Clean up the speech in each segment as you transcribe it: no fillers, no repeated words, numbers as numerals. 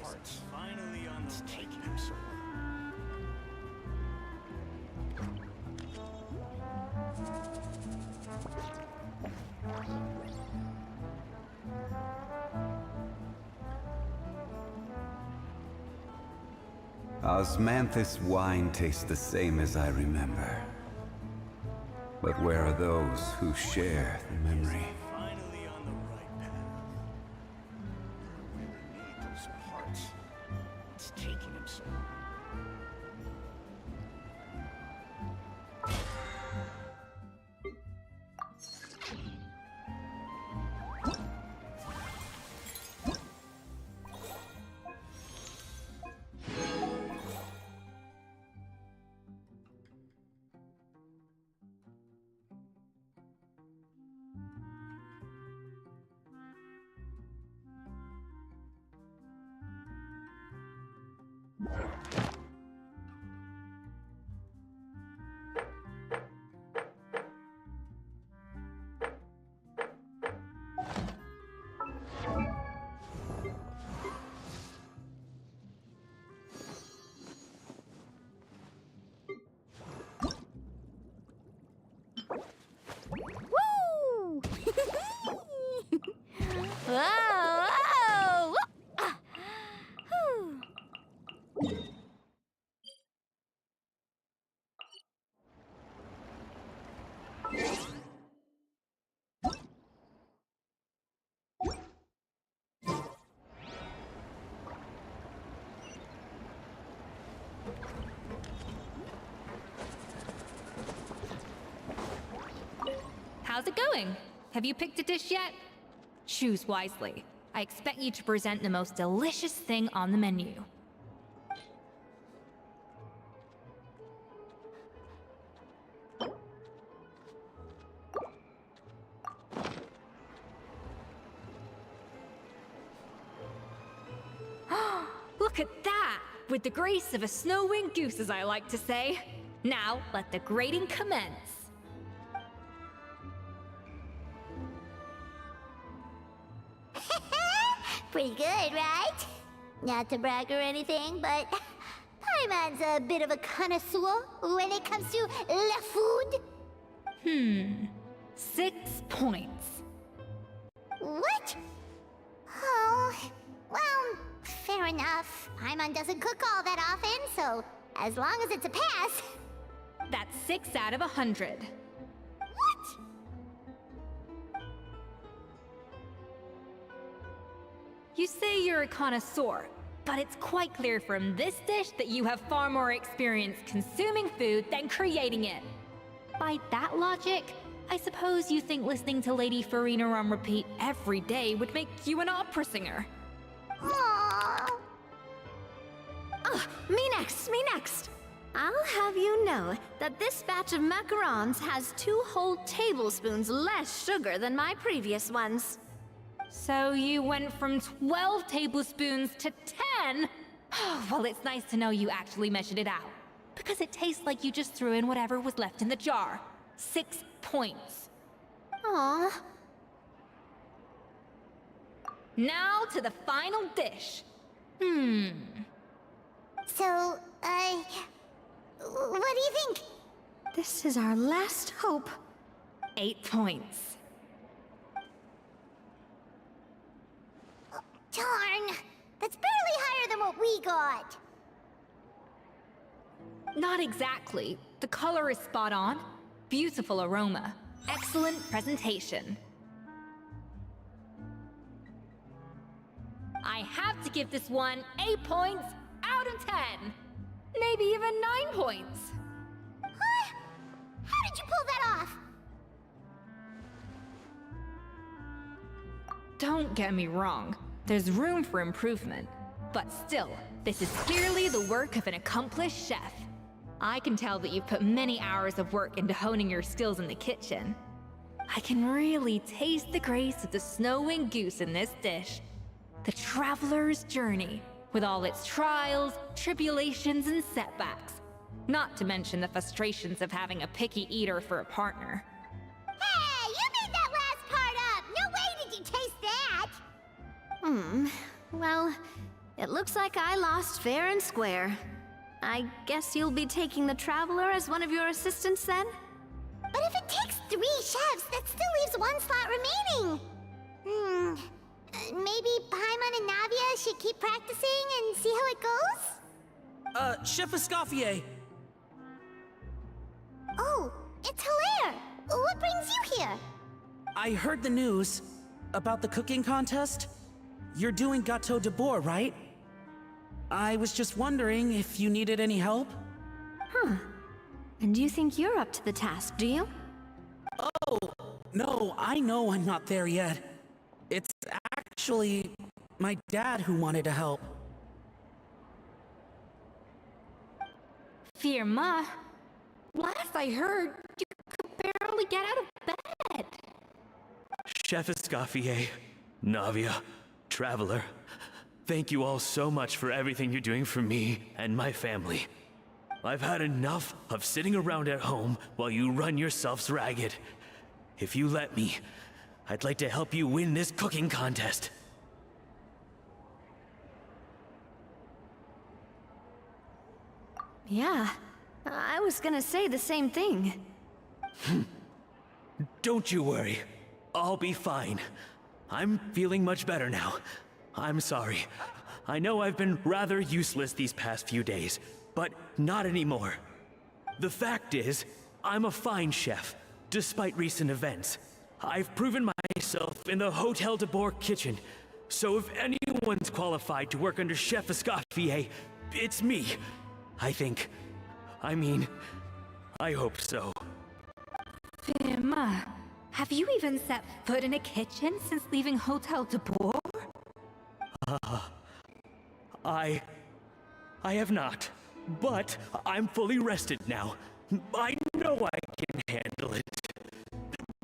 hearts finally on the taking him so Osmanthus wine tastes the same as I remember. But where are those who share the memory? finally on the right path. We need those hearts. It's taking him so Woo! Whoa! Whoa! Ah. Whew. How's it going? Have you picked a dish yet? Choose wisely. I expect you to present the most delicious thing on the menu. Look at that! With the grace of a snow-winged goose, as I like to say. Now, let the grating commence. Pretty good, right? Not to brag or anything, but Paimon's a bit of a connoisseur when it comes to la food. 6 points. What? Oh, well, fair enough. Paimon doesn't cook all that often, so as long as it's a pass. That's 6 out of 100. What? You say you're a connoisseur, but it's quite clear from this dish that you have far more experience consuming food than creating it. By that logic, I suppose you think listening to Lady Farina on repeat every day would make you an opera singer. Aww. Oh, me next, me next! I'll have you know that this batch of macarons has 2 whole tablespoons less sugar than my previous ones. So you went from 12 tablespoons to 10? Well, it's nice to know you actually measured it out. Because it tastes like you just threw in whatever was left in the jar. 6 points. Aww. Now to the final dish. So, what do you think? This is our last hope. 8 points. Darn! That's barely higher than what we got. Not exactly. The color is spot on. Beautiful aroma. Excellent presentation. I have to give this one 8 points out of 10. Maybe even 9 points. Huh? How did you pull that off? Don't get me wrong. There's room for improvement. But still, this is clearly the work of an accomplished chef. I can tell that you've put many hours of work into honing your skills in the kitchen. I can really taste the grace of the snow-winged goose in this dish. The traveler's journey, with all its trials, tribulations, and setbacks. Not to mention the frustrations of having a picky eater for a partner. Hey, you made that last part up! No way did you taste that! Well, It looks like I lost fair and square. I guess you'll be taking the Traveler as one of your assistants then? But if it takes 3 chefs, that still leaves 1 slot remaining. Maybe Paimon and Navia should keep practicing and see how it goes? Chef Escoffier! Oh, it's Hilaire! What brings you here? I heard the news about the cooking contest. You're doing Gâteau de Bois, right? I was just wondering if you needed any help? And you think you're up to the task, do you? Oh, no, I know I'm not there yet. It's actually my dad who wanted to help. Firma, last I heard, you could barely get out of bed. Chef Escoffier, Navia, Traveler, thank you all so much for everything you're doing for me and my family. I've had enough of sitting around at home while you run yourselves ragged. If you let me, I'd like to help you win this cooking contest. Yeah, I was gonna say the same thing. Don't you worry. I'll be fine. I'm feeling much better now. I'm sorry. I know I've been rather useless these past few days, but not anymore. The fact is, I'm a fine chef, despite recent events. I've proven myself in the Hotel de Bois kitchen, so if anyone's qualified to work under Chef Escoffier, it's me. I think. I mean, I hope so. Firma, have you even set foot in a kitchen since leaving Hotel de Bois? I have not, but I'm fully rested now. I know I can handle it.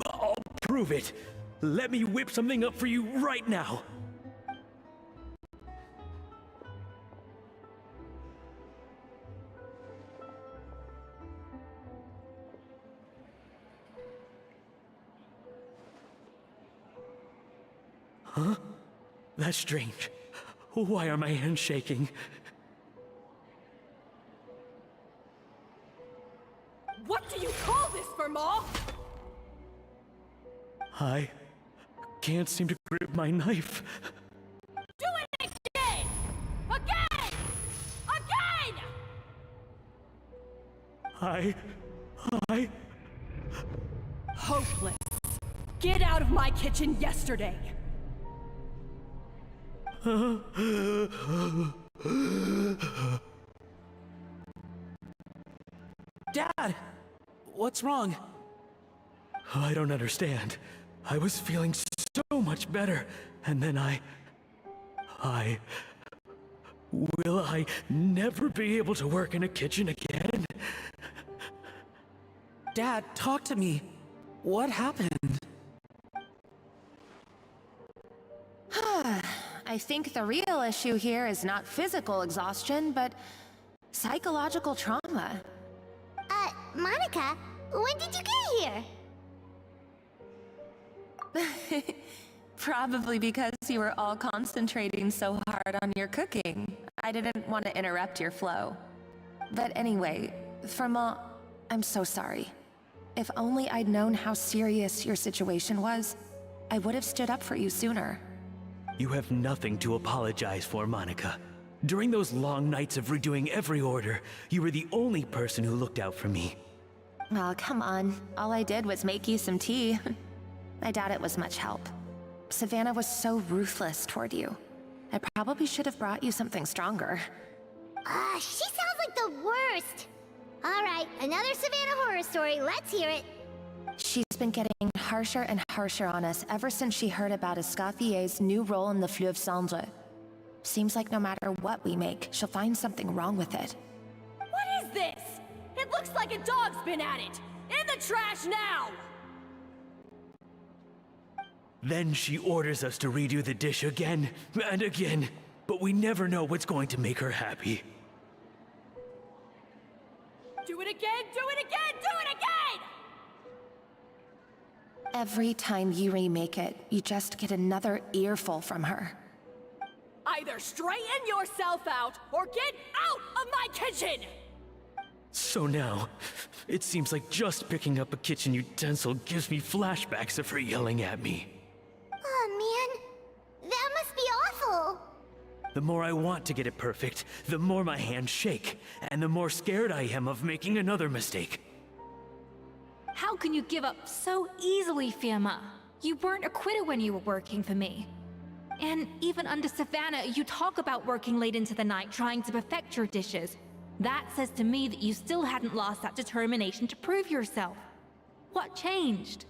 I'll prove it. Let me whip something up for you right now. Huh? That's strange. Why are my hands shaking? What do you call this, Firma? I can't seem to grip my knife. Do it again! Again! Again! I... Hopeless. Get out of my kitchen yesterday. Dad! What's wrong? I don't understand. I was feeling so much better, and then Will I never be able to work in a kitchen again? Dad, talk to me. What happened? I think the real issue here is not physical exhaustion, but psychological trauma. Monica, when did you get here? Probably because you were all concentrating so hard on your cooking. I didn't want to interrupt your flow. But anyway, Firma, I'm so sorry. If only I'd known how serious your situation was, I would have stood up for you sooner. You have nothing to apologize for, Monica. During those long nights of redoing every order, you were the only person who looked out for me. Oh, come on. All I did was make you some tea. I doubt it was much help. Savannah was so ruthless toward you. I probably should have brought you something stronger. She sounds like the worst. All right, another Savannah horror story. Let's hear it. She's been getting harsher and harsher on us ever since she heard about Escoffier's new role in the Fleuve Cendre. Seems like no matter what we make, she'll find something wrong with it. What is this? It looks like a dog's been at it! In the trash now! Then she orders us to redo the dish again and again, but we never know what's going to make her happy. Do it again! Do it again! Do it again! Every time you remake it, you just get another earful from her. Either straighten yourself out or get out of my kitchen! So now, it seems like just picking up a kitchen utensil gives me flashbacks of her yelling at me. Oh man, that must be awful. The more I want to get it perfect, the more my hands shake, and the more scared I am of making another mistake. How can you give up so easily, Fiamma? You weren't a quitter when you were working for me. And even under Savannah, you talk about working late into the night trying to perfect your dishes. That says to me that you still hadn't lost that determination to prove yourself. What changed?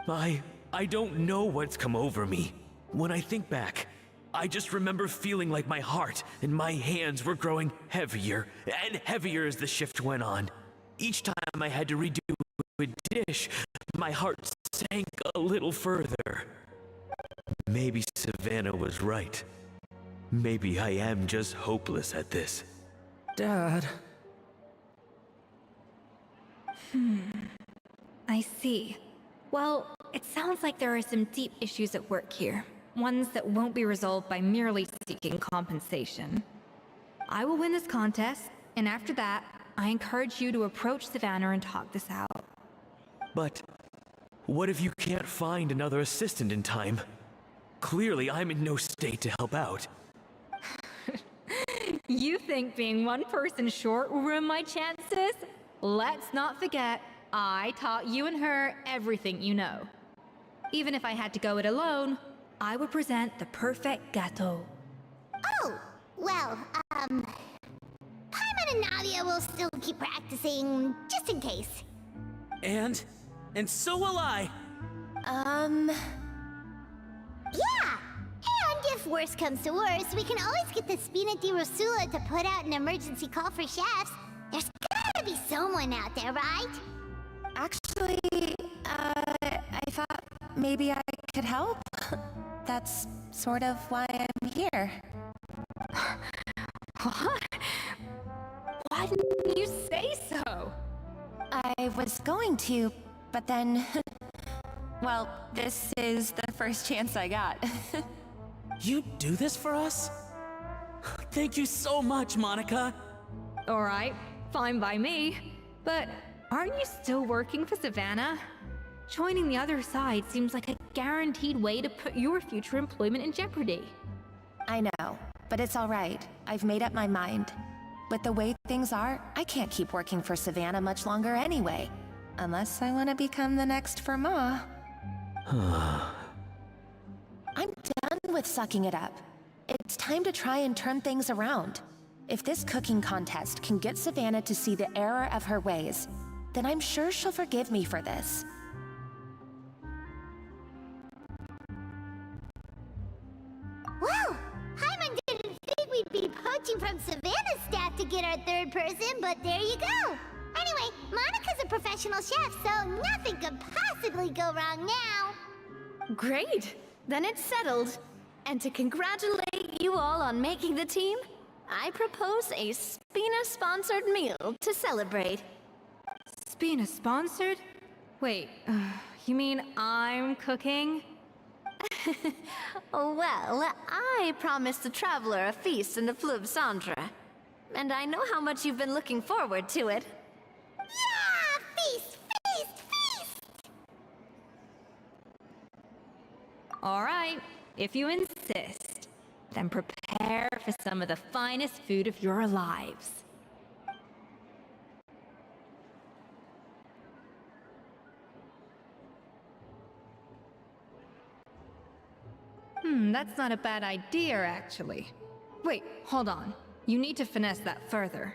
I don't know what's come over me. When I think back, I just remember feeling like my heart and my hands were growing heavier and heavier as the shift went on. Each time I had to redo a dish, my heart sank a little further. Maybe Savannah was right. Maybe I am just hopeless at this. Dad. I see. Well, it sounds like there are some deep issues at work here. Ones that won't be resolved by merely seeking compensation. I will win this contest, and after that, I encourage you to approach Savannah and talk this out. But what if you can't find another assistant in time? Clearly, I'm in no state to help out. You think being one person short will ruin my chances? Let's not forget, I taught you and her everything you know. Even if I had to go it alone, I would present the perfect gâteau. Oh, well, Paimon and Nadia will still keep practicing, just in case. And so will I. Yeah! And if worse comes to worse, we can always get the Spina di Rosula to put out an emergency call for chefs. There's gotta be someone out there, right? Actually, I thought maybe I could help. That's sort of why I'm here. What? Why didn't you say so? I was going to, but then... well, this is the first chance I got. You do this for us? Thank you so much, Monica. Alright, fine by me. But aren't you still working for Savannah? Joining the other side seems like a guaranteed way to put your future employment in jeopardy. I know, but it's all right. I've made up my mind. With the way things are, I can't keep working for Savannah much longer anyway. Unless I want to become the next Fermat. I'm done with sucking it up. It's time to try and turn things around. If this cooking contest can get Savannah to see the error of her ways, then I'm sure she'll forgive me for this. Well, Paimon didn't think we'd be poaching from Savannah's staff to get our third person, but there you go. Anyway, Monica's a professional chef, so nothing could possibly go wrong now. Great! Then it's settled. And to congratulate you all on making the team, I propose a Spina-sponsored meal to celebrate. Spina sponsored? Wait, you mean I'm cooking? Well, I promised the Traveler a feast in the Fleuve Cendra. And I know how much you've been looking forward to it. Yeah! Feast! Feast! Feast! Alright, if you insist, then prepare for some of the finest food of your lives. That's not a bad idea, actually. Wait, hold on. You need to finesse that further.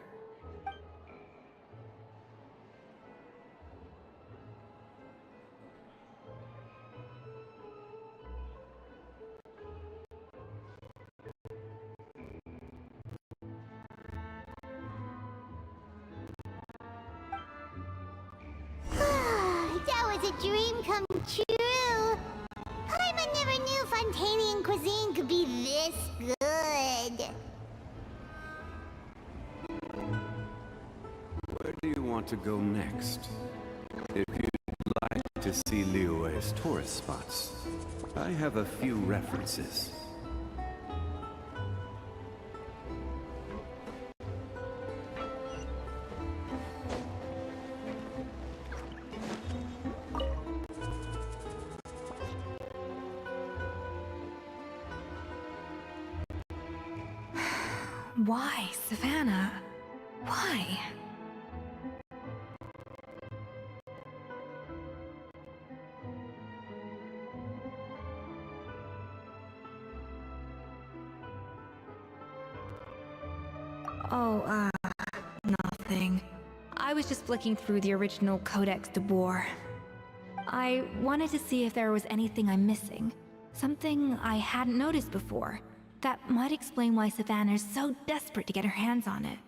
That was a dream come true. Paimon never knew Fontainian cuisine could be this good. Where do you want to go next? If you'd like to see Liyue's tourist spots, I have a few references. Why, Savannah? Why? Oh, nothing. I was just flicking through the original Codex de Boer. I wanted to see if there was anything I'm missing. Something I hadn't noticed before. That might explain why Savannah's so desperate to get her hands on it.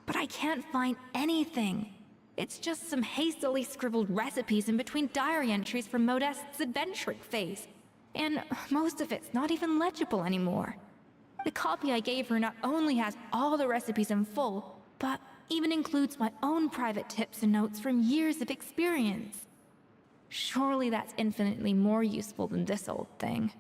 But I can't find anything. It's just some hastily scribbled recipes in between diary entries from Modeste's adventuring phase. And most of it's not even legible anymore. The copy I gave her not only has all the recipes in full, but even includes my own private tips and notes from years of experience. Surely that's infinitely more useful than this old thing.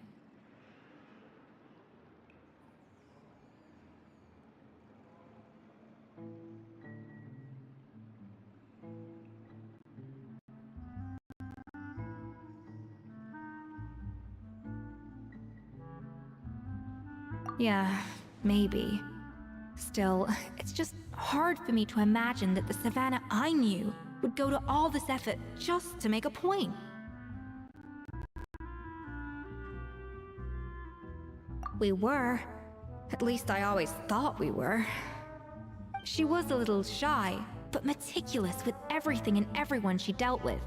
Yeah, maybe. Still, it's just hard for me to imagine that the Savannah I knew would go to all this effort just to make a point. We were. At least I always thought we were. She was a little shy, but meticulous with everything and everyone she dealt with.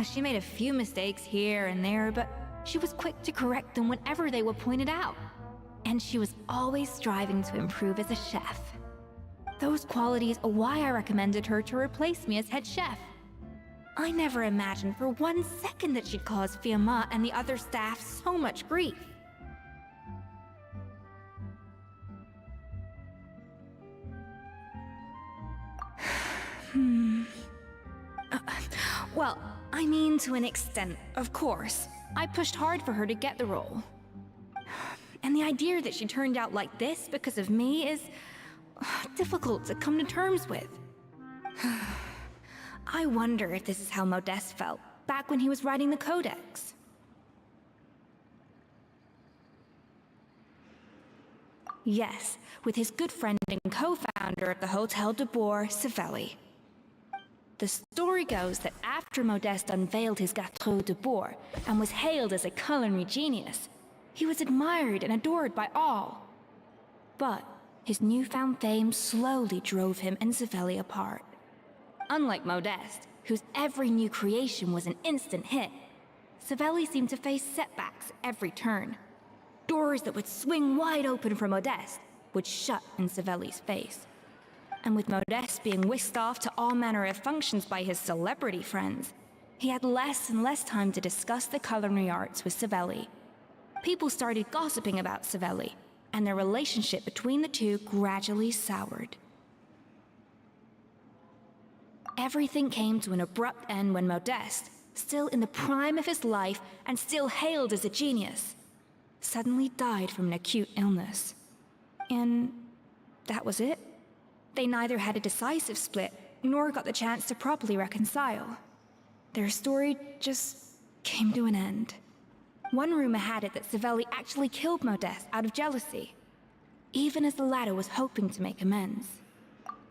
She made a few mistakes here and there, but she was quick to correct them whenever they were pointed out. And she was always striving to improve as a chef. Those qualities are why I recommended her to replace me as head chef. I never imagined for 1 second that she'd cause Fiamma and the other staff so much grief. Well, I mean to an extent, of course. I pushed hard for her to get the role. And the idea that she turned out like this because of me is difficult to come to terms with. I wonder if this is how Modeste felt back when he was writing the Codex. Yes, with his good friend and co-founder of the Hotel de Boer, Savelli. The story goes that after Modeste unveiled his Gâteau de Boer and was hailed as a culinary genius, he was admired and adored by all. But his newfound fame slowly drove him and Savelli apart. Unlike Modeste, whose every new creation was an instant hit, Savelli seemed to face setbacks at every turn. Doors that would swing wide open for Modeste would shut in Savelli's face. And with Modeste being whisked off to all manner of functions by his celebrity friends, he had less and less time to discuss the culinary arts with Savelli. People started gossiping about Savelli, and their relationship between the two gradually soured. Everything came to an abrupt end when Modeste, still in the prime of his life and still hailed as a genius, suddenly died from an acute illness. And that was it. They neither had a decisive split, nor got the chance to properly reconcile. Their story just came to an end. One rumor had it that Savelli actually killed Modeste out of jealousy, even as the latter was hoping to make amends.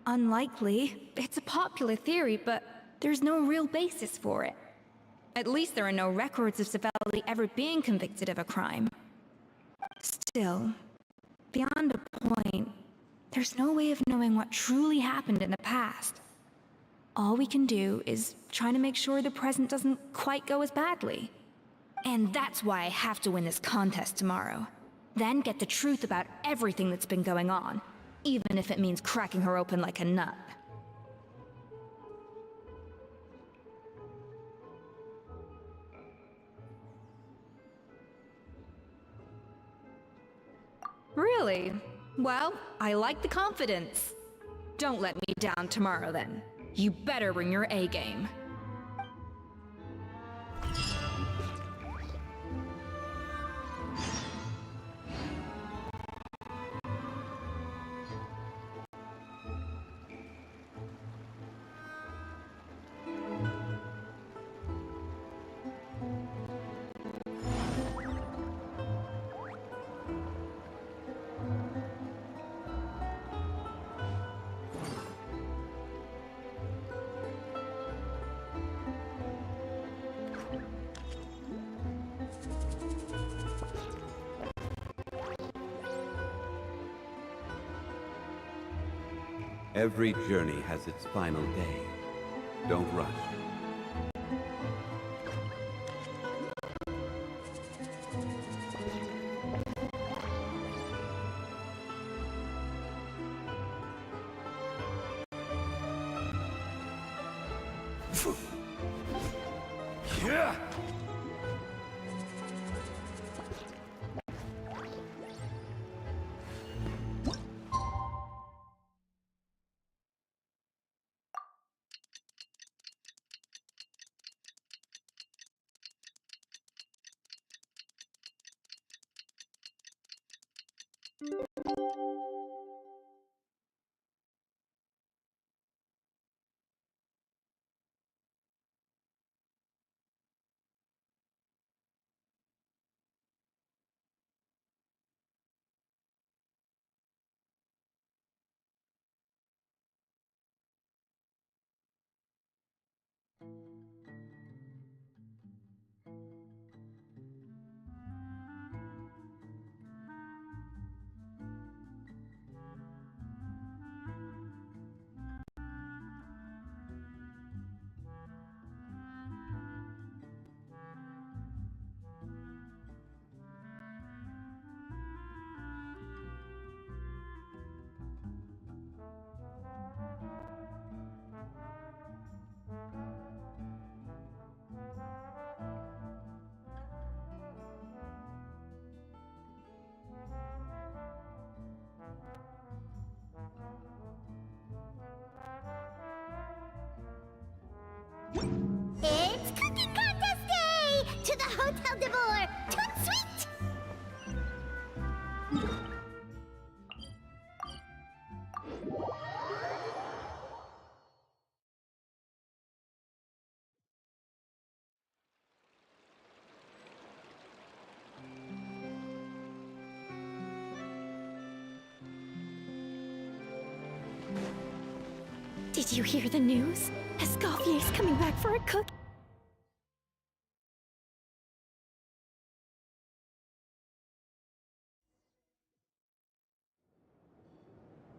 Unlikely, it's a popular theory, but there's no real basis for it. At least there are no records of Savelli ever being convicted of a crime. Still, beyond a point, there's no way of knowing what truly happened in the past. All we can do is try to make sure the present doesn't quite go as badly. And that's why I have to win this contest tomorrow. Then get the truth about everything that's been going on, even if it means cracking her open like a nut. Really? Well, I like the confidence. Don't let me down tomorrow then. You better bring your A game. Every journey has its final day. Don't rush. Yeah! It's cooking contest day! To the Hotel de Boer! Tout sweet! Did you hear the news? Escoffier's coming back for a cook.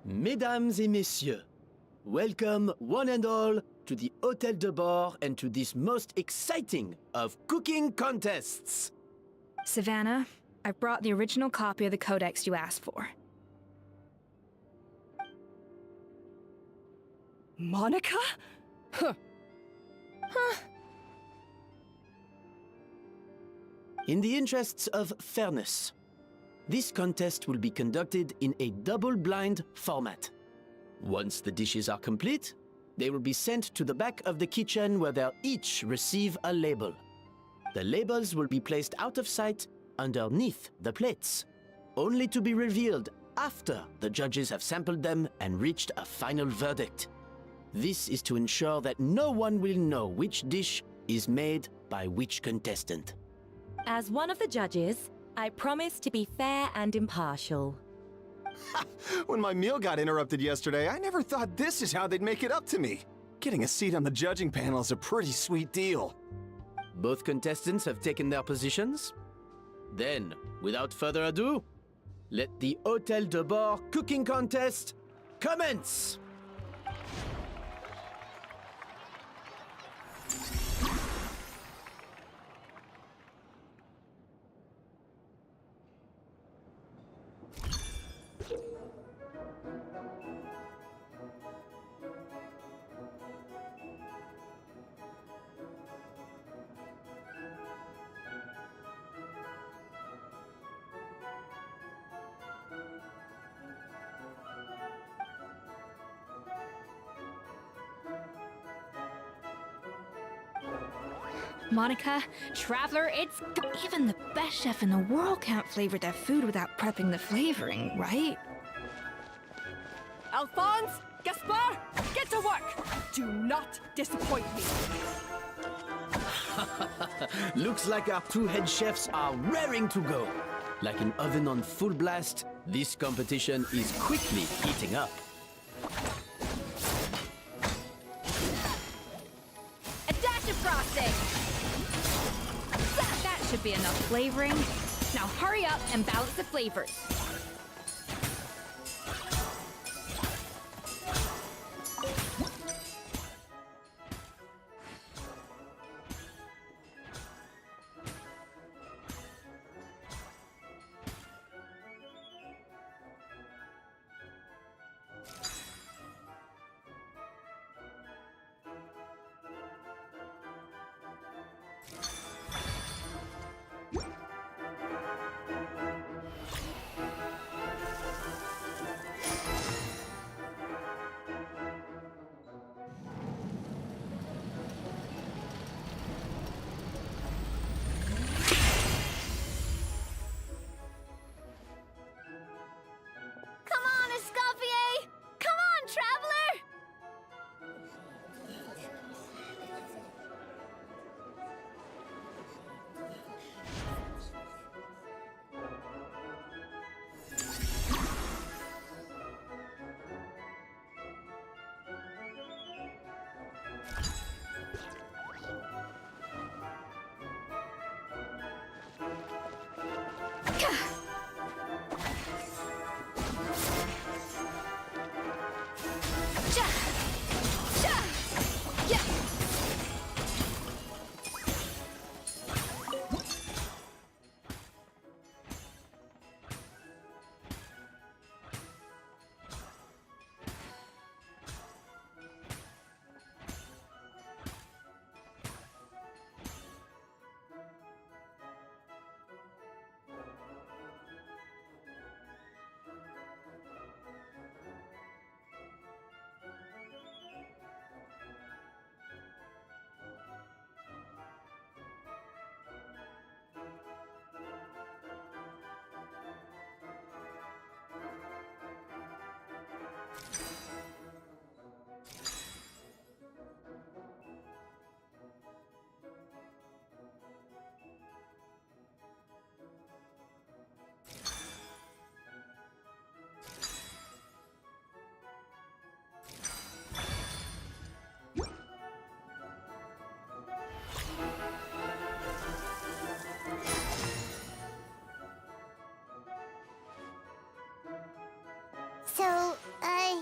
Mesdames et messieurs, welcome one and all to the Hotel de Boer and to this most exciting of cooking contests. Savannah, I brought the original copy of the codex you asked for. Monica? Huh. In the interests of fairness, this contest will be conducted in a double-blind format. Once the dishes are complete, they will be sent to the back of the kitchen where they'll each receive a label. The labels will be placed out of sight underneath the plates, only to be revealed after the judges have sampled them and reached a final verdict. This is to ensure that no one will know which dish is made by which contestant. As one of the judges, I promise to be fair and impartial. When my meal got interrupted yesterday, I never thought this is how they'd make it up to me. Getting a seat on the judging panel is a pretty sweet deal. Both contestants have taken their positions. Then, without further ado, let the Hotel de Boer cooking contest commence! Monica, Traveler, even the best chef in the world can't flavor their food without prepping the flavoring, right? Alphonse, Gaspar, get to work! Do not disappoint me. Looks like our two head chefs are raring to go. Like an oven on full blast, this competition is quickly heating up. A dash of frosting! That should be enough flavoring. Now hurry up and balance the flavors.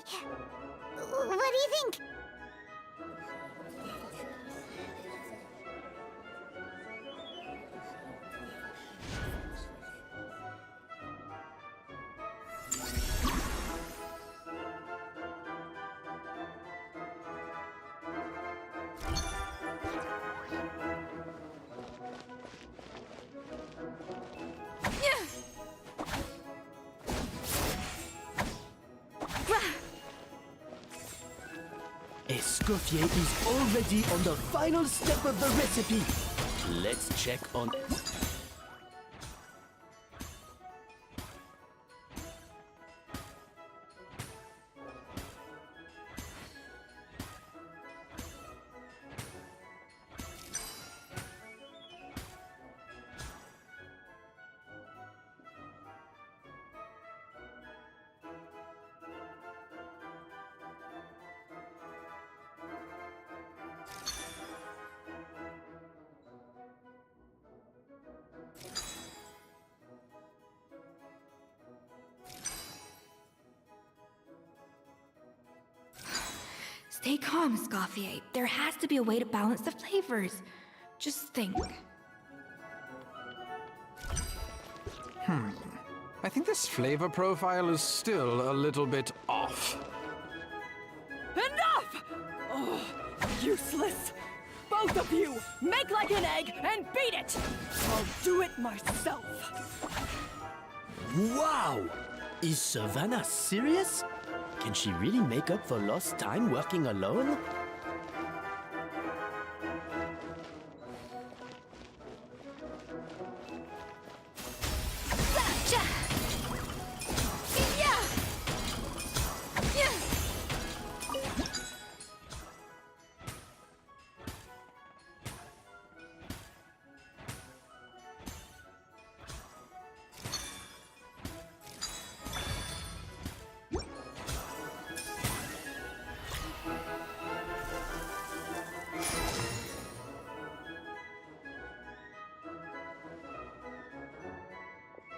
What do you think? Escoffier is already on the final step of the recipe. Let's check on... Stay calm, Escoffier. There has to be a way to balance the flavors. Just think. I think this flavor profile is still a little bit off. Enough! Oh, useless! Both of you, make like an egg and beat it! I'll do it myself! Wow! Is Savannah serious? Can she really make up for lost time working alone?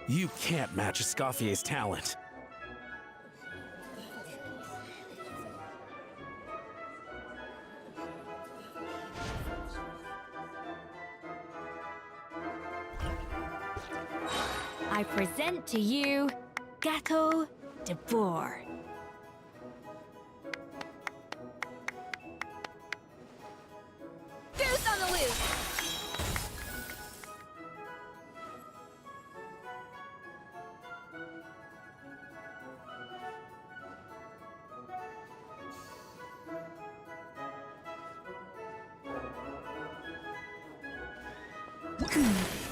You can't match Escoffier's talent. I present to you Gâteau de Bourg. Goose on the loose!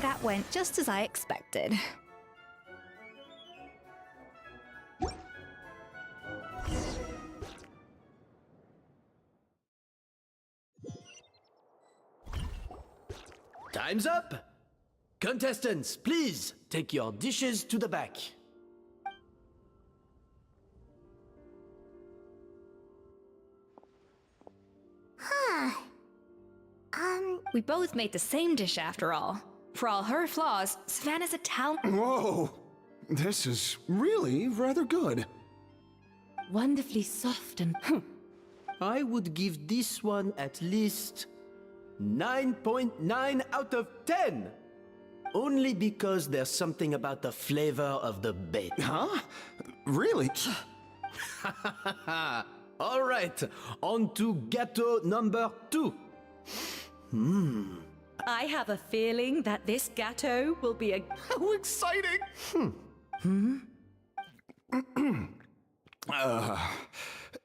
That went just as I expected. Time's up! Contestants, please take your dishes to the back. We both made the same dish after all. For all her flaws, Savannah's a talent. Whoa! This is really rather good. Wonderfully soft and... I would give this one at least 9.9 out of 10. Only because there's something about the flavor of the bait. Huh? Really? All right, on to gâteau number 2. I have a feeling that this gâteau will be a... How exciting!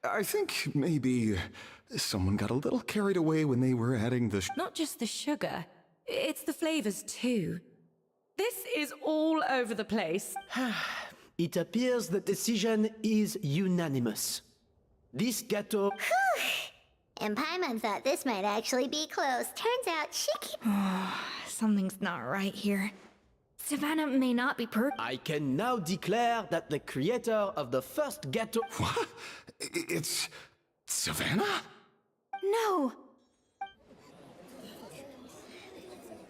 I think maybe someone got a little carried away when they were adding the... Not just the sugar, it's the flavors too. This is all over the place. It appears the decision is unanimous. This gâteau... And Paimon thought this might actually be close. Turns out she Something's not right here. Savannah may not be I can now declare that the creator of the first gâteau... What? It's... Savannah? No!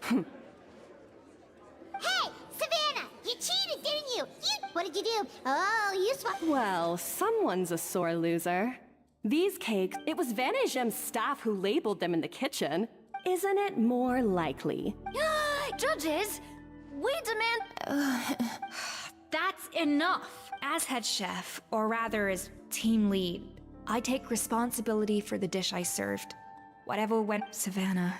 Hey, Savannah! You cheated, didn't you? What what did you do? Oh, you swapped. Well, someone's a sore loser. These cakes, it was Van Gem's staff who labeled them in the kitchen. Isn't it more likely? Judges, we demand... That's enough! As head chef, or rather as team lead, I take responsibility for the dish I served. Whatever went Savannah.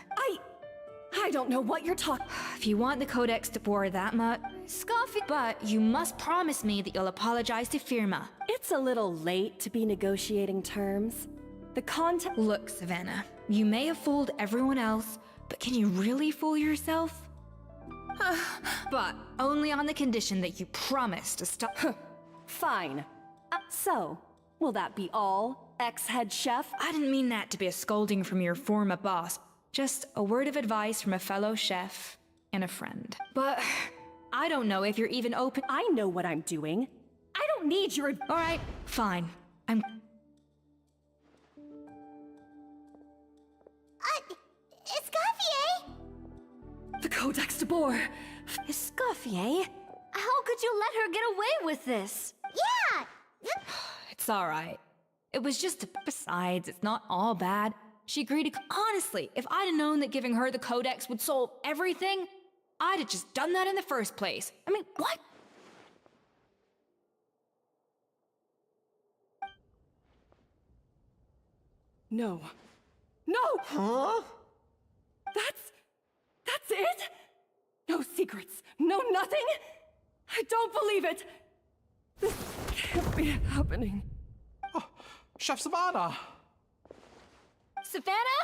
I don't know what you're talking... If you want the Codex to bore that much, Scoffy... but you must promise me that you'll apologize to Firma. It's a little late to be negotiating terms. The content... Look, Savannah, you may have fooled everyone else, but can you really fool yourself? But only on the condition that you promise to stop. Fine. So, will that be all, ex-head chef? I didn't mean that to be a scolding from your former boss. Just a word of advice from a fellow chef and a friend. But I don't know if you're even open. I know what I'm doing. I don't need your... All right, fine. Escoffier? The Codex de Boer. Escoffier? How could you let her get away with this? Yeah! It's all right. It was just... Besides, it's not all bad. She agreed to... Honestly, if I'd have known that giving her the Codex would solve everything, I'd have just done that in the first place. I mean, what? No. No! Huh? That's it? No secrets, no nothing? I don't believe it! This can't be happening. Oh, Chef Savannah! Savannah?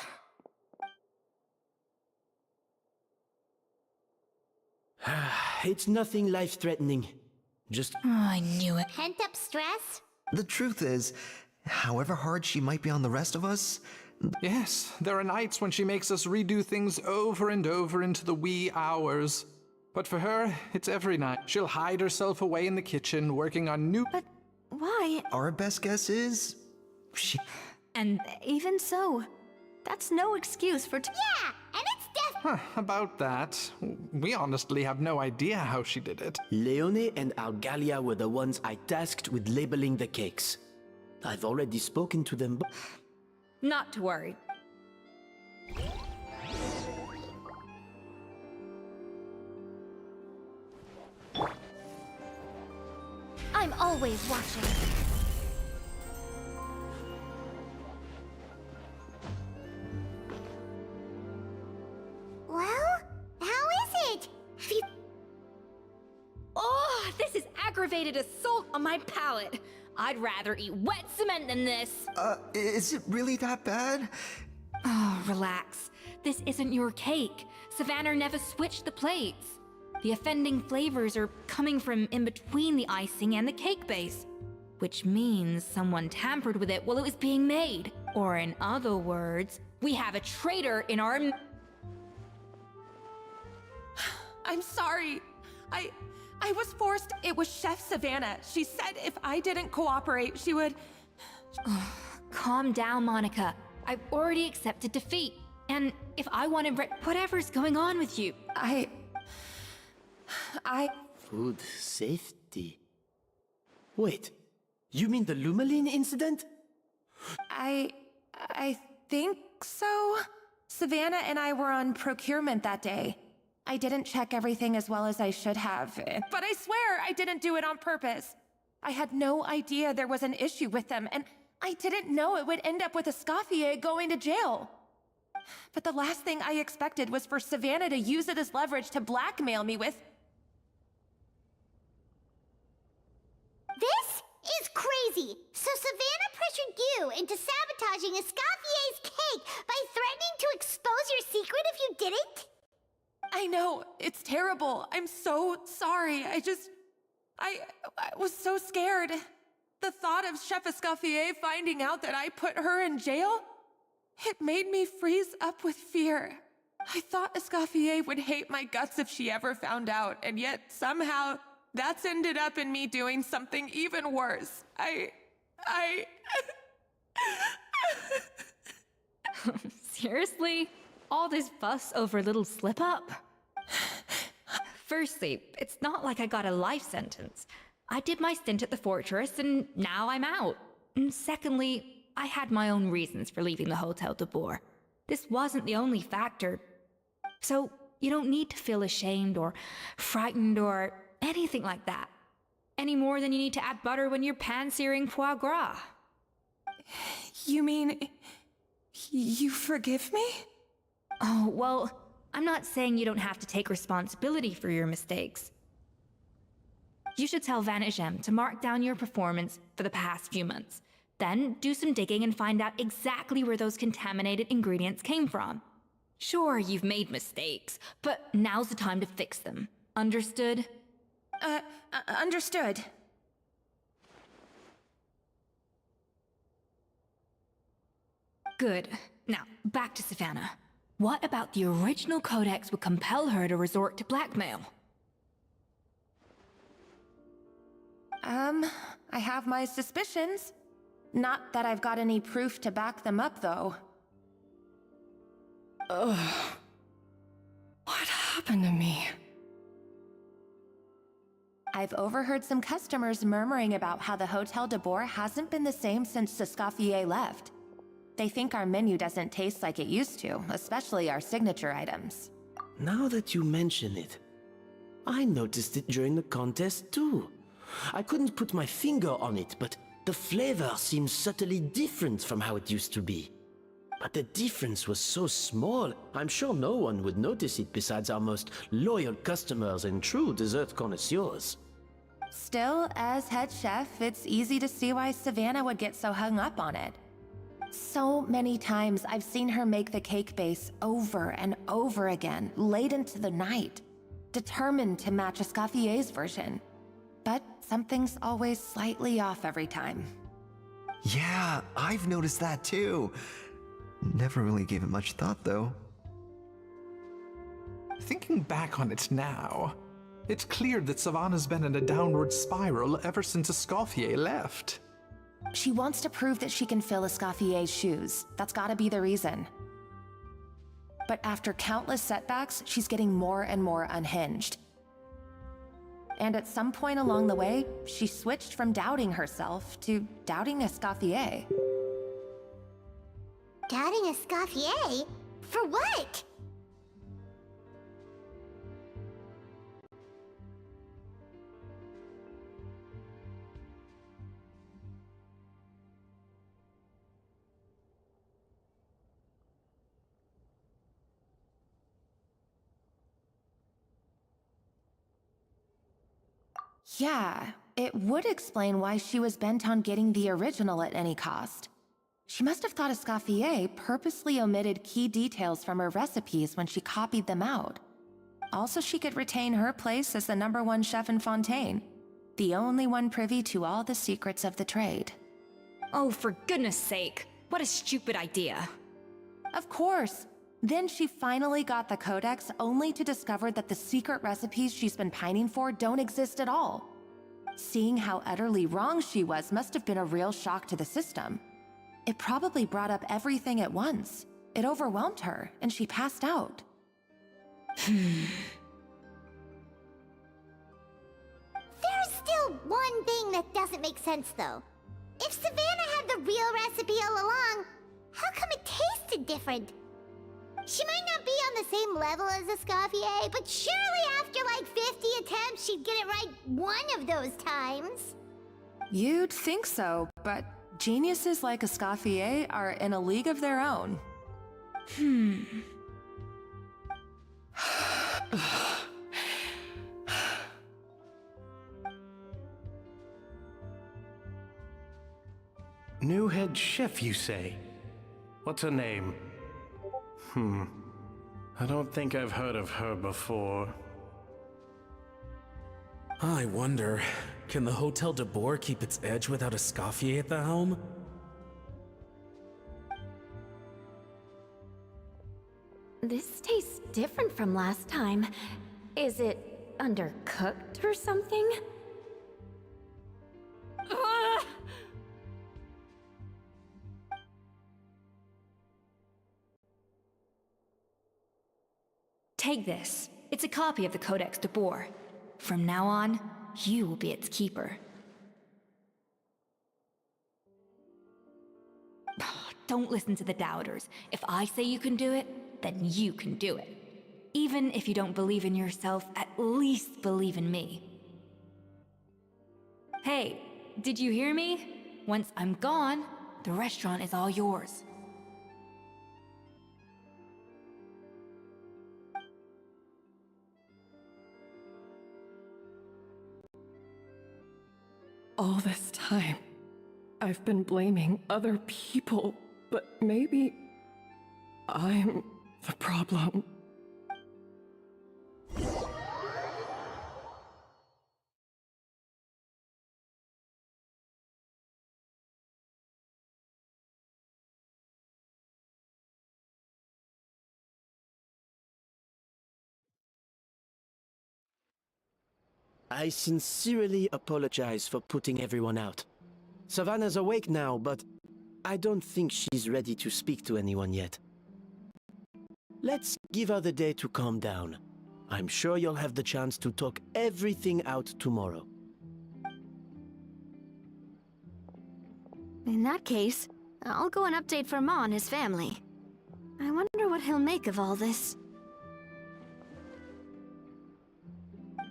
It's nothing life-threatening. Just... Oh, I knew it. Pent-up stress? The truth is, however hard she might be on the rest of us, Yes, there are nights when she makes us redo things over and over into the wee hours. But for her, it's every night. She'll hide herself away in the kitchen, working on new... But why? our best guess is she... And Even so, that's no excuse for... Yeah, and it's About that, we honestly have no idea how she did it. Leone and Algalia were the ones I tasked with labeling the cakes. I've already spoken to them, but... not to worry. I'm always watching. Well, how is it? Oh, this is aggravated assault on my palate. I'd rather eat wet cement than this. is it really that bad? Oh, relax. This isn't your cake. Savannah never switched the plates. The offending flavors are coming from in between the icing and the cake base, which means someone tampered with it while it was being made. Or in other words, we have a traitor in our... I'm sorry. I was forced. It was Chef Savannah. She said if I didn't cooperate, she would... Calm down, Monica. I've already accepted defeat. And if I wanted whatever's going on with you, I... Food safety. Wait, you mean the Lumaline incident? I think so. Savannah and I were on procurement that day. I didn't check everything as well as I should have, but I swear I didn't do it on purpose. I had no idea there was an issue with them, and I didn't know it would end up with Escoffier going to jail. But the last thing I expected was for Savannah to use it as leverage to blackmail me with... This is crazy! So Savannah pressured you into sabotaging Escoffier's cake by threatening to expose your secret if you didn't? I know, it's terrible. I'm so sorry. I was so scared. The thought of Chef Escoffier finding out that I put her in jail, it made me freeze up with fear. I thought Escoffier would hate my guts if she ever found out, and yet somehow that's ended up in me doing something even worse. seriously? All this fuss over a little slip-up? Firstly, it's not like I got a life sentence. I did my stint at the fortress, and now I'm out. And secondly, I had my own reasons for leaving the Hotel de Boer. This wasn't the only factor. So, you don't need to feel ashamed or frightened or anything like that. Any more than you need to add butter when you're pan-searing foie gras. You mean... you forgive me? Oh, well, I'm not saying you don't have to take responsibility for your mistakes. You should tell Vanagem to mark down your performance for the past few months. Then do some digging and find out exactly where those contaminated ingredients came from. Sure, you've made mistakes, but now's the time to fix them. Understood? Understood. Good. Now, back to Savannah. What about the original codex would compel her to resort to blackmail? I have my suspicions. Not that I've got any proof to back them up, though. Ugh. What happened to me? I've overheard some customers murmuring about how the Hotel de Boer hasn't been the same since Escoffier left. They think our menu doesn't taste like it used to, especially our signature items. Now that you mention it, I noticed it during the contest too. I couldn't put my finger on it, but the flavor seems subtly different from how it used to be. But the difference was so small, I'm sure no one would notice it besides our most loyal customers and true dessert connoisseurs. Still, as head chef, it's easy to see why Savannah would get so hung up on it. So many times I've seen her make the cake base over and over again, late into the night, determined to match Escoffier's version. But something's always slightly off every time. Yeah, I've noticed that too. Never really gave it much thought, though. Thinking back on it now, it's clear that Savannah's been in a downward spiral ever since Escoffier left. She wants to prove that she can fill Escoffier's shoes. That's gotta be the reason. But after countless setbacks, she's getting more and more unhinged. And at some point along the way, she switched from doubting herself to doubting Escoffier. Doubting Escoffier? For what? Yeah, it would explain why she was bent on getting the original at any cost. She must have thought Escoffier purposely omitted key details from her recipes when she copied them out. Also, she could retain her place as the #1 chef in Fontaine, the only one privy to all the secrets of the trade. Oh, for goodness sake, what a stupid idea. Of course. Then she finally got the codex only to discover that the secret recipes she's been pining for don't exist at all. Seeing how utterly wrong she was must have been a real shock to the system. It probably brought up everything at once. It overwhelmed her, and she passed out. There's still one thing that doesn't make sense, though. If Savannah had the real recipe all along, how come it tasted different? She might not be on the same level as Escoffier, but surely after like 50 attempts, she'd get it right one of those times. You'd think so, but geniuses like Escoffier are in a league of their own. New head chef, you say? What's her name? I don't think I've heard of her before. I wonder, can the Hotel de Boer keep its edge without Escoffier at the helm? This tastes different from last time. Is it undercooked or something? Ugh! Take this. It's a copy of the Codex de Boer. From now on, you will be its keeper. Don't listen to the doubters. If I say you can do it, then you can do it. Even if you don't believe in yourself, at least believe in me. Hey, did you hear me? Once I'm gone, the restaurant is all yours. All this time, I've been blaming other people, but maybe I'm the problem. I sincerely apologize for putting everyone out. Savannah's awake now, but I don't think she's ready to speak to anyone yet. Let's give her the day to calm down. I'm sure you'll have the chance to talk everything out tomorrow. In that case, I'll go and update Firma and his family. I wonder what he'll make of all this.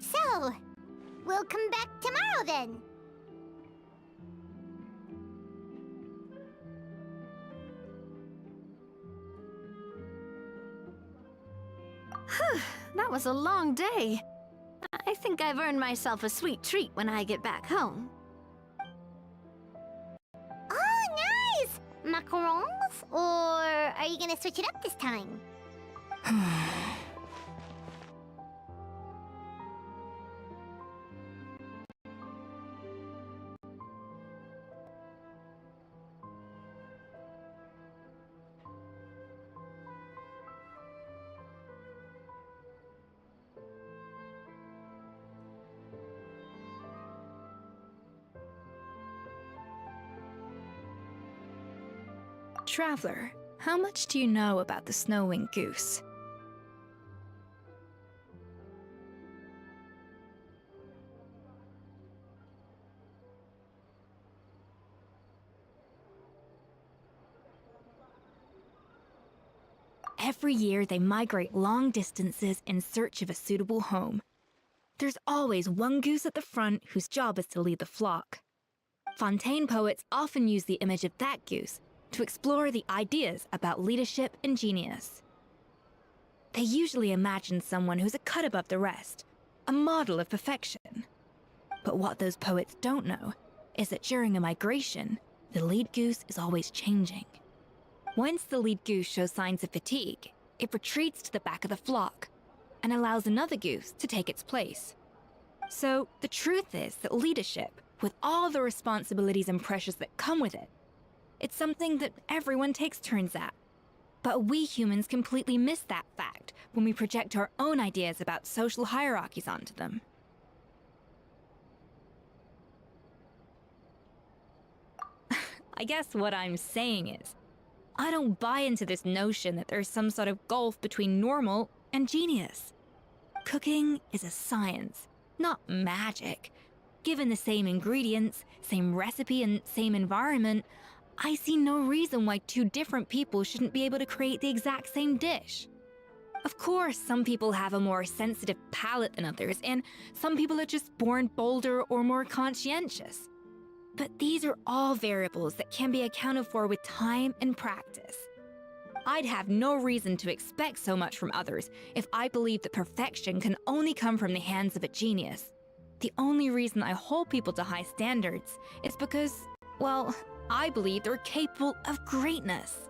So, we'll come back tomorrow then. Whew, that was a long day. I think I've earned myself a sweet treat when I get back home. Oh, nice! Macarons? Or are you gonna switch it up this time? Traveler, how much do you know about the snow-winged goose? Every year, they migrate long distances in search of a suitable home. There's always one goose at the front whose job is to lead the flock. Fontaine poets often use the image of that goose to explore the ideas about leadership and genius. They usually imagine someone who's a cut above the rest, a model of perfection. But what those poets don't know is that during a migration, the lead goose is always changing. Once the lead goose shows signs of fatigue, it retreats to the back of the flock and allows another goose to take its place. So the truth is that leadership, with all the responsibilities and pressures that come with it, it's something that everyone takes turns at. But we humans completely miss that fact when we project our own ideas about social hierarchies onto them. I guess what I'm saying is, I don't buy into this notion that there's some sort of gulf between normal and genius. Cooking is a science, not magic. Given the same ingredients, same recipe, and same environment, I see no reason why two different people shouldn't be able to create the exact same dish. Of course, some people have a more sensitive palate than others, and some people are just born bolder or more conscientious. But these are all variables that can be accounted for with time and practice. I'd have no reason to expect so much from others if I believed that perfection can only come from the hands of a genius. The only reason I hold people to high standards is because, well, I believe they're capable of greatness.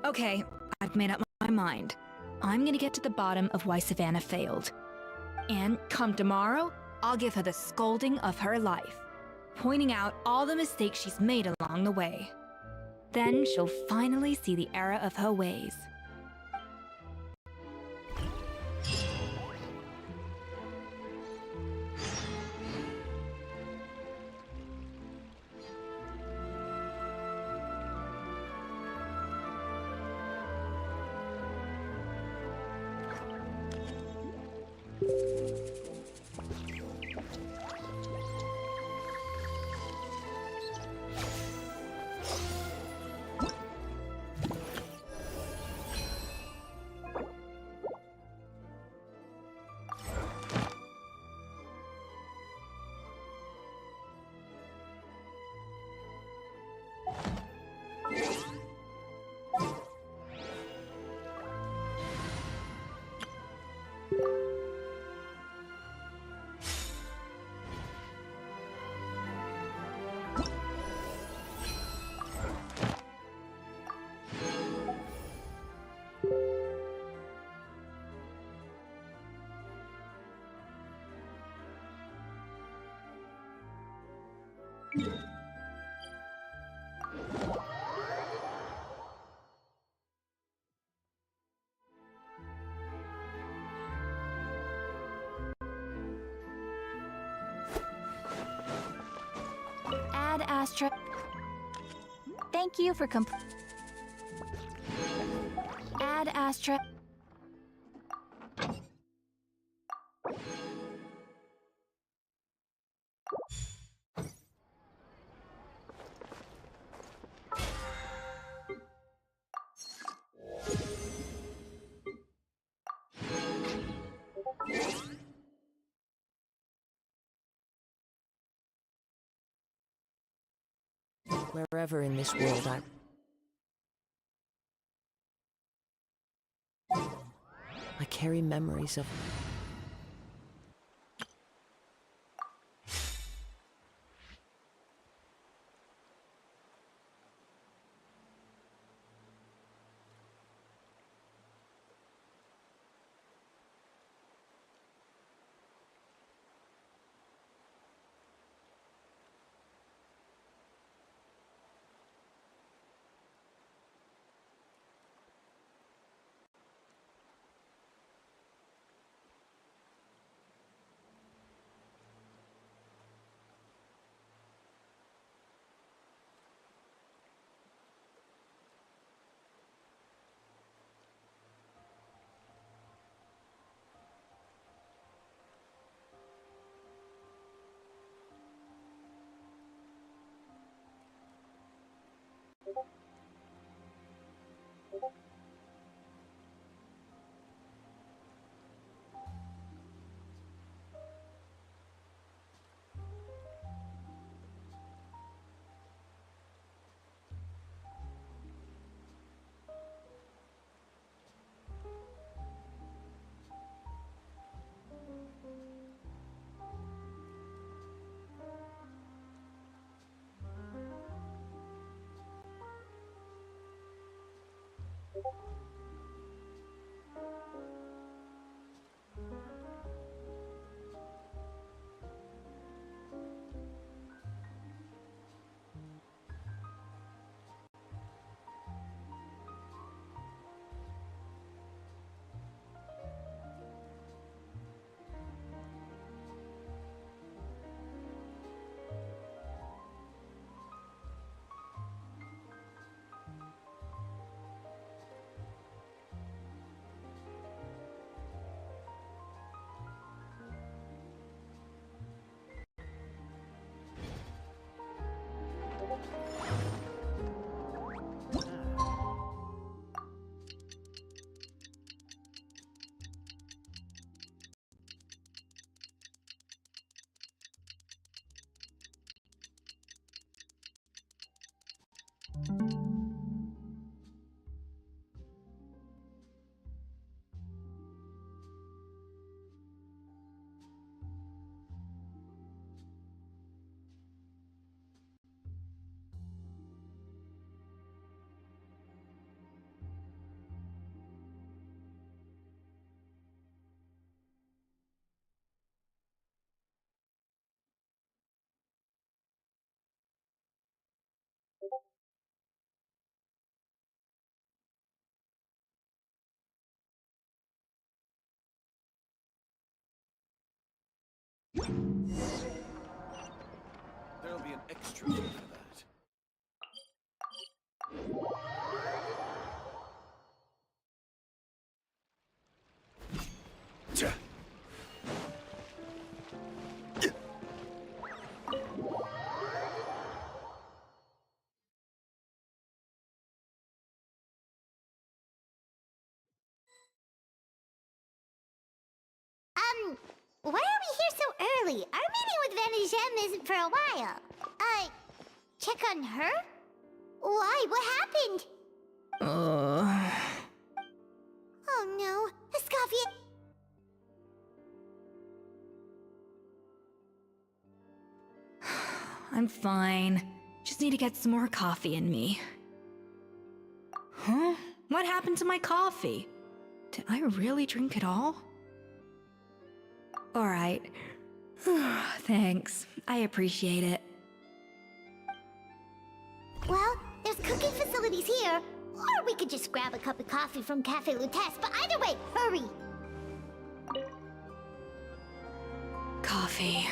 Okay, I've made up my mind. I'm gonna get to the bottom of why Savannah failed. And come tomorrow, I'll give her the scolding of her life, pointing out all the mistakes she's made along the way. Then she'll finally see the error of her ways. Add Astra. Thank you for Add Astra. Wherever in this world I carry memories of... There'll be an extra fee for that. Why are we here so early? Our meeting with Vanish M isn't for a while. Check on her? Why? What happened? Oh no, Escoffier. I'm fine. Just need to get some more coffee in me. Huh? What happened to my coffee? Did I really drink it all? Alright. Thanks. I appreciate it. Well, there's cooking facilities here. Or we could just grab a cup of coffee from Cafe Lutece, but either way, hurry! Coffee.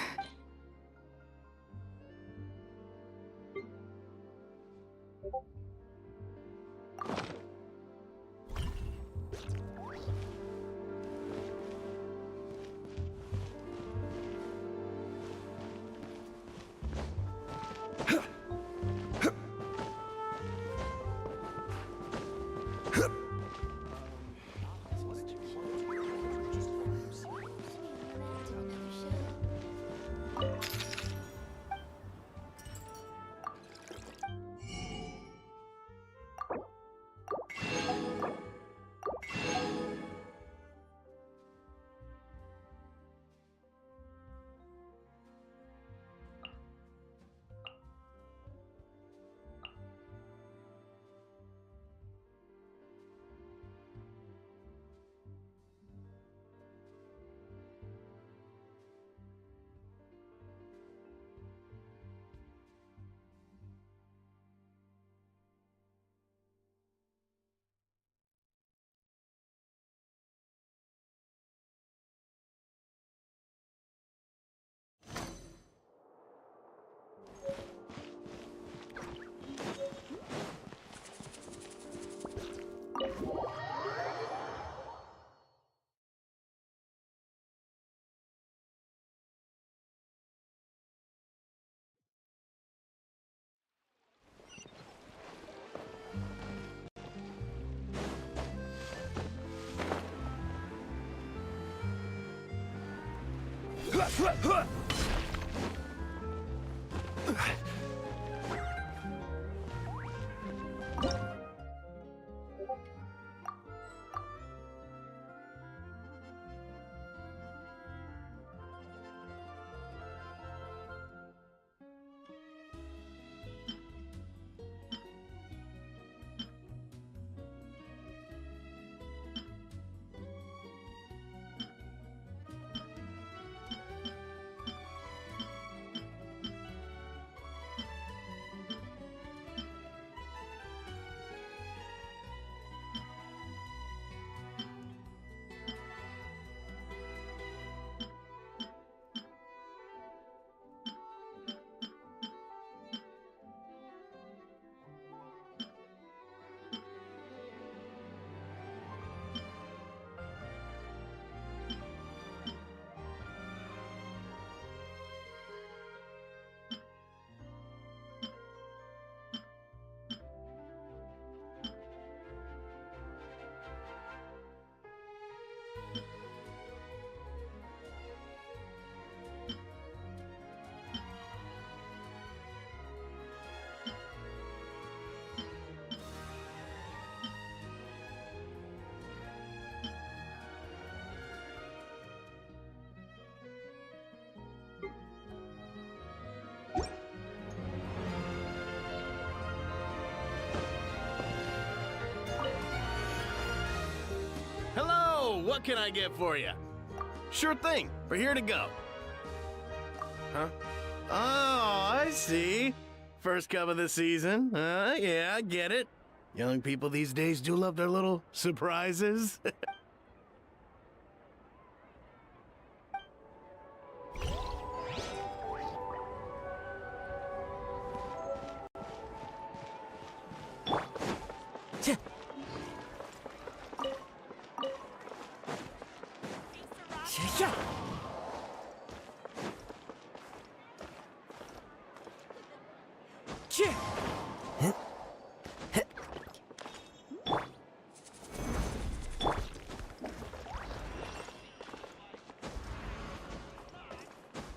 Hello! What can I get for you? Sure thing. We're here to go. Huh? Oh, I see. First cup of the season. Yeah, I get it. Young people these days do love their little surprises.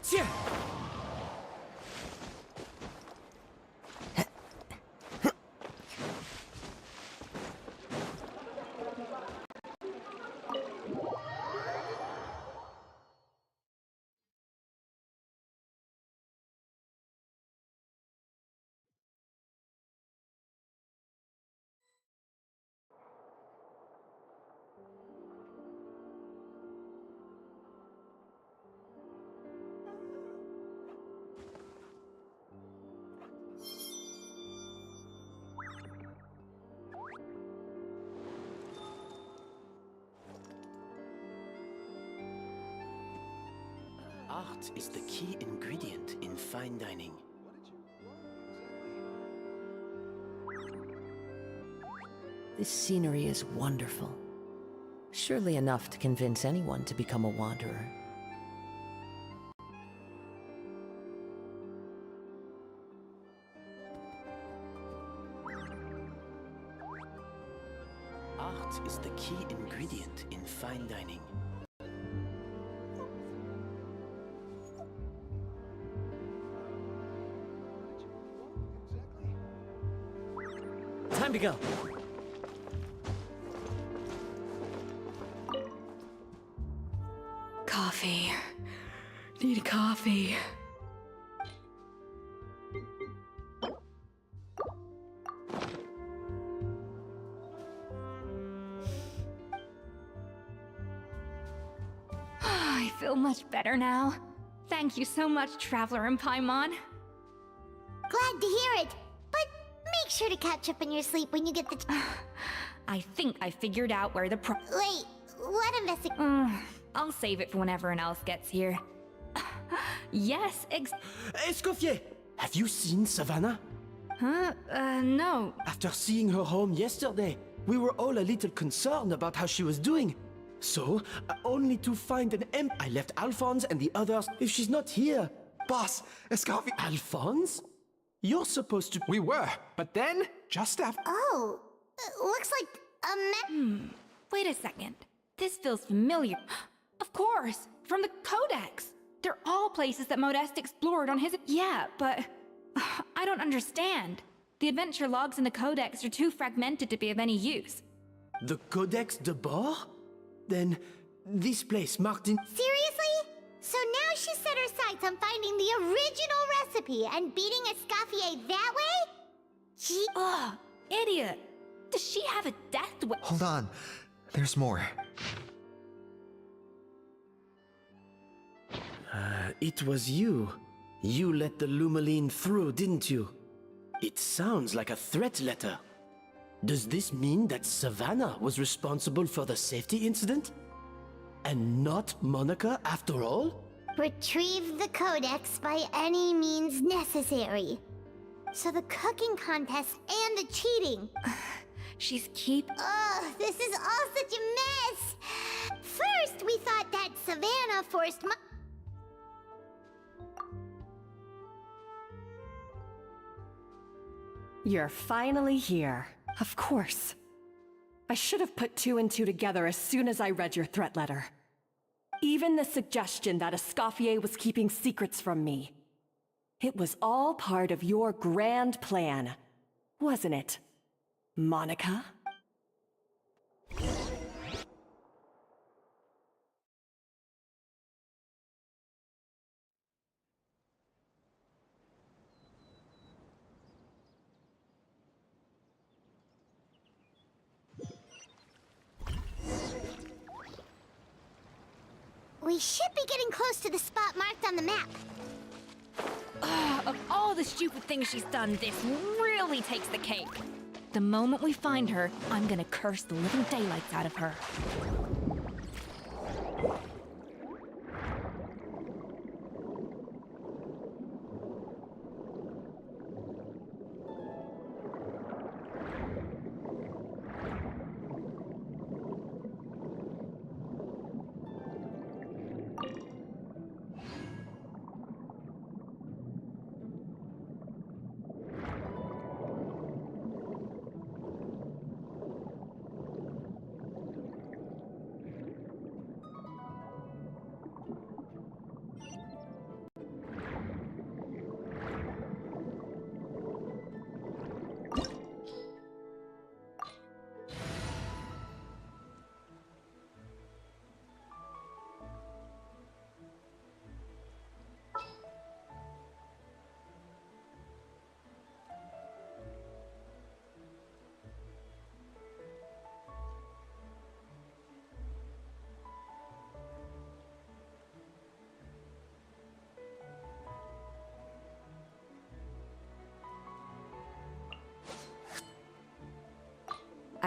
Tiens! Art is the key ingredient in fine dining. This scenery is wonderful. Surely enough to convince anyone to become a wanderer. Art is the key ingredient in fine dining. Time to go. Coffee. Need coffee. I feel much better now. Thank you so much, Traveler and Paimon. Glad to hear it. But make sure to catch up in your sleep when you get the... I think I figured out where the Wait, what investigation? I'll save it for when everyone else gets here. Yes, Escoffier! Have you seen Savannah? Huh? No. After seeing her home yesterday, we were all a little concerned about how she was doing. So, only to find an I left Alphonse and the others if she's not here. Boss, Escoffier... Alphonse? You're supposed to... We were, but then, just after... Oh, looks like a Wait a second. This feels familiar. Of course, from the Codex. They're all places that Modeste explored on his... Yeah, but... I don't understand. The adventure logs in the Codex are too fragmented to be of any use. The Codex de Bord? Then, this place marked in... Seriously? So now she set her sights on finding the original recipe and beating Escoffier that way? Gee... Ugh, idiot. Does she have a death wish? Hold on. There's more. It was you. You let the Lumaline through, didn't you? It sounds like a threat letter. Does this mean that Savannah was responsible for the safety incident? And not Monica after all? Retrieve the Codex by any means necessary. So the cooking contest and the cheating. She's Ugh, this is all such a mess! First, we thought that Savannah forced You're finally here. Of course. I should have put two and two together as soon as I read your threat letter. Even the suggestion that Escoffier was keeping secrets from me. It was all part of your grand plan, wasn't it, Monica? We should be getting close to the spot marked on the map. Of all the stupid things she's done, this really takes the cake. The moment we find her, I'm gonna curse the living daylights out of her.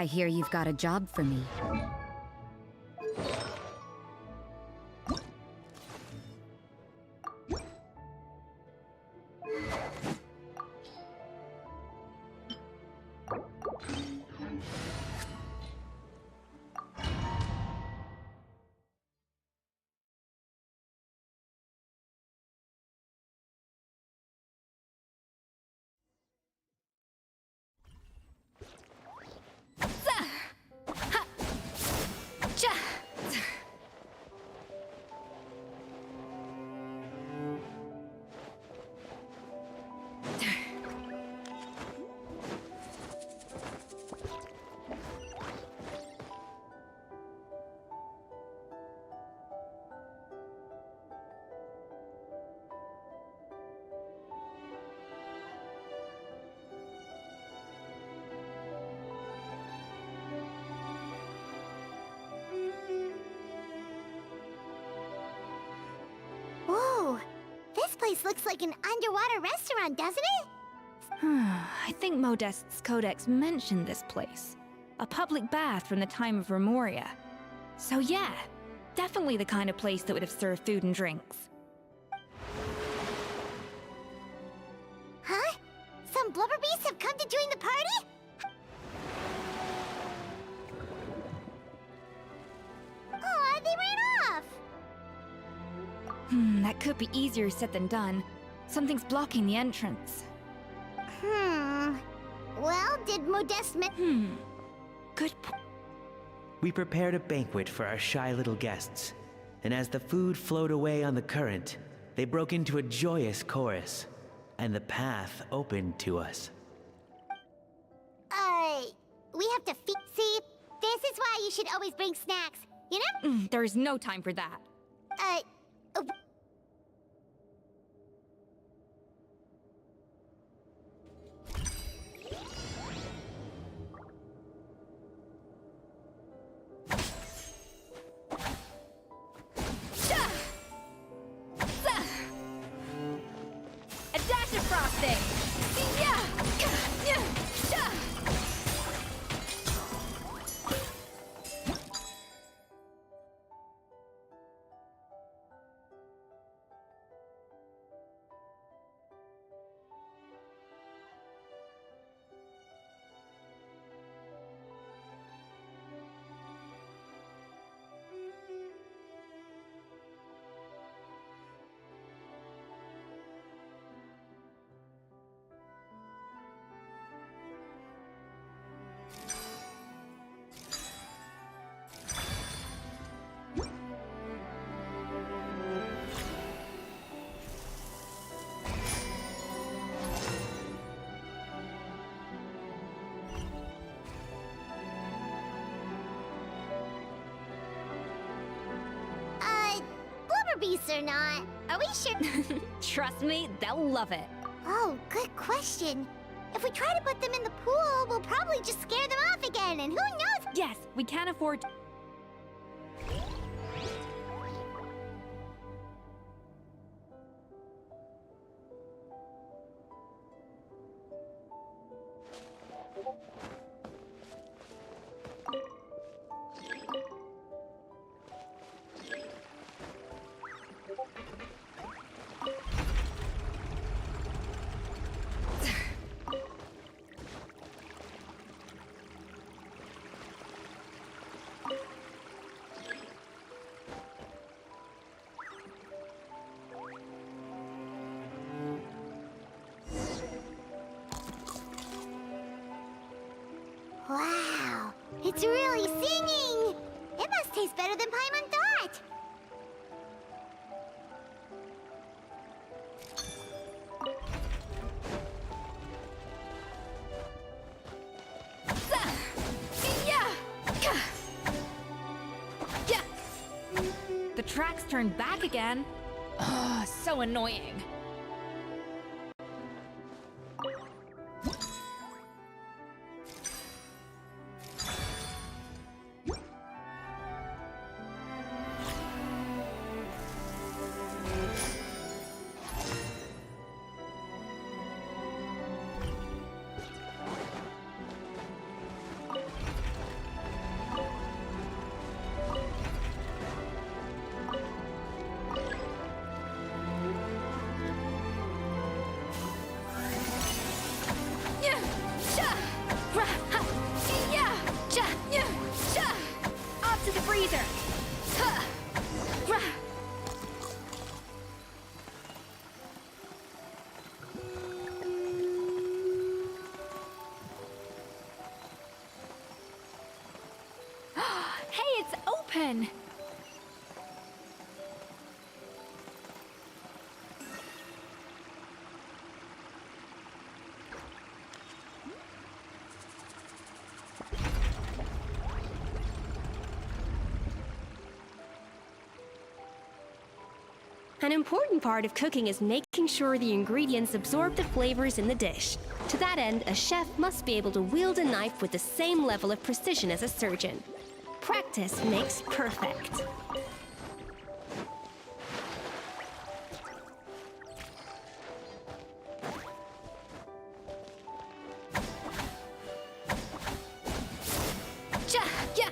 I hear you've got a job for me. Whoa! This place looks like an underwater restaurant, doesn't it? I think Modest's codex mentioned this place. A public bath from the time of Remoria. So yeah, definitely the kind of place that would have served food and drinks. Huh? Some blubber beasts have come to join the party? Aw, they ran off! That could be easier said than done. Something's blocking the entrance. Well, did Modeste Good point. We prepared a banquet for our shy little guests, and as the food flowed away on the current, they broke into a joyous chorus, and the path opened to us. We have to see, this is why you should always bring snacks, you know? There is no time for that. A dash of frosting! Beasts or not, are we sure? Trust me, they'll love it. Oh, good question. If we try to put them in the pool, we'll probably just scare them off again, and who knows? Yes, we can't afford to. Wow, it's really singing! It must taste better than Paimon thought! The tracks turned back again. Ugh, so annoying. again. An important part of cooking is making sure the ingredients absorb the flavors in the dish. To that end, a chef must be able to wield a knife with the same level of precision as a surgeon. Practice makes perfect. Yeah.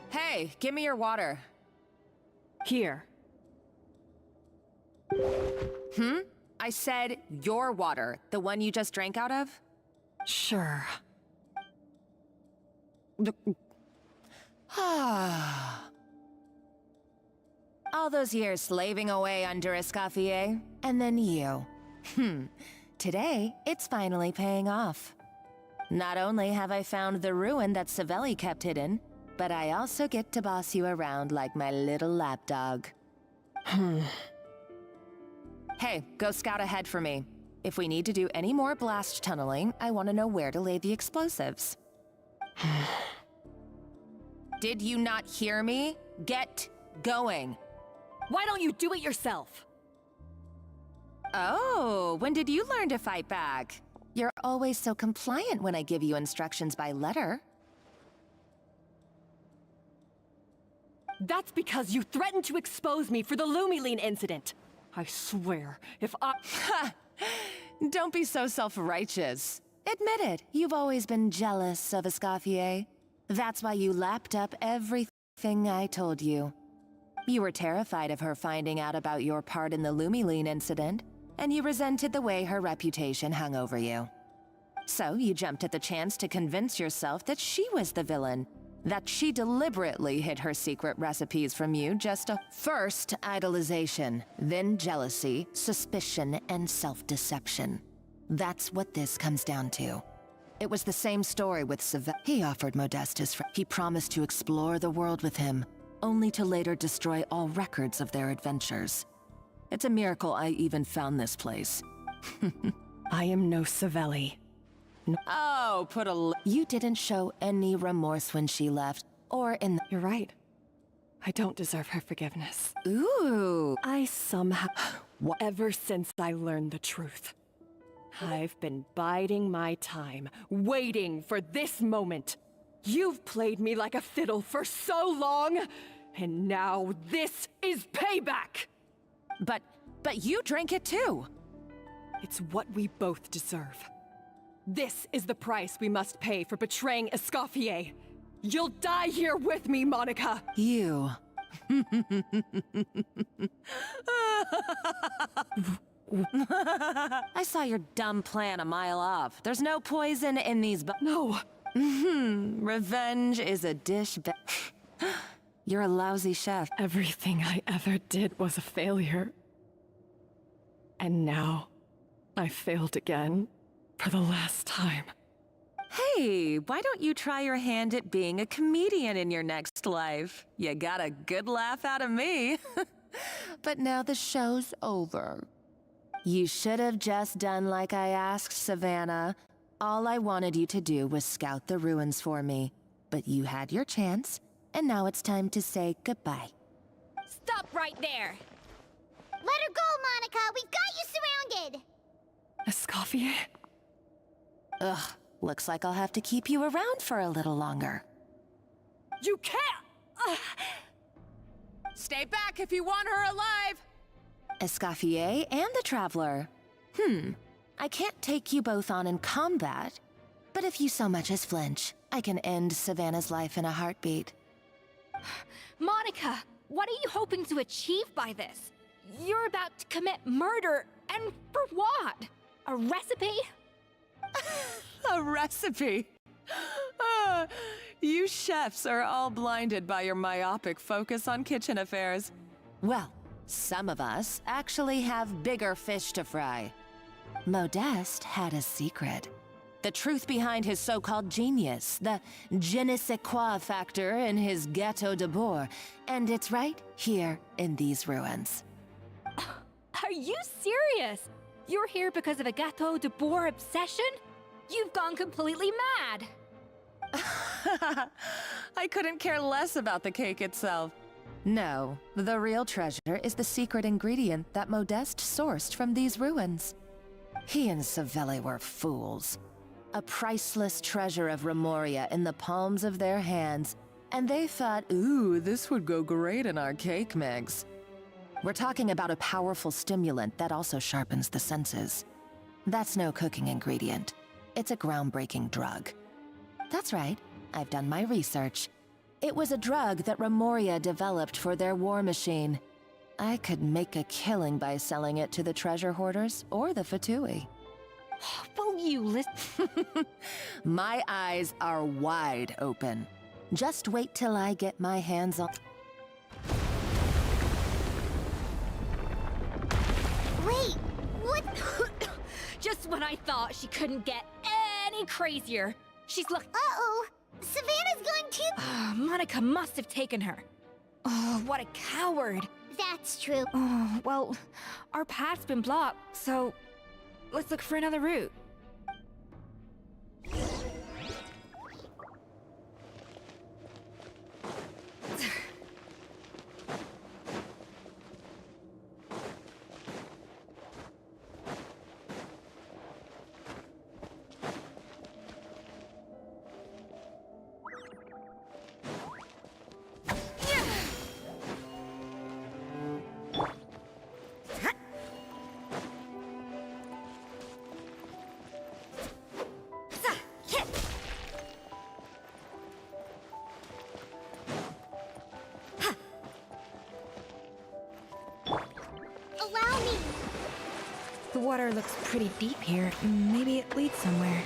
Hey, give me your water. Here. I said your water, the one you just drank out of? Sure. All those years slaving away under Escoffier, and then you. Today, it's finally paying off. Not only have I found the ruin that Savelli kept hidden, but I also get to boss you around like my little lapdog. Hey, go scout ahead for me. If we need to do any more blast tunneling, I want to know where to lay the explosives. Did you not hear me? Get going. Why don't you do it yourself? Oh, when did you learn to fight back? You're always so compliant when I give you instructions by letter. That's because you threatened to expose me for the Lumiline incident. I swear, if I... Don't be so self-righteous. Admit it, you've always been jealous of Escoffier. That's why you lapped up everything I told you. You were terrified of her finding out about your part in the Lumiline incident, and you resented the way her reputation hung over you. So you jumped at the chance to convince yourself that she was the villain, that she deliberately hid her secret recipes from you just to first idolization, then jealousy, suspicion, and self-deception. That's what this comes down to. It was the same story with Savelli. He offered Modestus. He promised to explore the world with him, only to later destroy all records of their adventures. It's a miracle I even found this place. I am no Savelli. No. Oh, you didn't show any remorse when she left, or in the— You're right. I don't deserve her forgiveness. Ooh. I somehow— Ever since I learned the truth, I've been biding my time, waiting for this moment. You've played me like a fiddle for so long, and now this is payback! But you drank it too! It's what we both deserve. This is the price we must pay for betraying Escoffier. You'll die here with me, Monica! You. I saw your dumb plan a mile off. There's no poison in these No! Revenge is a dish You're a lousy chef. Everything I ever did was a failure. And now, I failed again. For the last time. Hey, why don't you try your hand at being a comedian in your next life? You got a good laugh out of me. But now the show's over. You should have just done like I asked, Savannah. All I wanted you to do was scout the ruins for me. But you had your chance, and now it's time to say goodbye. Stop right there! Let her go, Monica! We've got you surrounded! Escoffier? Ugh, looks like I'll have to keep you around for a little longer. You can't! Stay back if you want her alive! Escoffier and the Traveler. I can't take you both on in combat, but if you so much as flinch, I can end Savannah's life in a heartbeat. Monica, what are you hoping to achieve by this? you're about to commit murder, and for what? A recipe? A recipe? Ah, you chefs are all blinded by your myopic focus on kitchen affairs. Well, some of us actually have bigger fish to fry. Modeste had a secret. The truth behind his so-called genius, the je ne sais quoi factor in his Gâteau de Bourg, and it's right here in these ruins. Are you serious? You're here because of a Gâteau de Bourg obsession? You've gone completely mad! I couldn't care less about the cake itself. No, the real treasure is the secret ingredient that Modeste sourced from these ruins. He and Savelli were fools. A priceless treasure of Remoria in the palms of their hands, and they thought, ooh, this would go great in our cake mix. We're talking about a powerful stimulant that also sharpens the senses. That's no cooking ingredient. It's a groundbreaking drug. That's right, I've done my research. It was a drug that Remoria developed for their war machine. I could make a killing by selling it to the treasure hoarders or the Fatui. Will you listen? My eyes are wide open. Just wait till I get my hands on... Wait, what? Just when I thought she couldn't get any crazier, she's Uh-oh! Savannah's going too... Monica must have taken her. Oh, what a coward. That's true. Oh, well, our path's been blocked, so let's look for another route. The water looks pretty deep here. Maybe it leads somewhere.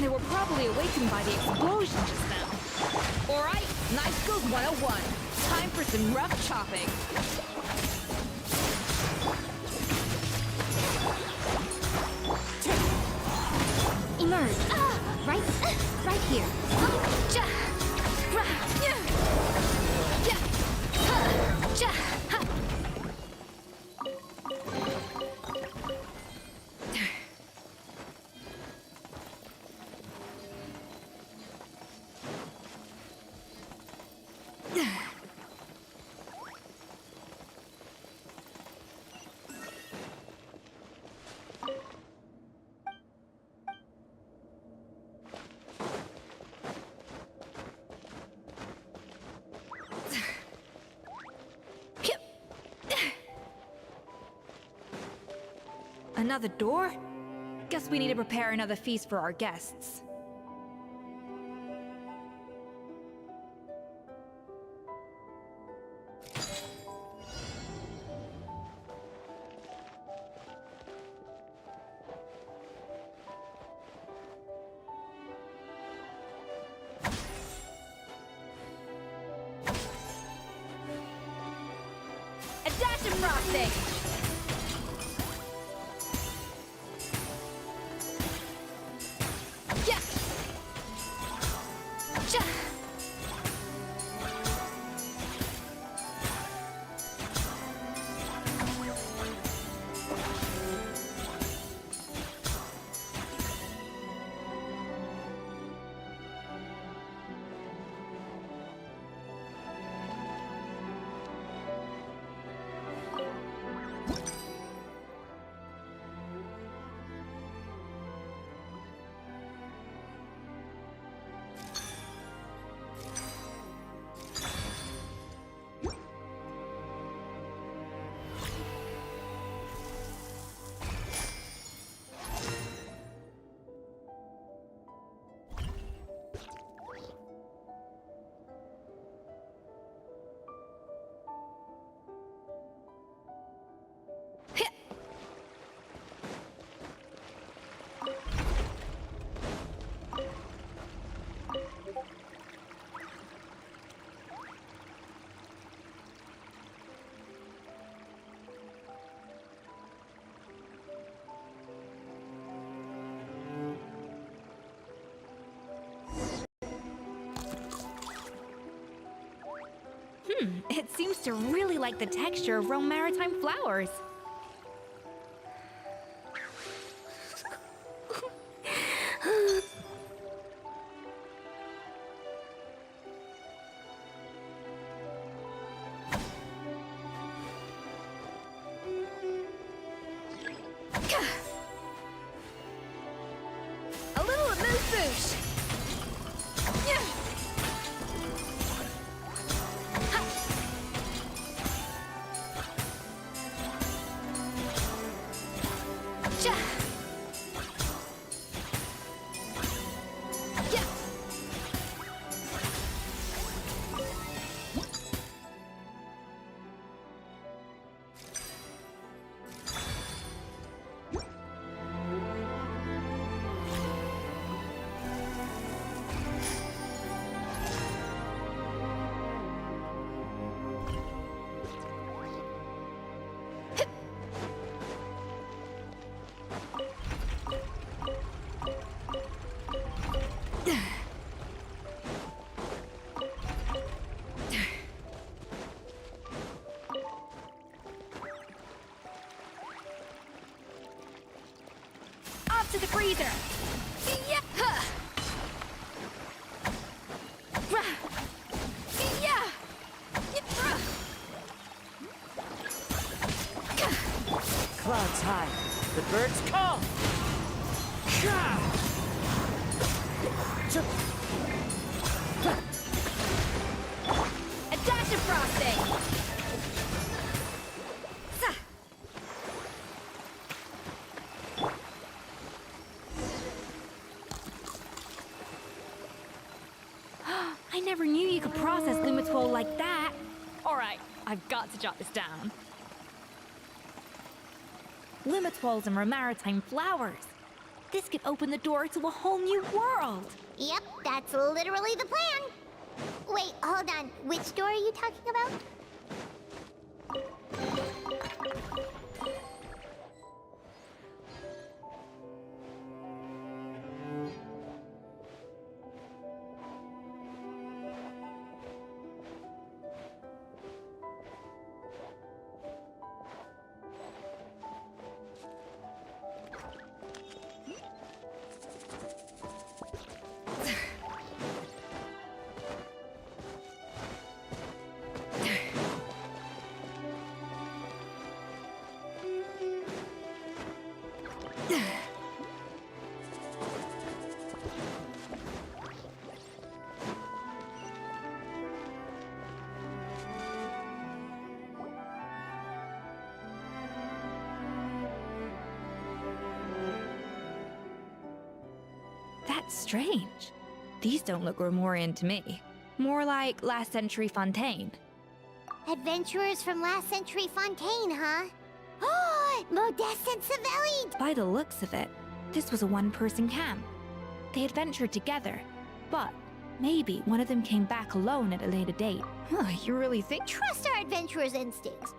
They were probably awakened by the explosion just now. Alright, Knife Skills 101. Time for some rough chopping. Emerge. Right here. Another door? Guess we need to prepare another feast for our guests. A dash of frosting! Yeah! Cha! It seems to really like the texture of Rome maritime flowers. A little amuse-bouche. Yeah. Off to the freezer! Yeah! Huh. Yeah! Clouds high. The birds call. A dash of frosting! I never knew you could process Lumitwol like that. Alright, I've got to jot this down. Lumitwols and maritime flowers. This could open the door to a whole new world. Yep, that's literally the plan. Wait, hold on. Which door are you talking about? Strange. These don't look Romorian to me. More like last century Fontaine. Adventurers from last century Fontaine, huh? Oh, Modeste and Savelli! By the looks of it, this was a one-person camp. They adventured together, but maybe one of them came back alone at a later date. Huh, you really think? Trust our adventurer's instincts.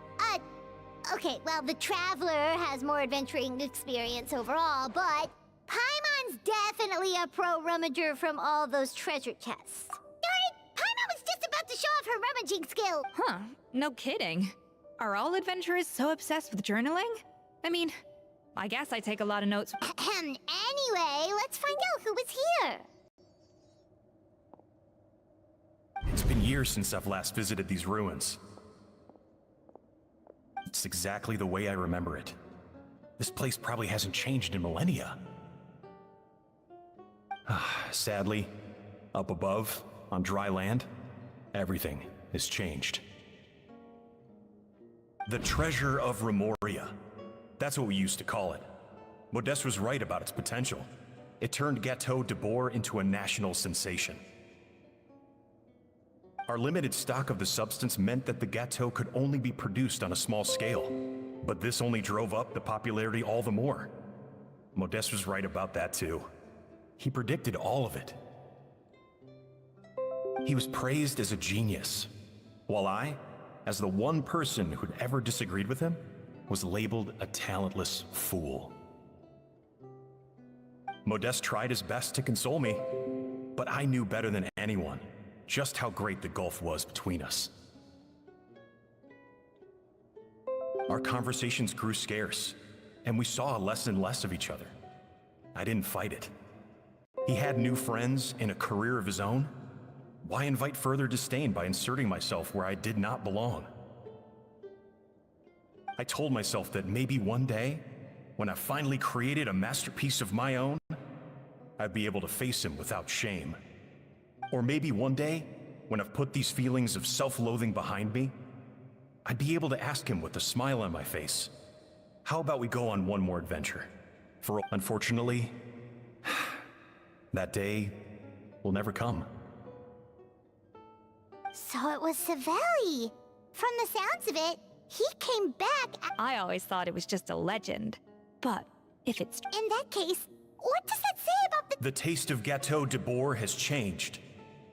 Okay, well, the Traveler has more adventuring experience overall, but Paimon's definitely a pro-rummager from all those treasure chests. Darn it! Paimon was just about to show off her rummaging skill! Huh, no kidding. Are all adventurers so obsessed with journaling? I mean, I guess I take a lot of notes. Anyway, let's find out who was here. It's been years since I've last visited these ruins. It's exactly the way I remember it. This place probably hasn't changed in millennia. Sadly, up above, on dry land, everything has changed. The treasure of Remoria. That's what we used to call it. Modeste was right about its potential. It turned Gateau de Boer into a national sensation. Our limited stock of the substance meant that the Gateau could only be produced on a small scale, but this only drove up the popularity all the more. Modeste was right about that too. He predicted all of it. He was praised as a genius, while I, as the one person who'd ever disagreed with him, was labeled a talentless fool. Modeste tried his best to console me, but I knew better than anyone just how great the gulf was between us. Our conversations grew scarce, and we saw less and less of each other. I didn't fight it. He had new friends and a career of his own. Why invite further disdain by inserting myself where I did not belong? I told myself that maybe one day, when I finally created a masterpiece of my own, I'd be able to face him without shame. Or maybe one day, when I've put these feelings of self-loathing behind me, I'd be able to ask him with a smile on my face, how about we go on one more adventure? For unfortunately, that day will never come. So it was Savelli. From the sounds of it, he came back. I always thought it was just a legend. But if it's... In that case, what does that say about The taste of Gateau de Boer has changed.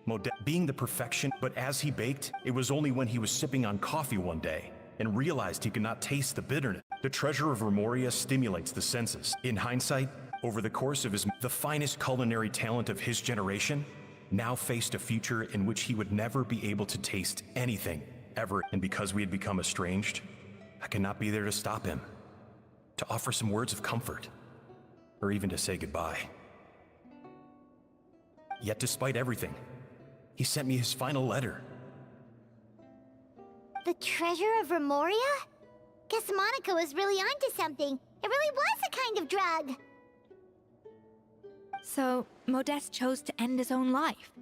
Modeste being the perfection, but as he baked, it was only when he was sipping on coffee one day and realized he could not taste the bitterness. The treasure of Remoria stimulates the senses. In hindsight, over the course of the finest culinary talent of his generation, now faced a future in which he would never be able to taste anything, ever. And because we had become estranged, I could not be there to stop him, to offer some words of comfort, or even to say goodbye. Yet despite everything, he sent me his final letter. the treasure of Remoria? Guess Monica was really onto something. It really was a kind of drug. So, Modeste chose to end his own life.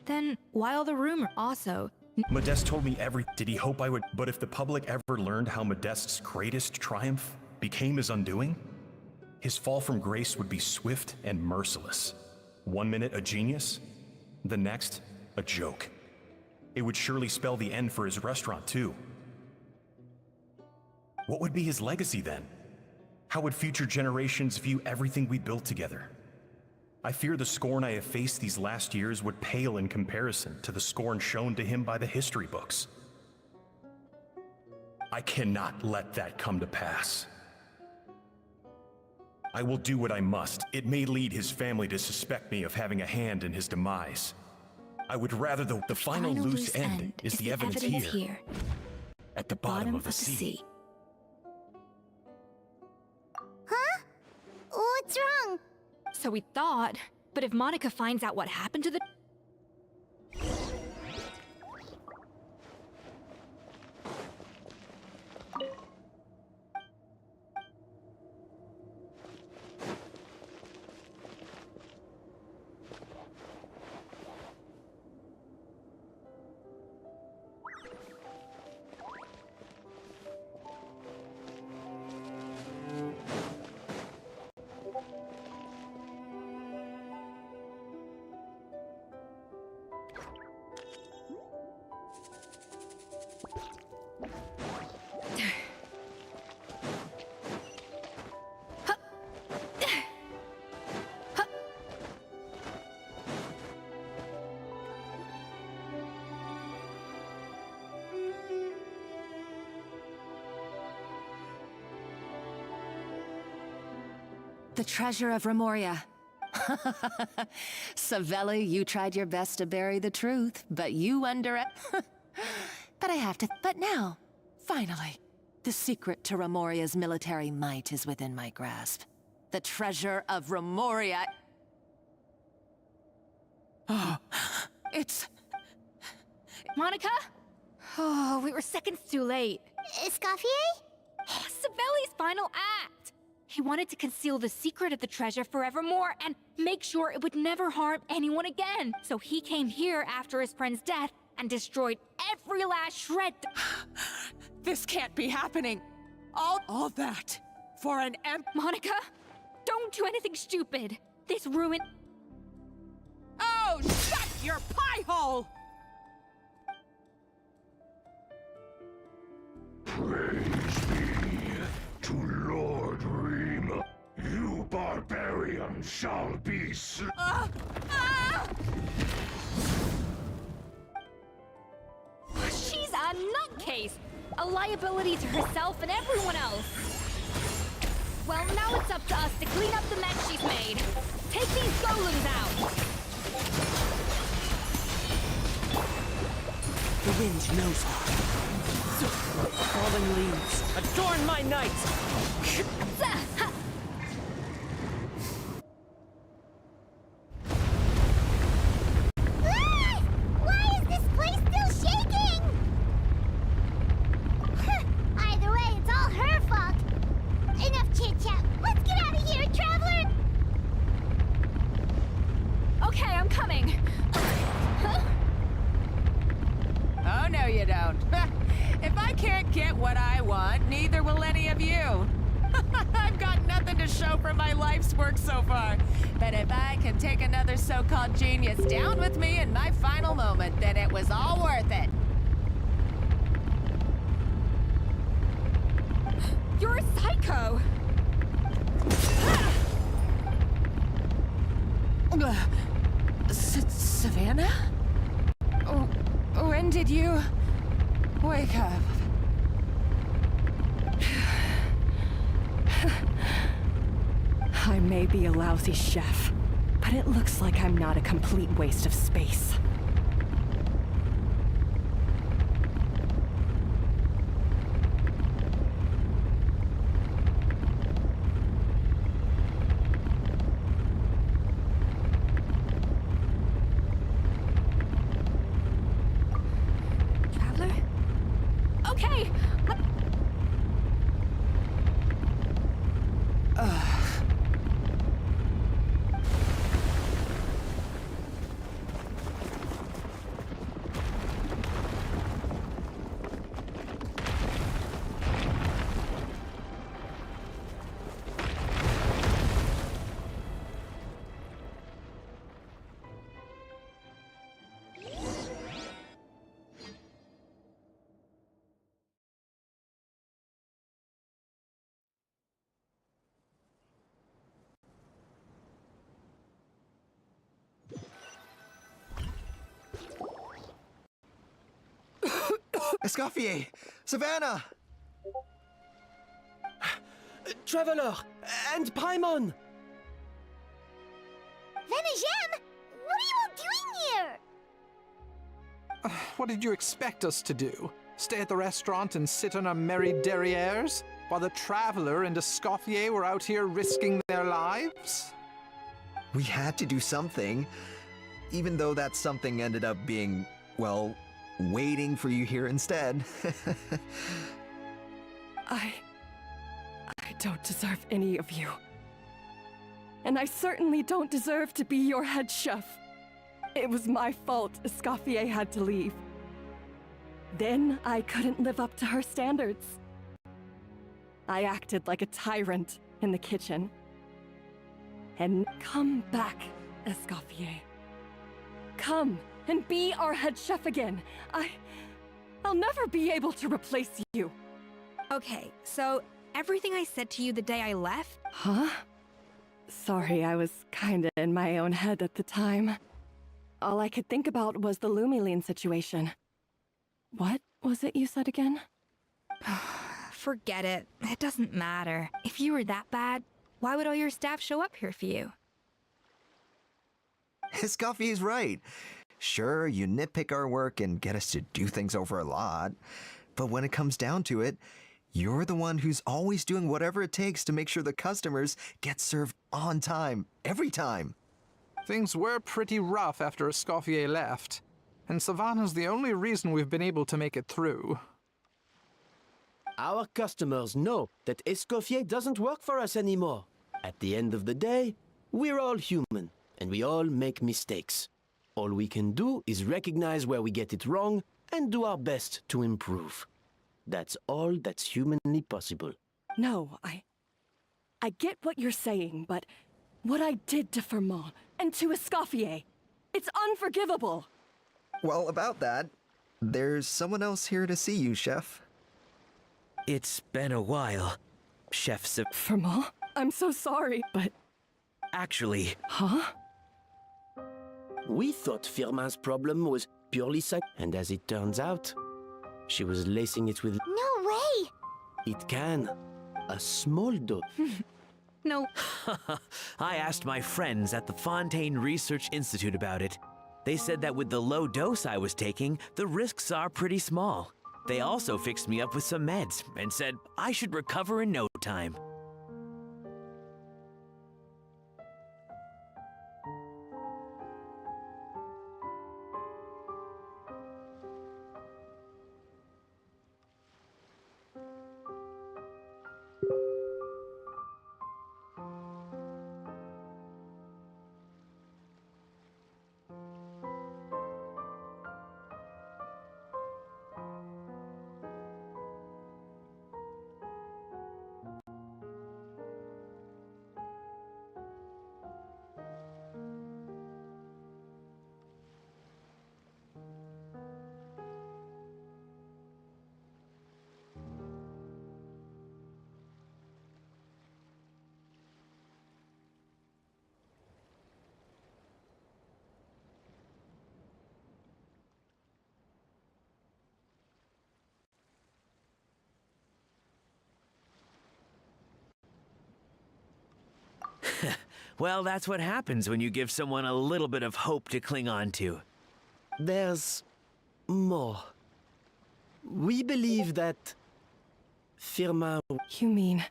Then, why all the rumor? Also, Modeste told me did he hope I would? But if the public ever learned how Modeste's greatest triumph became his undoing, his fall from grace would be swift and merciless. 1 minute a genius, the next a joke. It would surely spell the end for his restaurant too. What would be his legacy then? How would future generations view everything we built together? I fear the scorn I have faced these last years would pale in comparison to the scorn shown to him by the history books. I cannot let that come to pass. I will do what I must. It may lead his family to suspect me of having a hand in his demise. I would rather the final loose end is the evidence here, at the bottom of the sea. Huh? What's wrong? So we thought, but if Monica finds out what happened to the... The treasure of Remoria. Savelli, you tried your best to bury the truth, but you But now, finally, the secret to Remoria's military might is within my grasp. The treasure of Remoria. Oh, it's... Monica? Oh, we were seconds too late. Escoffier? Oh, Savelli's final act! He wanted to conceal the secret of the treasure forevermore and make sure it would never harm anyone again. So he came here after his friend's death and destroyed every last shred. This can't be happening. All that for an Monica, don't do anything stupid. This ruin... Oh, shut your pie hole! Praise be to Lord Reem. You barbarian shall be She's a nutcase! A liability to herself and everyone else. Well, now it's up to us to clean up the mess she's made. Take these golems out! The wind knows her. Falling leaves, adorn my night! Why is this place still shaking? Either way, it's all her fault. Enough chit-chat. Let's get out of here, traveler! Okay, I'm coming. Oh, no you don't. If I can't get what I want, neither will any of you. I've got nothing to show for my life's work so far. But if I can take another so-called genius down with me in my final moment, then it was all worth it. You're a psycho! Savannah? When did you wake up? I may be a lousy chef, but it looks like I'm not a complete waste of space. Traveler? Okay! Escoffier! Savannah! Traveler! And Paimon! Venegem! What are you all doing here? What did you expect us to do? Stay at the restaurant and sit on our merry derrieres? While the Traveler and Escoffier were out here risking their lives? We had to do something, even though that something ended up being, well, waiting for you here instead. I don't deserve any of you. And I certainly don't deserve to be your head chef. It was my fault Escoffier had to leave. Then I couldn't live up to her standards. I acted like a tyrant in the kitchen. And come back, Escoffier. Come and be our head chef again. I'll never be able to replace you. Okay, so everything I said to you the day I left? Huh? Sorry, I was kinda in my own head at the time. All I could think about was the Lumiline situation. What was it you said again? Forget it. It doesn't matter. If you were that bad, Why would all your staff show up here for you? Escoffier's right. Sure, you nitpick our work and get us to do things over a lot, but when it comes down to it, you're the one who's always doing whatever it takes to make sure the customers get served on time, every time. Things were pretty rough after Escoffier left, and Savannah's the only reason we've been able to make it through. Our customers know that Escoffier doesn't work for us anymore. At the end of the day, we're all human, and we all make mistakes. All we can do is recognize where we get it wrong and do our best to improve. That's all that's humanly possible. No, I get what you're saying, but what I did to Fermont and to Escoffier, it's unforgivable. Well, about that, there's someone else here to see you, Chef. It's been a while, Chef Fermont? I'm so sorry, but... Actually... Huh? We thought Firmin's problem was purely psych, and as it turns out, she was lacing it with... No way! It can. A small dose. No. I asked my friends at the Fontaine Research Institute about it. They said that with the low dose I was taking, the risks are pretty small. They also fixed me up with some meds and said I should recover in no time. Well, that's what happens when you give someone a little bit of hope to cling on to. There's more. We believe that Firmin... You mean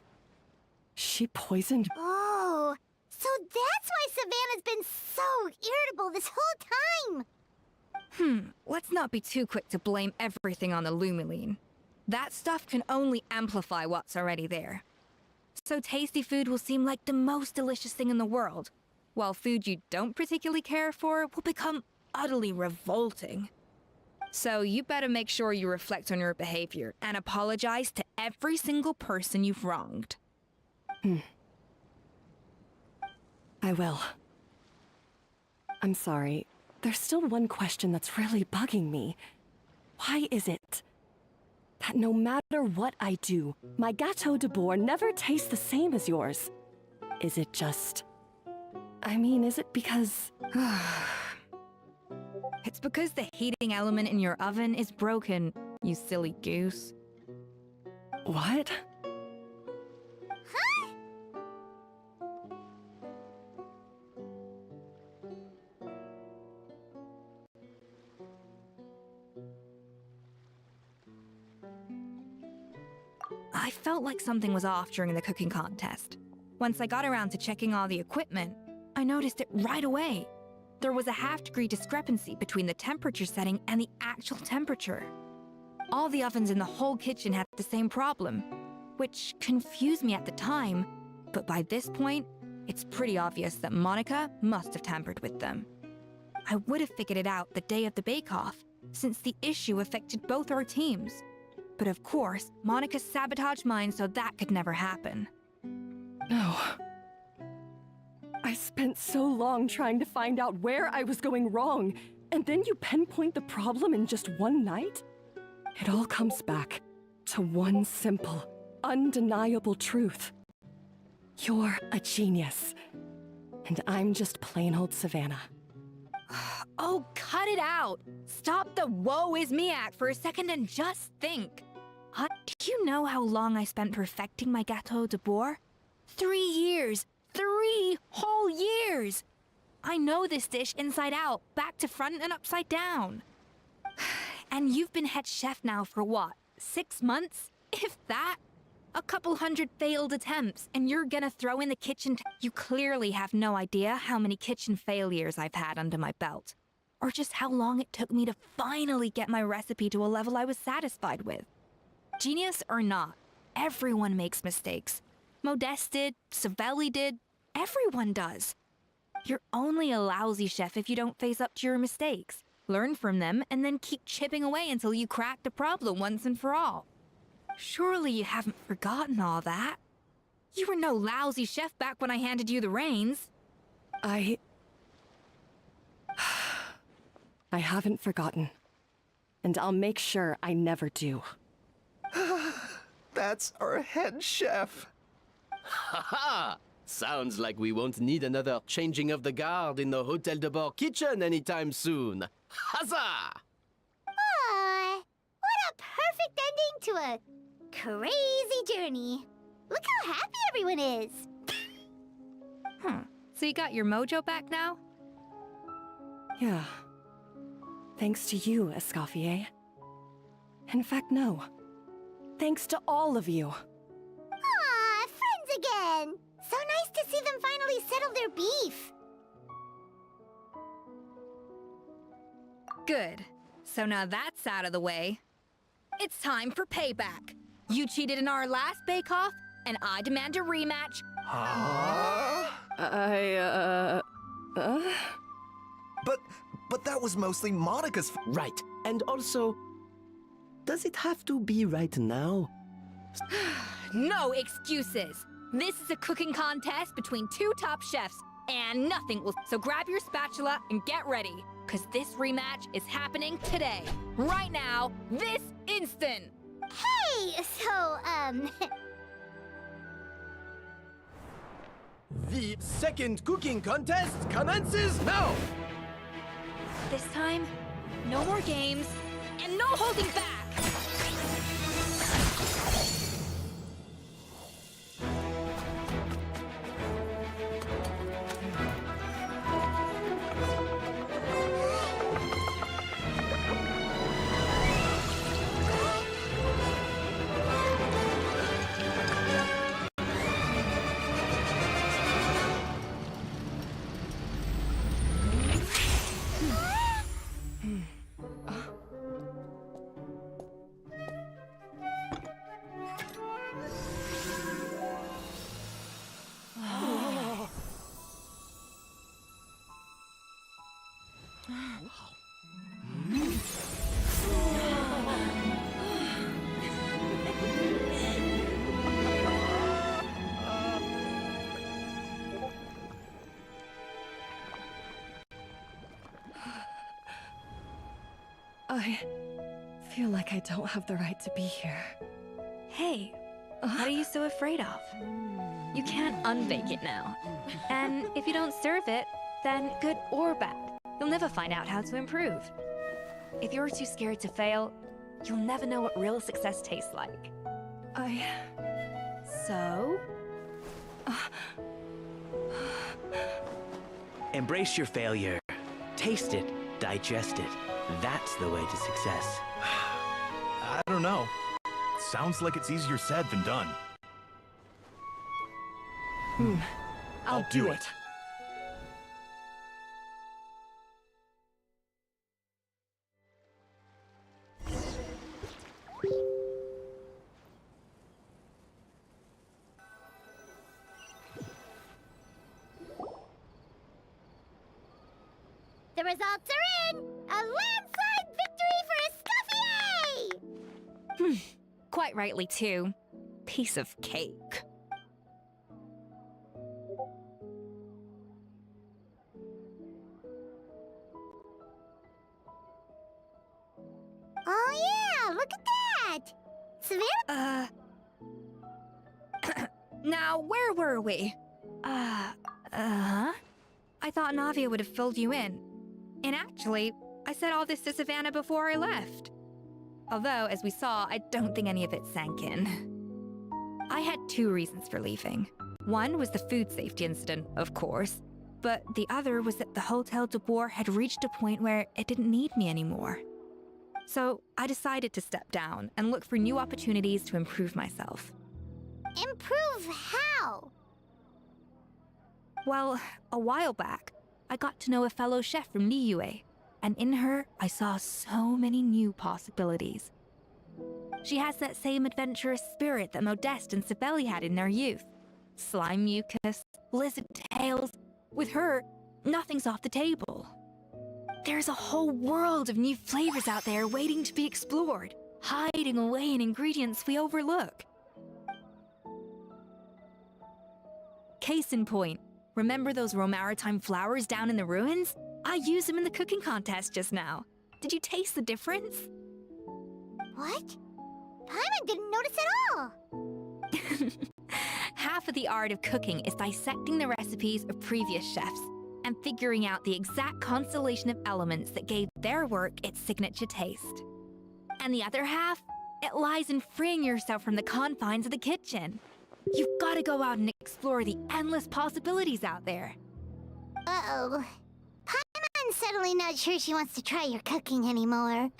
she poisoned... Oh, so that's why Savannah's been so irritable this whole time! Let's not be too quick to blame everything on the Lumiline. That stuff can only amplify what's already there. So tasty food will seem like the most delicious thing in the world, while food you don't particularly care for will become utterly revolting. So you better make sure you reflect on your behavior and apologize to every single person you've wronged. I will. I'm sorry. There's still one question that's really bugging me. Why is it that no matter what I do, my Gâteau de Bourg never tastes the same as yours? Is it just... I mean, is it because... It's because the heating element in your oven is broken, you silly goose. What? Huh? I felt like something was off during the cooking contest. Once I got around to checking all the equipment, I noticed it right away. There was a half-degree discrepancy between the temperature setting and the actual temperature. All the ovens in the whole kitchen had the same problem, which confused me at the time, but by this point, it's pretty obvious that Monica must have tampered with them. I would have figured it out the day of the bake-off, since the issue affected both our teams. But of course, Monica sabotaged mine so that could never happen. No. I spent so long trying to find out where I was going wrong, and then you pinpoint the problem in just one night? It all comes back to one simple, undeniable truth. You're a genius, and I'm just plain old Savannah. Oh, cut it out! Stop the woe is me act for a second and just think. Do you know how long I spent perfecting my Gâteau de Bourg? 3 years! 3 whole years! I know this dish inside out, back to front and upside down. And you've been head chef now for what, 6 months? If that? A couple hundred failed attempts, and you're gonna throw in the kitchen. You clearly have no idea how many kitchen failures I've had under my belt, or just how long it took me to finally get my recipe to a level I was satisfied with. Genius or not, everyone makes mistakes. Modeste did, Savelli did, everyone does. You're only a lousy chef if you don't face up to your mistakes, learn from them, and then keep chipping away until you crack the problem once and for all. Surely you haven't forgotten all that. You were no lousy chef back when I handed you the reins. I haven't forgotten. And I'll make sure I never do. That's our head chef. Ha! Sounds like we won't need another changing of the guard in the Hotel de Bord kitchen anytime soon. Huzzah! Aw, what a perfect ending to a crazy journey. Look how happy everyone is. So you got your mojo back now? Yeah. Thanks to you, Escoffier. In fact, no. Thanks to all of you. Aw, friends again. So nice to see them finally settle their beef. Good. So now that's out of the way. It's time for payback. You cheated in our last bake-off, and I demand a rematch. But that was mostly Monica's Right. And also, does it have to be right now? No excuses. This is a cooking contest between 2 top chefs, and nothing will. So grab your spatula and get ready, because this rematch is happening today. Right now, this instant. Hey, so, The second cooking contest commences now! This time, no more games, and no holding back! I feel like I don't have the right to be here. Hey, what are you so afraid of? You can't unbake it now. And if you don't serve it, then good or bad, you'll never find out how to improve. If you're too scared to fail, you'll never know what real success tastes like. So? Embrace your failure. Taste it. Digest it. That's the way to success. I don't know. Sounds like it's easier said than done. I'll do it. the results are in! A landslide victory for Escoffier! Quite rightly, too. Piece of cake. Oh yeah, look at that! Savannah? Now, where were we? I thought Navia would have filled you in. And actually, I said all this to Savannah before I left. Although, as we saw, I don't think any of it sank in. I had 2 reasons for leaving. One was the food safety incident, of course, but the other was that the Hotel de Boer had reached a point where it didn't need me anymore. So I decided to step down and look for new opportunities to improve myself. Improve how? Well, a while back, I got to know a fellow chef from Liyue, and in her, I saw so many new possibilities. She has that same adventurous spirit that Modeste and Sibeli had in their youth. Slime mucus, lizard tails. With her, nothing's off the table. There's a whole world of new flavors out there waiting to be explored, hiding away in ingredients we overlook. Case in point, remember those Romaritime flowers down in the ruins? I used them in the cooking contest just now. Did you taste the difference? What? Paimon didn't notice at all! Half of the art of cooking is dissecting the recipes of previous chefs and figuring out the exact constellation of elements that gave their work its signature taste. And the other half, it lies in freeing yourself from the confines of the kitchen. You've got to go out and explore the endless possibilities out there. Uh-oh. Paimon's suddenly not sure she wants to try your cooking anymore.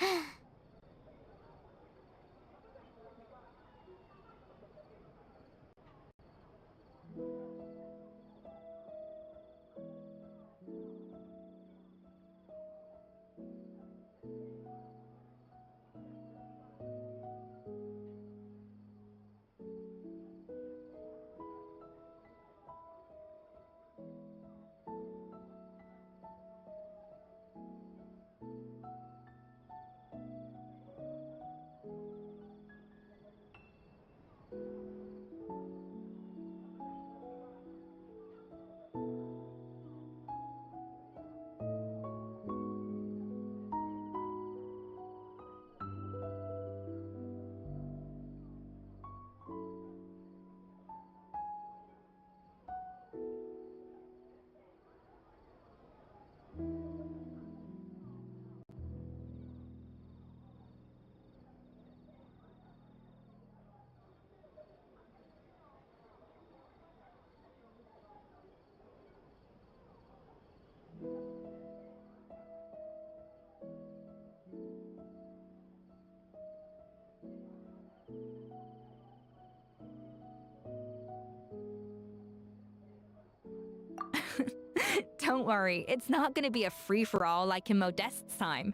Don't worry, it's not gonna be a free-for-all like in Modeste's time.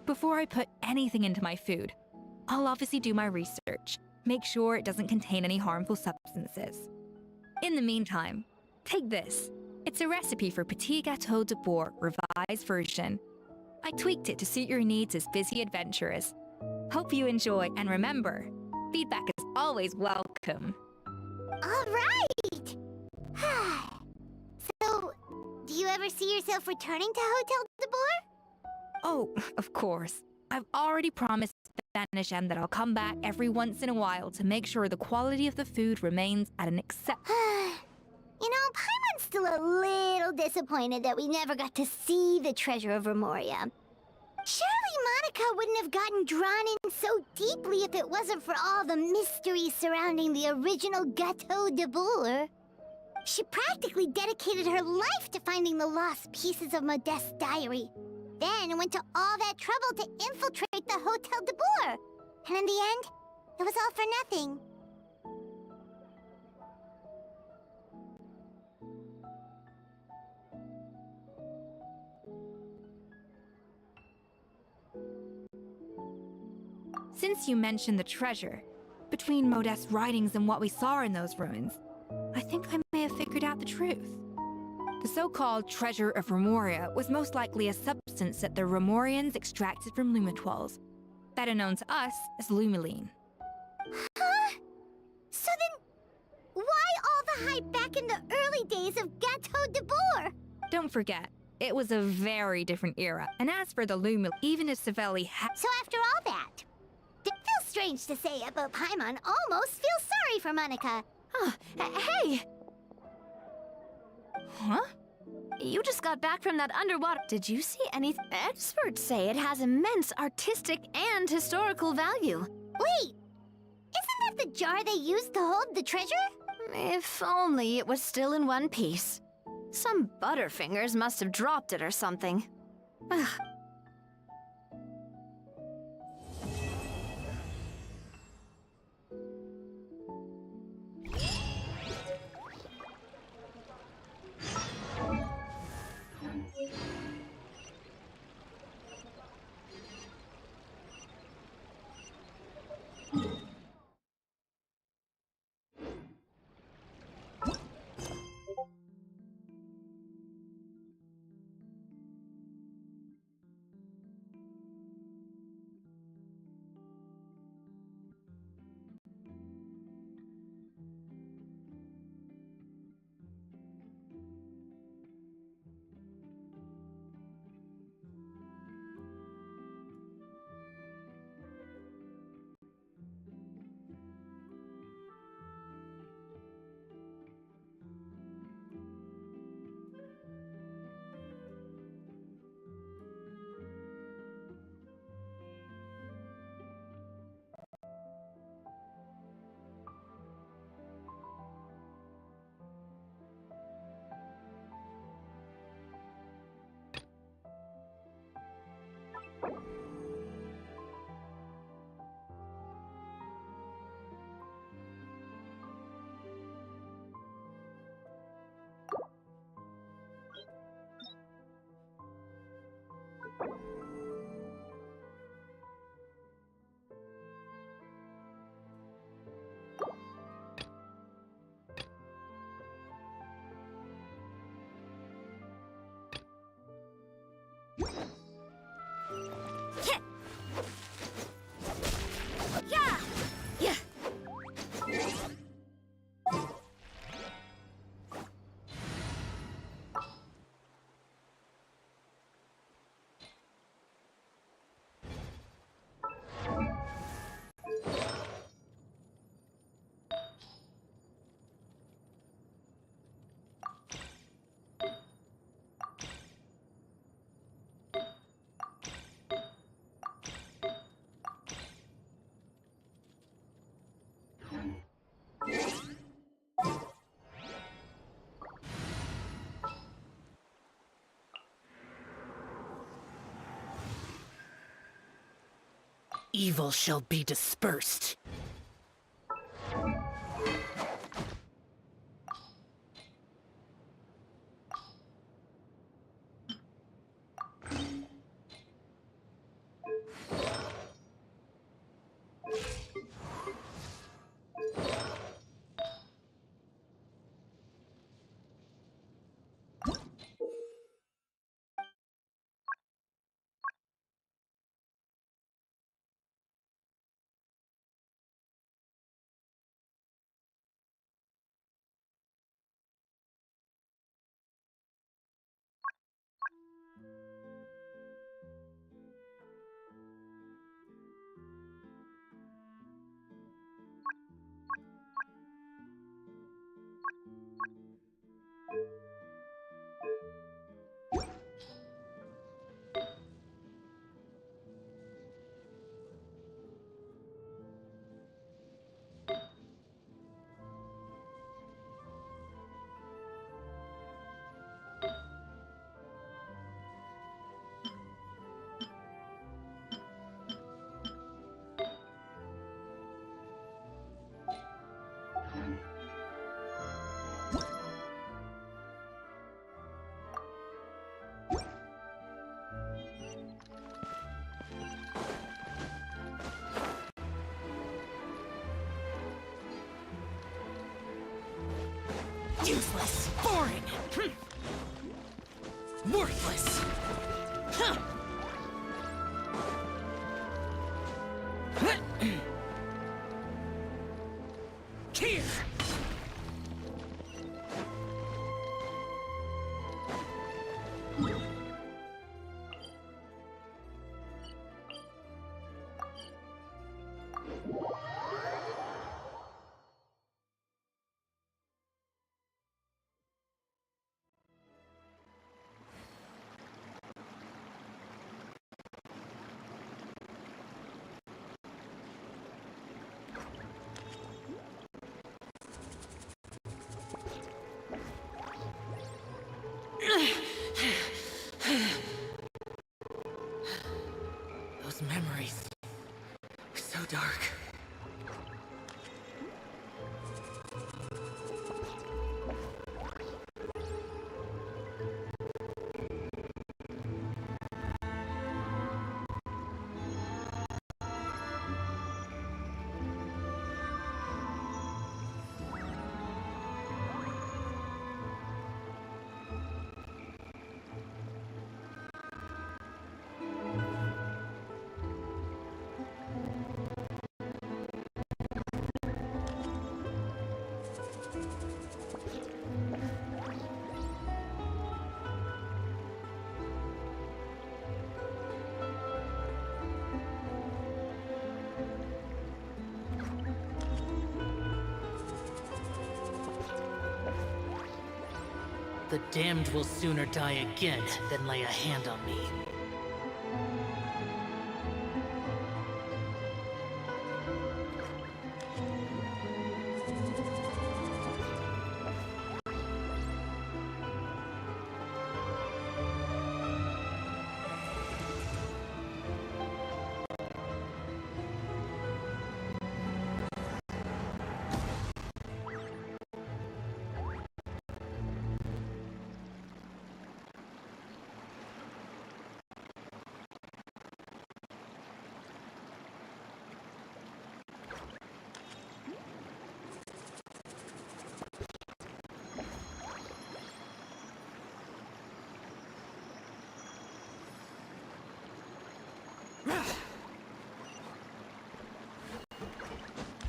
Before I put anything into my food, I'll obviously do my research, make sure it doesn't contain any harmful substances. In the meantime, take this. It's a recipe for Petit Gâteau de Boer revised version. I tweaked it to suit your needs as busy adventurers. Hope you enjoy, and remember, feedback is always welcome. All right! So, do you ever see yourself returning to Hotel de Boer? Oh, of course. I've already promised Banishem that I'll come back every once in a while to make sure the quality of the food remains at an acceptable... You know, Paimon's still a little disappointed that we never got to see the treasure of Remoria. Surely Monica wouldn't have gotten drawn in so deeply if it wasn't for all the mystery surrounding the original Gâteau de Boer. She practically dedicated her life to finding the lost pieces of Modeste's diary. Then went to all that trouble to infiltrate the Hotel de Boer. And in the end, it was all for nothing. Since you mentioned the treasure, between Modeste's writings and what we saw in those ruins, I think I may have figured out the truth. The so-called treasure of Remoria was most likely a substance that the Remorians extracted from Lumitoiles, better known to us as Lumiline. Huh? So then, why all the hype back in the early days of Gâteau de Boer? Don't forget, it was a very different era, and as for the Lumiline, even if Sibeli had... So after all that, it feels strange to say it, but Paimon almost feels sorry for Monica. Hey! Huh? You just got back from that underwater. Did you see anything? Experts say it has immense artistic and historical value. Wait! Isn't that the jar they used to hold the treasure? If only it was still in one piece. Some butterfingers must have dropped it or something. Ugh. Evil shall be dispersed. Useless. Boring. Worthless. Huh. Here. memories. So dark. The damned will sooner die again than lay a hand on me.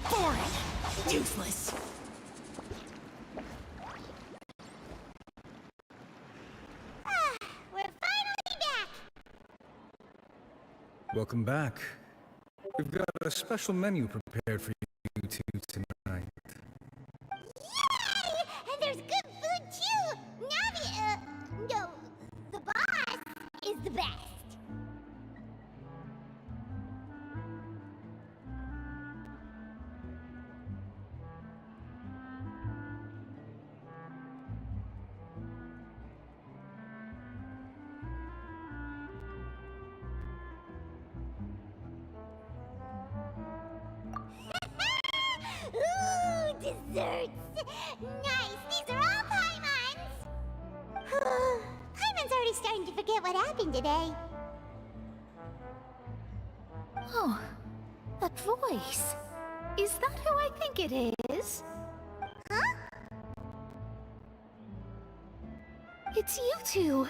Boring! Useless! We're finally back! Welcome back. We've got a special menu prepared for you two tonight. Yay! And there's good food too! Navi, the boss is the best! Ooh, desserts! Nice! These are all Paimon's! Paimon's already starting to forget what happened today. Oh, that voice. Is that who I think it is? Huh? It's you two.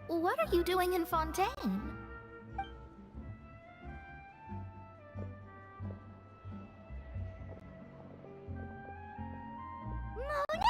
What are you doing in Fontaine? Mona?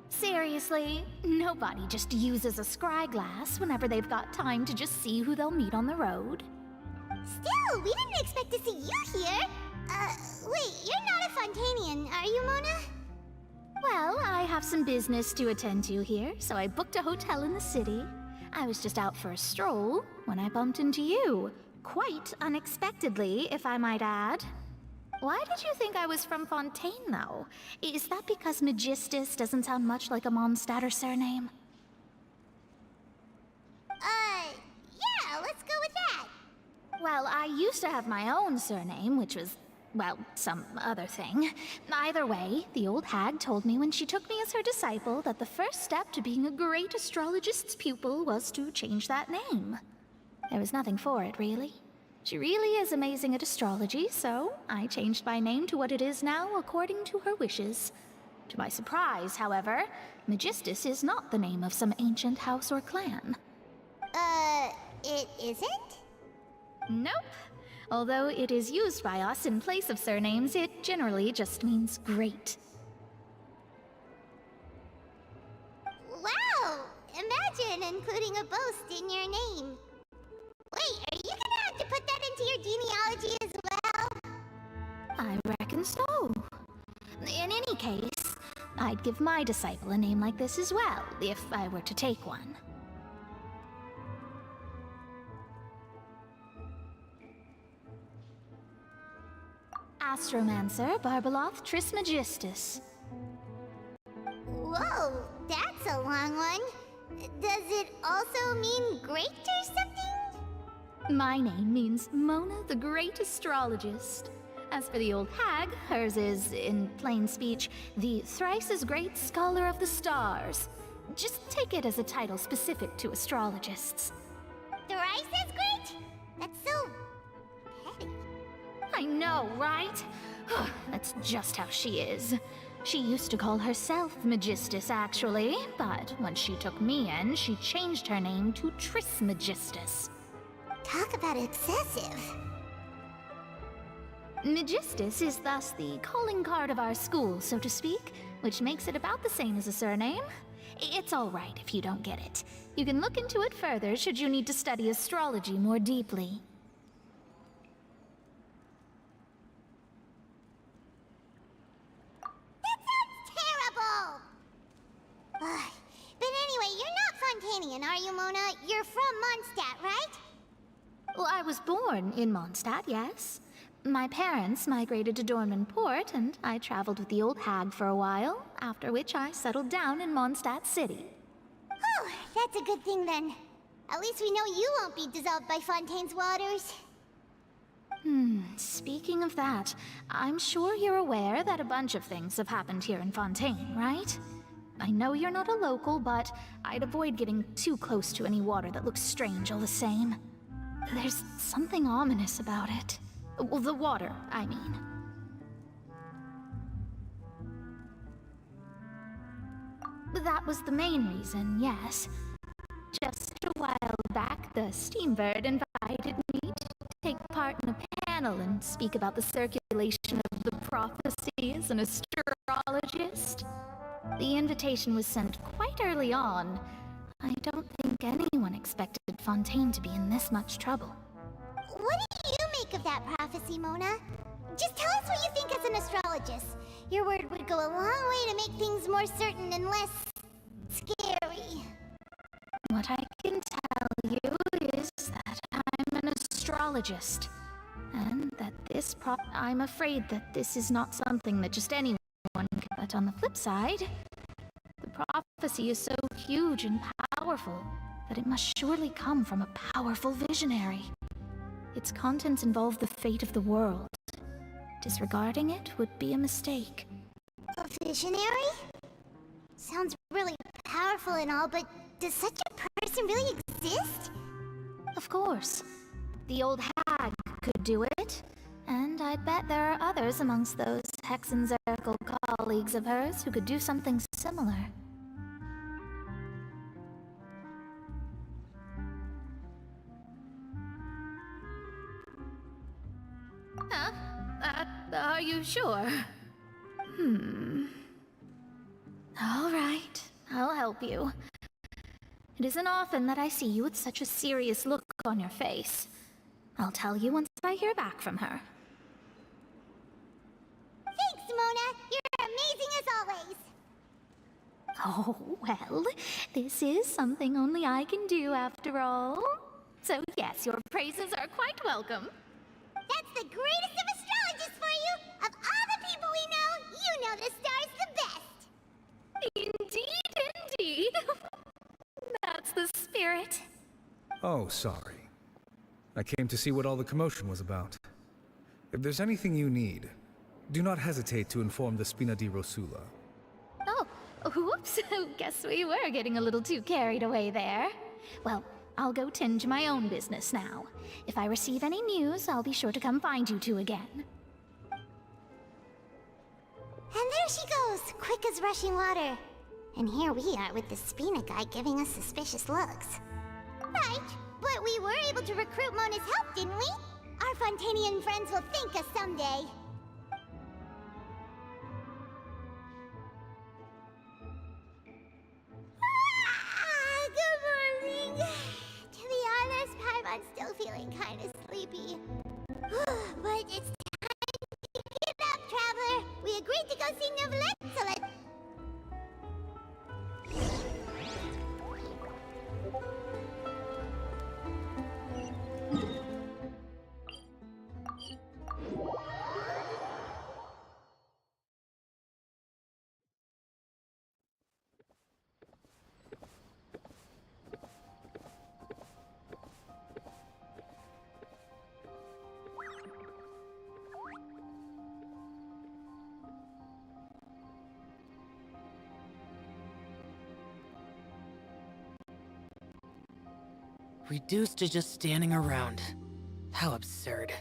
Seriously, nobody just uses a scry glass whenever they've got time to just see who they'll meet on the road. Still, we didn't expect to see you here! Wait, you're not a Fontainian, are you, Mona? Well, I have some business to attend to here, so I booked a hotel in the city. I was just out for a stroll when I bumped into you. Quite unexpectedly, if I might add. Why did you think I was from Fontaine, though? Is that because Magistus doesn't sound much like a Mondstatter surname? Yeah, let's go with that. Well, I used to have my own surname, which was, well, some other thing. Either way, the old hag told me when she took me as her disciple that the first step to being a great astrologist's pupil was to change that name. There was nothing for it, really. She really is amazing at astrology, so I changed my name to what it is now according to her wishes. To my surprise, however, Magistus is not the name of some ancient house or clan. It isn't? Nope. Although it is used by us in place of surnames, it generally just means great. Wow! Imagine including a boast in your name. Wait, are you gonna have to put that into your genealogy as well? I reckon so. In any case, I'd give my disciple a name like this as well, if I were to take one. astromancer Barbeloth Trismegistus. Whoa, that's a long one. Does it also mean great or something? My name means Mona the Great Astrologist. As for the old hag, hers is, in plain speech, the thrice as great Scholar of the Stars. Just take it as a title specific to astrologists. Thrice as great? That's so petty. I know, right? That's just how she is. She used to call herself Magistus, actually, but when she took me in, she changed her name to Trismegistus. Talk about excessive. Magistus is thus the calling card of our school, so to speak, which makes it about the same as a surname. It's all right if you don't get it. You can look into it further should you need to study astrology more deeply. That sounds terrible! But anyway, you're not Fontainian, are you, Mona? You're from Mondstadt, right? Well, I was born in Mondstadt, yes. My parents migrated to Dornman Port, and I traveled with the old hag for a while, after which I settled down in Mondstadt City. Oh, that's a good thing then. At least we know you won't be dissolved by Fontaine's waters. Speaking of that, I'm sure you're aware that a bunch of things have happened here in Fontaine, right? I know you're not a local, but I'd avoid getting too close to any water that looks strange all the same. There's something ominous about it. Well, the water, I mean. That was the main reason, yes. Just a while back, the Steambird invited me to take part in a panel and speak about the circulation of the prophecy as an astrologist. The invitation was sent quite early on. I don't think anyone expected Fontaine to be in this much trouble. What do you make of that prophecy, Mona? Just tell us what you think as an astrologist. Your word would go a long way to make things more certain and less scary. What I can tell you is that I'm an astrologist, and that I'm afraid that this is not something that just anyone can. But on the flip side, the prophecy is so huge and powerful that it must surely come from a powerful visionary. Its contents involve the fate of the world. Disregarding it would be a mistake. A visionary? Sounds really powerful and all, but does such a person really exist? Of course. The old hag could do it, and I bet there are others amongst those Hexenzirkel colleagues of hers who could do something similar. Huh? Are you sure? All right, I'll help you. It isn't often that I see you with such a serious look on your face. I'll tell you once I hear back from her. Thanks, Mona! You're amazing as always! Oh, well, this is something only I can do after all. So yes, your praises are quite welcome. That's the greatest of astrologists for you! Of all the people we know, you know the star's the best! Indeed. That's the spirit. Oh, sorry. I came to see what all the commotion was about. If there's anything you need, do not hesitate to inform the Spina di Rosula. Oh, whoops. Guess we were getting a little too carried away there. Well, I'll go tend to my own business now. If I receive any news, I'll be sure to come find you two again. And there she goes, quick as rushing water. And here we are with the Spina guy giving us suspicious looks. Right, but we were able to recruit Mona's help, didn't we? Our Fontainian friends will thank us someday. Good morning. To be honest, Paimon's still feeling kind of sleepy. But it's time to get up, traveler. We agreed to go see Neuvillette, so let's... Reduced to just standing around. How absurd.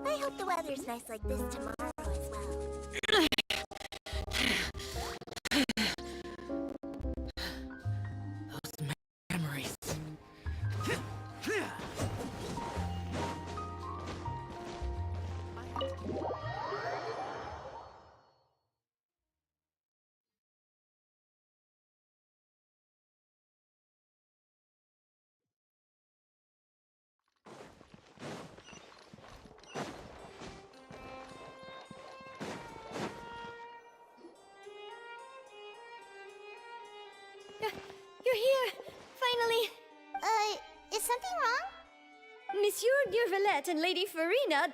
I hope the weather's nice like this tomorrow as well. Those memories. You're here! Finally! Is something wrong? Monsieur Durvalette and Lady Farina...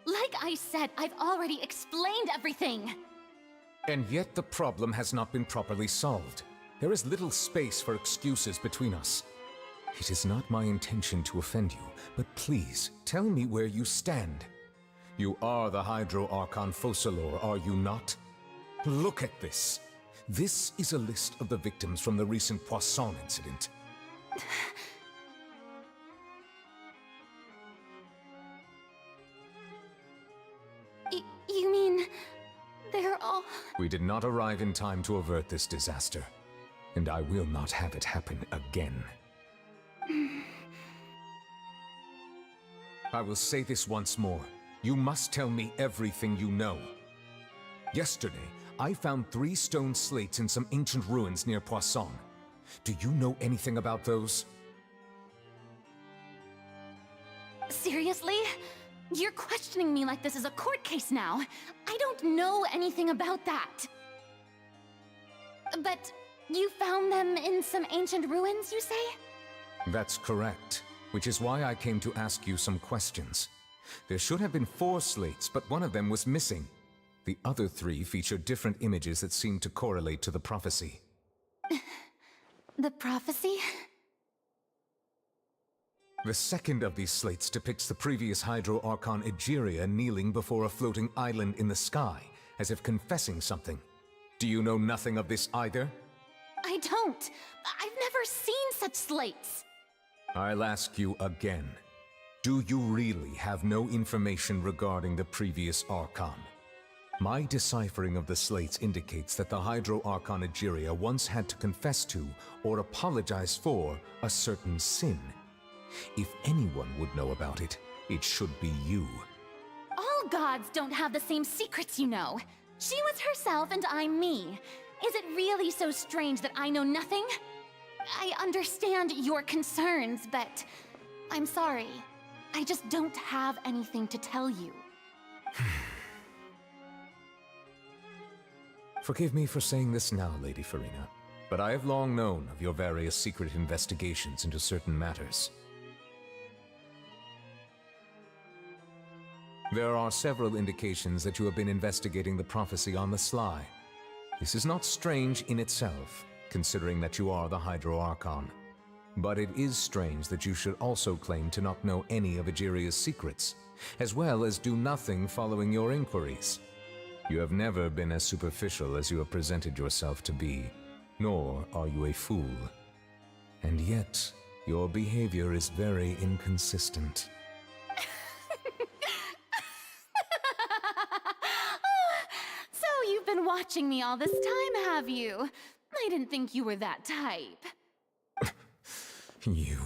Like I said, I've already explained everything! And yet the problem has not been properly solved. There is little space for excuses between us. It is not my intention to offend you, but please, tell me where you stand. You are the Hydro Archon Focalor, are you not? Look at this. This is a list of the victims from the recent Poisson incident. You mean... they're all... We did not arrive in time to avert this disaster, and I will not have it happen again. I will say this once more. You must tell me everything you know. Yesterday, I found 3 stone slates in some ancient ruins near Poisson. Do you know anything about those? Seriously? You're questioning me like this is a court case now. I don't know anything about that. But you found them in some ancient ruins, you say? That's correct, which is why I came to ask you some questions. There should have been 4 slates, but one of them was missing. The other 3 feature different images that seem to correlate to the prophecy. The prophecy? The second of these slates depicts the previous Hydro Archon Egeria kneeling before a floating island in the sky, as if confessing something. Do you know nothing of this either? I don't. I've never seen such slates. I'll ask you again. Do you really have no information regarding the previous Archon? My deciphering of the slates indicates that the Hydro Archon Egeria once had to confess to, or apologize for, a certain sin. If anyone would know about it, it should be you. All gods don't have the same secrets, you know. She was herself and I'm me. Is it really so strange that I know nothing? I understand your concerns, but I'm sorry. I just don't have anything to tell you. Forgive me for saying this now, Lady Farina, but I have long known of your various secret investigations into certain matters. There are several indications that you have been investigating the prophecy on the sly. This is not strange in itself, considering that you are the Hydro Archon. But it is strange that you should also claim to not know any of Egeria's secrets, as well as do nothing following your inquiries. You have never been as superficial as you have presented yourself to be, nor are you a fool. And yet, your behavior is very inconsistent. So you've been watching me all this time, have you? I didn't think you were that type. You...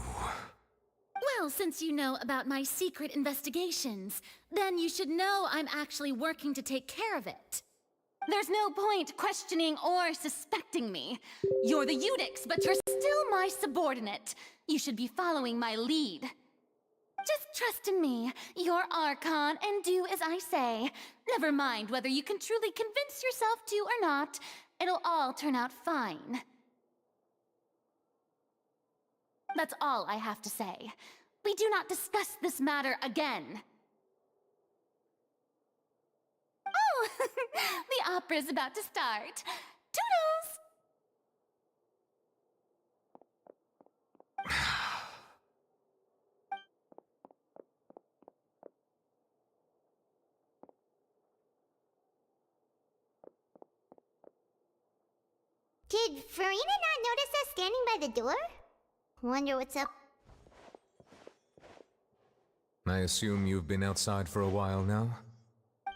Well, since you know about my secret investigations, then you should know I'm actually working to take care of it. There's no point questioning or suspecting me. You're the Eudix, but you're still my subordinate. You should be following my lead. Just trust in me. You're Archon, and do as I say. Never mind whether you can truly convince yourself to or not. It'll all turn out fine. That's all I have to say. We do not discuss this matter again. Oh, the opera's about to start. Toodles! Did Farina not notice us standing by the door? Wonder what's up. I assume you've been outside for a while now?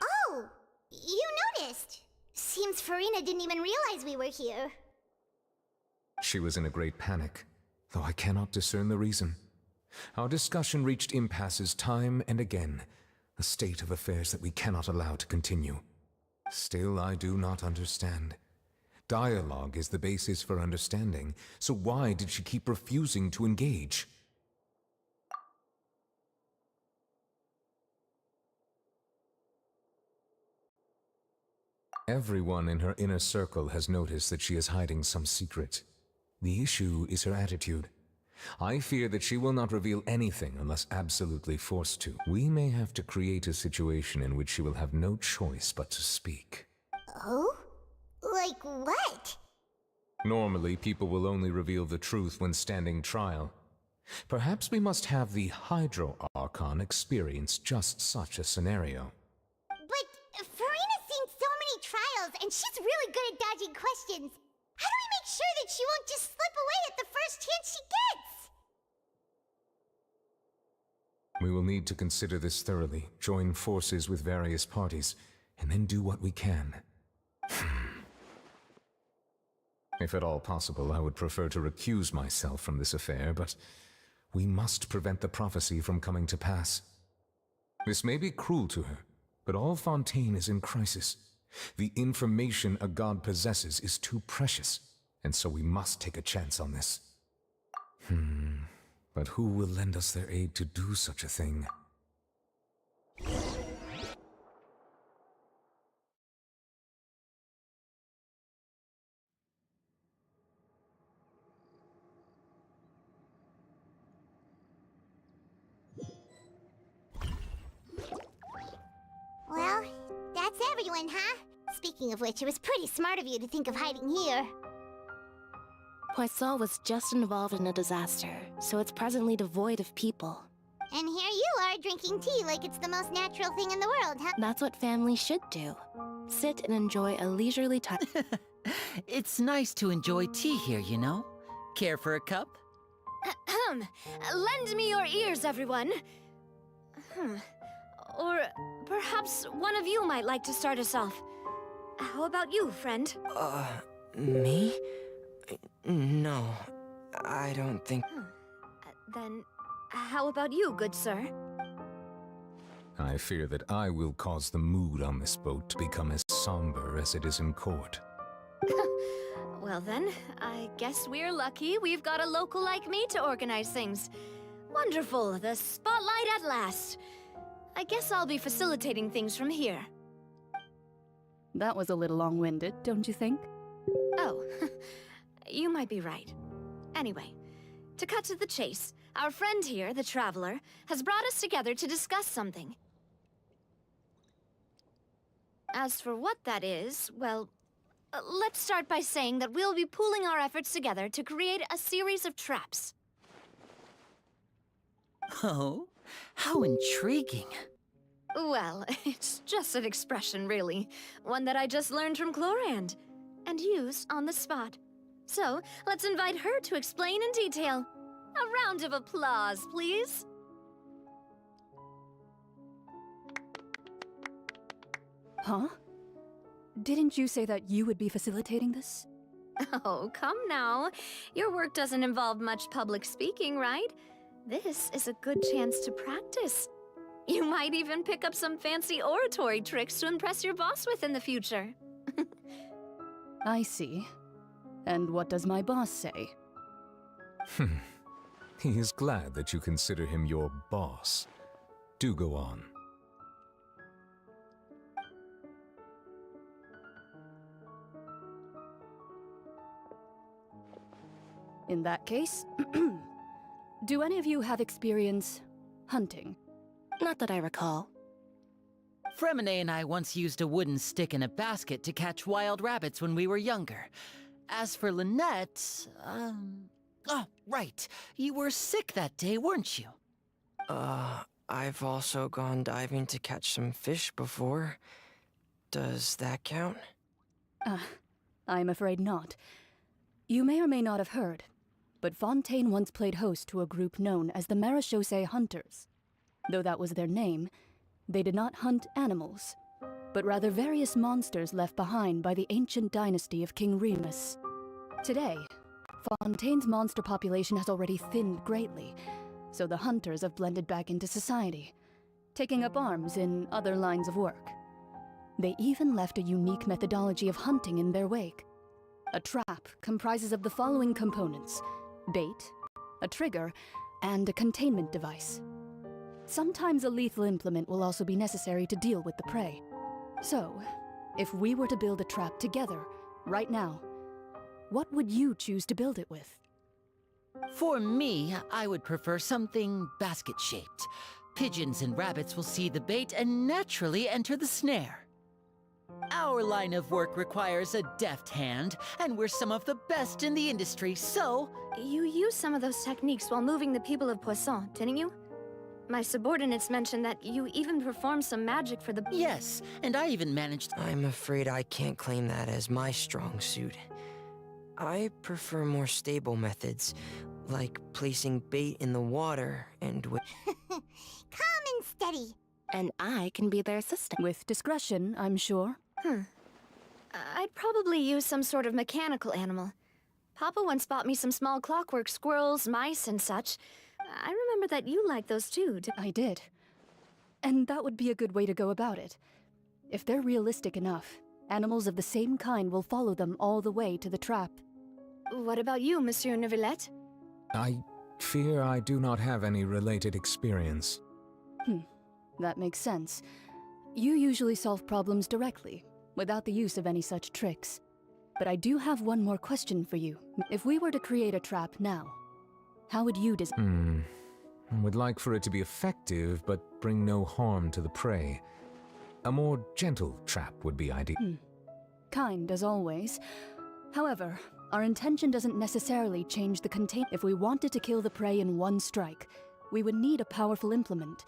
Oh! You noticed! Seems Farina didn't even realize we were here. She was in a great panic, though I cannot discern the reason. Our discussion reached impasses time and again, a state of affairs that we cannot allow to continue. Still, I do not understand. Dialogue is the basis for understanding, so why did she keep refusing to engage? Everyone in her inner circle has noticed that she is hiding some secret. The issue is her attitude. I fear that she will not reveal anything unless absolutely forced to. We may have to create a situation in which she will have no choice but to speak. Oh? Like what? Normally, people will only reveal the truth when standing trial. Perhaps we must have the Hydro Archon experience just such a scenario. But Farina's seen so many trials, and she's really good at dodging questions. How do we make sure that she won't just slip away at the first chance she gets? We will need to consider this thoroughly, join forces with various parties, and then do what we can. If at all possible, I would prefer to recuse myself from this affair, but we must prevent the prophecy from coming to pass. This may be cruel to her, but all Fontaine is in crisis. The information a god possesses is too precious, and so we must take a chance on this. But who will lend us their aid to do such a thing? Well, that's everyone, huh? Speaking of which, it was pretty smart of you to think of hiding here. Poisson was just involved in a disaster, so it's presently devoid of people. And here you are drinking tea like it's the most natural thing in the world, huh? That's what families should do. Sit and enjoy a leisurely time. It's nice to enjoy tea here, you know? Care for a cup? Lend me your ears, everyone. Or perhaps one of you might like to start us off. How about you, friend? Me? No, I don't think... Then, how about you, good sir? I fear that I will cause the mood on this boat to become as somber as it is in court. Well then, I guess we're lucky we've got a local like me to organize things. Wonderful, the spotlight at last. I guess I'll be facilitating things from here. That was a little long-winded, don't you think? Oh, you might be right. Anyway, to cut to the chase, our friend here, the Traveler, has brought us together to discuss something. As for what that is, well, let's start by saying that we'll be pooling our efforts together to create a series of traps. Oh, how intriguing. Well, it's just an expression, really. One that I just learned from Chlorand, and used on the spot. So, let's invite her to explain in detail. A round of applause, please. Huh? Didn't you say that you would be facilitating this? Oh, come now. Your work doesn't involve much public speaking, right? This is a good chance to practice. You might even pick up some fancy oratory tricks to impress your boss with in the future. I see. And what does my boss say? He is glad that you consider him your boss. Do go on. In that case, do any of you have experience hunting? Not that I recall. Fremine and I once used a wooden stick in a basket to catch wild rabbits when we were younger. As for Lynette, oh, right. You were sick that day, weren't you? I've also gone diving to catch some fish before. Does that count? I'm afraid not. You may or may not have heard, but Fontaine once played host to a group known as the Marechaussee Hunters. Though that was their name, they did not hunt animals, but rather various monsters left behind by the ancient dynasty of King Remus. Today, Fontaine's monster population has already thinned greatly, so the hunters have blended back into society, taking up arms in other lines of work. They even left a unique methodology of hunting in their wake. A trap comprises of the following components: bait, a trigger, and a containment device. Sometimes a lethal implement will also be necessary to deal with the prey. So, if we were to build a trap together, right now, what would you choose to build it with? For me, I would prefer something basket-shaped. Pigeons and rabbits will see the bait and naturally enter the snare. Our line of work requires a deft hand, and we're some of the best in the industry, so... You used some of those techniques while moving the people of Poisson, didn't you? My subordinates mentioned that you even performed some magic for the... Yes, and I even managed... I'm afraid I can't claim that as my strong suit. I prefer more stable methods, like placing bait in the water and... Calm and steady. And I can be their assistant. With discretion, I'm sure. I'd probably use some sort of mechanical animal. Papa once bought me some small clockwork squirrels, mice, and such. I remember that you liked those too. I did. And that would be a good way to go about it. If they're realistic enough, animals of the same kind will follow them all the way to the trap. What about you, Monsieur Neuvillette? I fear I do not have any related experience. That makes sense. You usually solve problems directly, without the use of any such tricks. But I do have one more question for you. If we were to create a trap now, how would you design? I would like for it to be effective, but bring no harm to the prey. A more gentle trap would be ideal. Kind, as always. However, our intention doesn't necessarily change the contain. If we wanted to kill the prey in one strike, we would need a powerful implement.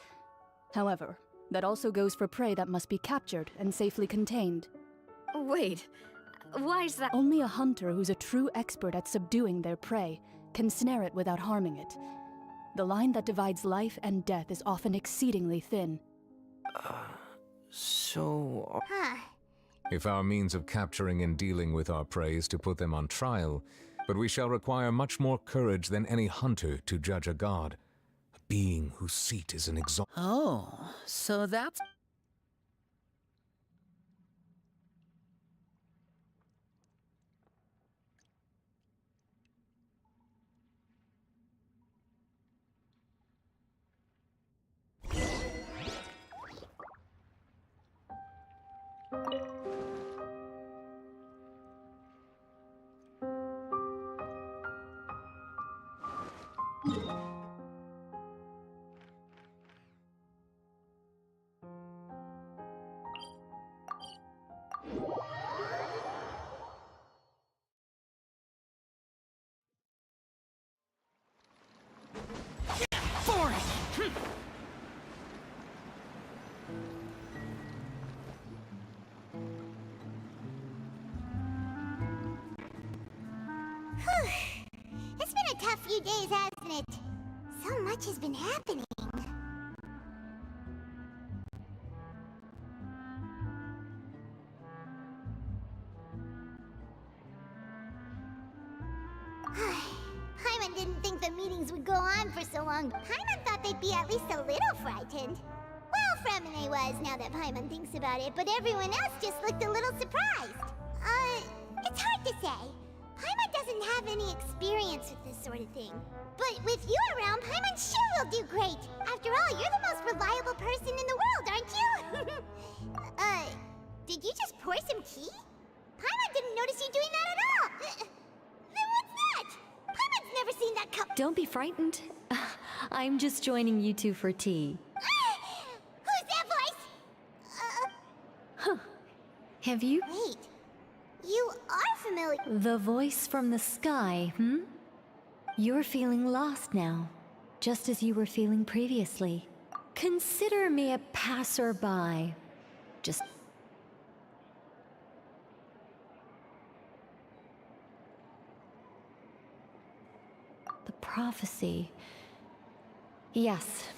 However, that also goes for prey that must be captured and safely contained. Wait, why is that? Only a hunter who's a true expert at subduing their prey can snare it without harming it. The line that divides life and death is often exceedingly thin. So... If our means of capturing and dealing with our prey is to put them on trial, but we shall require much more courage than any hunter to judge a god. A being whose seat is an exalted... Oh, so that's... It's been a tough few days, hasn't it? So much has been happening. Paimon didn't think the meetings would go on for so long. Paimon thought they'd be at least a little frightened. Well, Fremine was, now that Paimon thinks about it, but everyone else just looked a little surprised. It's hard to say. Paimon doesn't have any experience with this sort of thing. But with you around, Paimon sure will do great. After all, you're the most reliable person in the world, aren't you? Did you just pour some tea? Paimon didn't notice you doing that at all. Then what's that? Paimon's never seen that cup. Don't be frightened. I'm just joining you two for tea. Who's that voice? Huh. Have you... Wait. You are familiar. The voice from the sky, hmm? You're feeling lost now, just as you were feeling previously. Consider me a passerby. Just... The prophecy. Yes,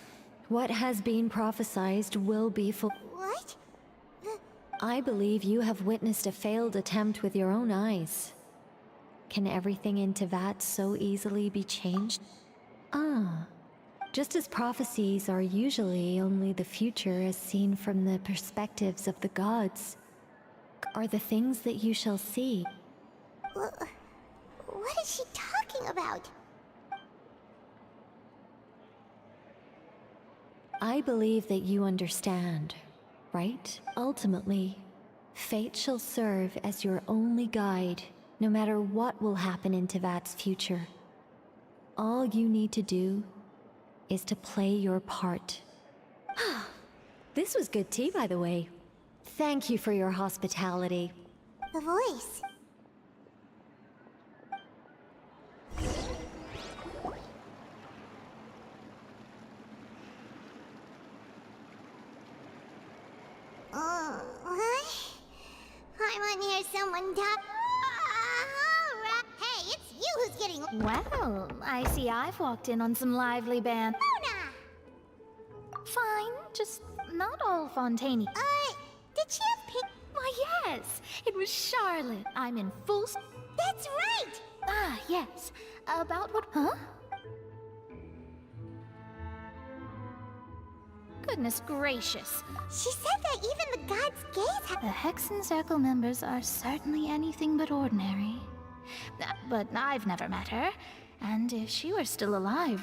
what has been prophesized will be What? I believe you have witnessed a failed attempt with your own eyes. Can everything in Teyvat so easily be changed? Ah, just as prophecies are usually only the future as seen from the perspectives of the gods, are the things that you shall see. What is she talking about? I believe that you understand, right? Ultimately, fate shall serve as your only guide, no matter what will happen in Teyvat's future. All you need to do is to play your part. This was good tea, by the way. Thank you for your hospitality. The voice. I want to hear someone talk. Hey, it's you who's getting. Well, I see I've walked in on some lively band. Mona! Fine, just not all Fontaine. Did she have pink? Why, yes. It was Charlotte. I'm in full. That's right! Ah, yes. About what? Huh? Goodness gracious. She said that even the gods' gaze The Hexen Circle members are certainly anything but ordinary. But I've never met her. And if she were still alive,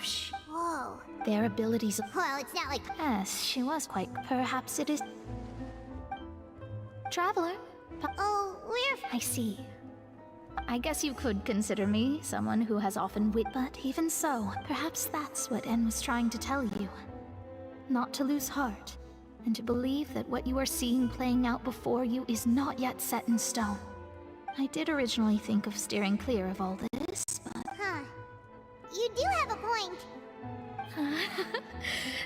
Whoa. Their abilities... Well, it's not like... Yes, she was quite... Perhaps it is... Traveler. Oh, we're... I see. I guess you could consider me someone who has often but even so, perhaps that's what En was trying to tell you. Not to lose heart, and to believe that what you are seeing playing out before you is not yet set in stone. I did originally think of steering clear of all this, but... Huh. You do have a point.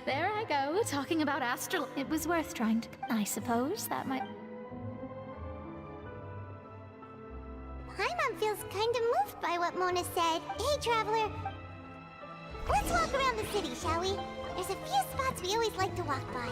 There I go, talking about astral... It was worth trying to... I suppose that might... Paimon feels kind of moved by what Mona said. Hey, Traveler. Let's walk around the city, shall we? There's a few spots we always like to walk by.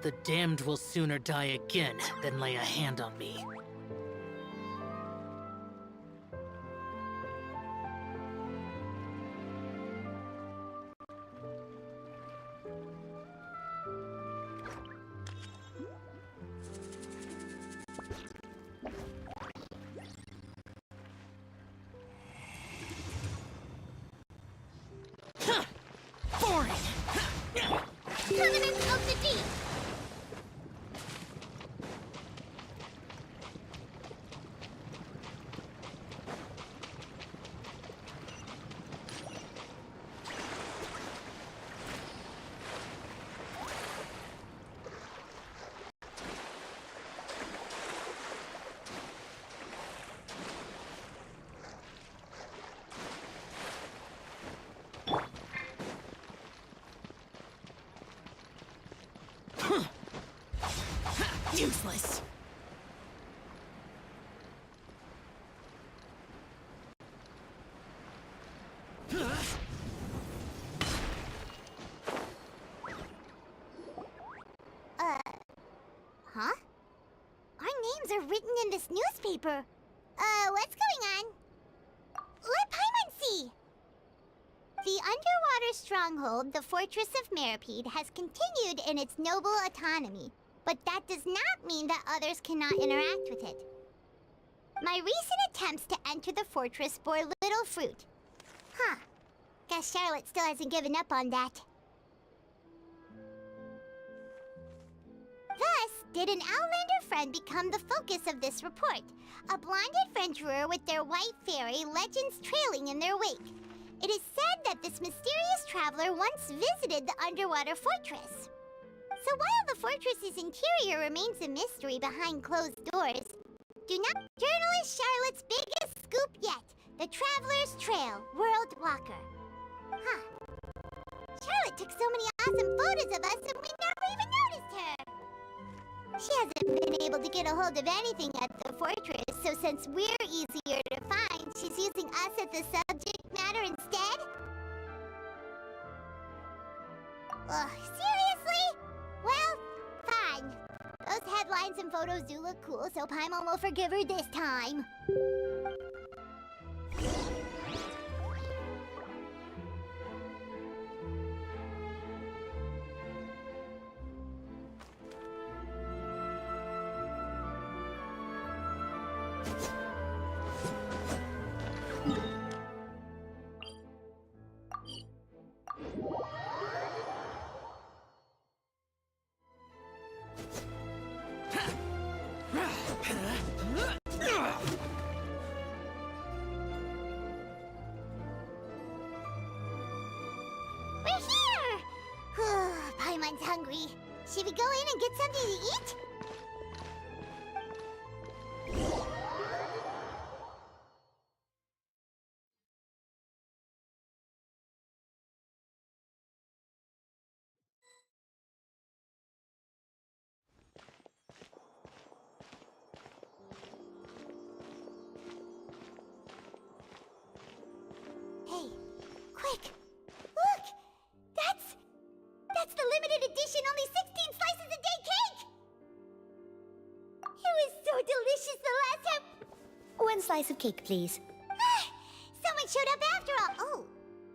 The damned will sooner die again than lay a hand on me. Covenant of the Deep! Useless. Huh? Our names are written in this newspaper. What's going on? Let Paimon see! The underwater stronghold, the Fortress of Meripede, has continued in its noble autonomy, but that does not mean that others cannot interact with it. My recent attempts to enter the fortress bore little fruit. Huh. Guess Charlotte still hasn't given up on that. Thus, did an Outlander friend become the focus of this report, a blonde adventurer with their white fairy legends trailing in their wake. It is said that this mysterious traveler once visited the underwater fortress. So while the fortress's interior remains a mystery behind closed doors, do not journalist Charlotte's biggest scoop yet, the Traveler's Trail World Walker. Huh. Charlotte took so many awesome photos of us and we never even noticed her. She hasn't been able to get a hold of anything at the fortress, so since we're easier to find, she's using us as the subject matter instead? Ugh, seriously? Well, fine. Those headlines and photos do look cool, so Paimon will forgive her this time. We're here! Paimon's hungry. Should we go in and get something to eat? Hey, slice of cake, please. Someone showed up after all. Oh,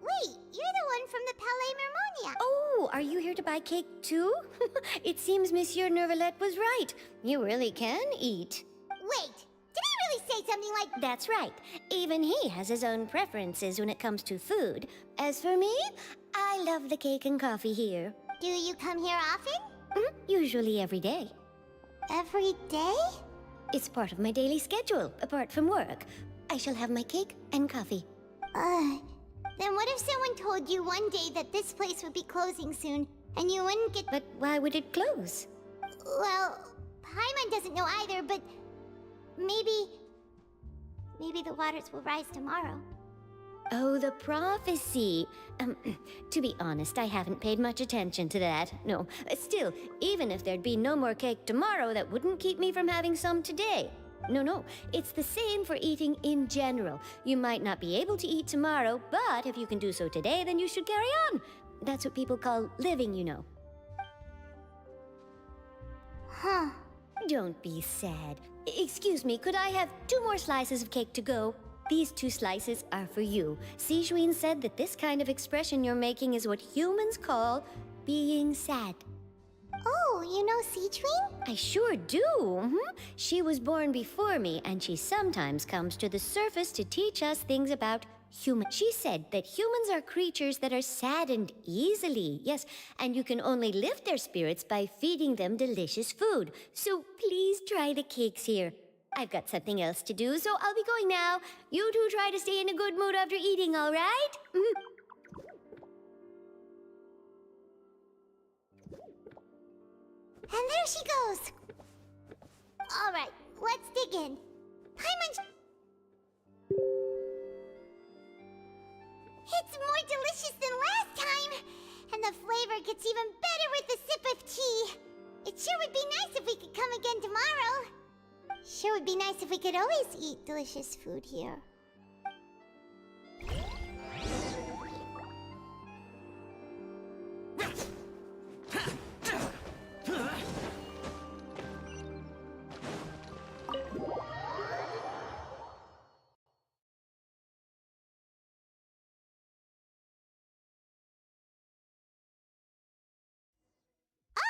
wait, you're the one from the Palais Mermonia. Oh, are you here to buy cake too? It seems Monsieur Nervalette was right. You really can eat. Wait, did he really say something like... That's right. Even he has his own preferences when it comes to food. As for me, I love the cake and coffee here. Do you come here often? Usually every day. Every day? It's part of my daily schedule, apart from work. I shall have my cake and coffee. Then what if someone told you one day that this place would be closing soon, and you wouldn't get... But why would it close? Well, Paimon doesn't know either, but... Maybe the waters will rise tomorrow. Oh, the prophecy. To be honest, I haven't paid much attention to that. No, still, even if there'd be no more cake tomorrow, that wouldn't keep me from having some today. No, it's the same for eating in general. You might not be able to eat tomorrow, but if you can do so today, then you should carry on. That's what people call living, you know. Huh. Don't be sad. Excuse me, could I have 2 more slices of cake to go? These 2 slices are for you. Sijuin said that this kind of expression you're making is what humans call being sad. Oh, you know Sijuin? I sure do. She was born before me, and she sometimes comes to the surface to teach us things about humans. She said that humans are creatures that are saddened easily. Yes, and you can only lift their spirits by feeding them delicious food. So please try the cakes here. I've got something else to do, so I'll be going now. You two try to stay in a good mood after eating, all right? And there she goes. All right, let's dig in. Paimon... It's more delicious than last time. And the flavor gets even better with a sip of tea. It sure would be nice if we could come again tomorrow. Sure would be nice if we could always eat delicious food here.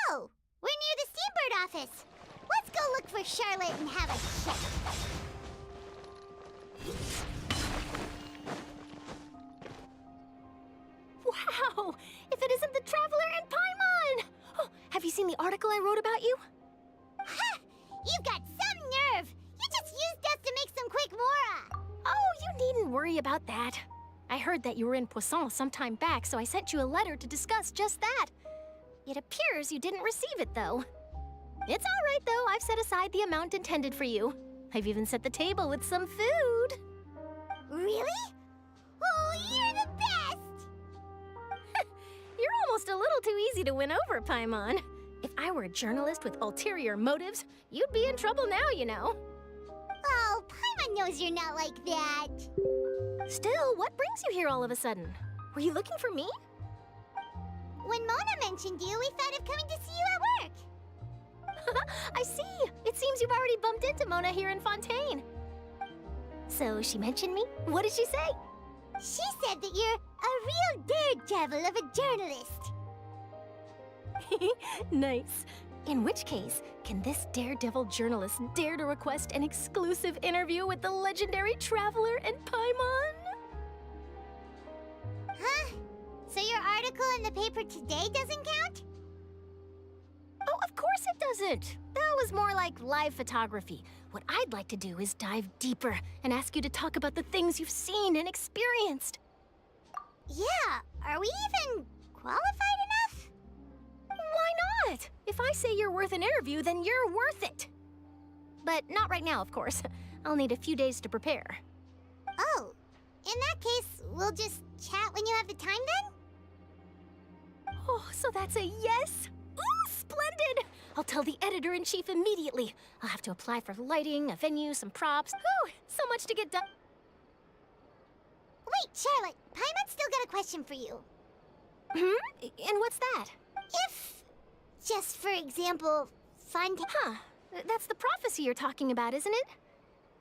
Oh, we're near the Steambird office. Let's go look for Charlotte and have a chat. Wow! If it isn't the Traveler and Paimon! Oh, have you seen the article I wrote about you? Ha! You've got some nerve! You just used us to make some quick mora! Oh, you needn't worry about that. I heard that you were in Poisson some time back, so I sent you a letter to discuss just that. It appears you didn't receive it, though. It's all right, though. I've set aside the amount intended for you. I've even set the table with some food. Really? Oh, you're the best! You're almost a little too easy to win over, Paimon. If I were a journalist with ulterior motives, you'd be in trouble now, you know. Oh, Paimon knows you're not like that. Still, what brings you here all of a sudden? Were you looking for me? When Mona mentioned you, we thought of coming to see you at work. I see. It seems you've already bumped into Mona here in Fontaine. So she mentioned me? What did she say? She said that you're a real daredevil of a journalist. Nice. In which case, can this daredevil journalist dare to request an exclusive interview with the legendary Traveler and Paimon? Huh? So your article in the paper today doesn't count? Oh, of course it doesn't. That was more like live photography. What I'd like to do is dive deeper and ask you to talk about the things you've seen and experienced. Yeah, are we even qualified enough? Why not? If I say you're worth an interview, then you're worth it. But not right now, of course. I'll need a few days to prepare. Oh, in that case, we'll just chat when you have the time then? Oh, so that's a yes? Ooh, splendid! I'll tell the editor-in-chief immediately. I'll have to apply for lighting, a venue, some props. Whew, so much to get done. Wait, Charlotte, Paimon's still got a question for you. And what's that? If, just for example, Fontaine... Huh, that's the prophecy you're talking about, isn't it?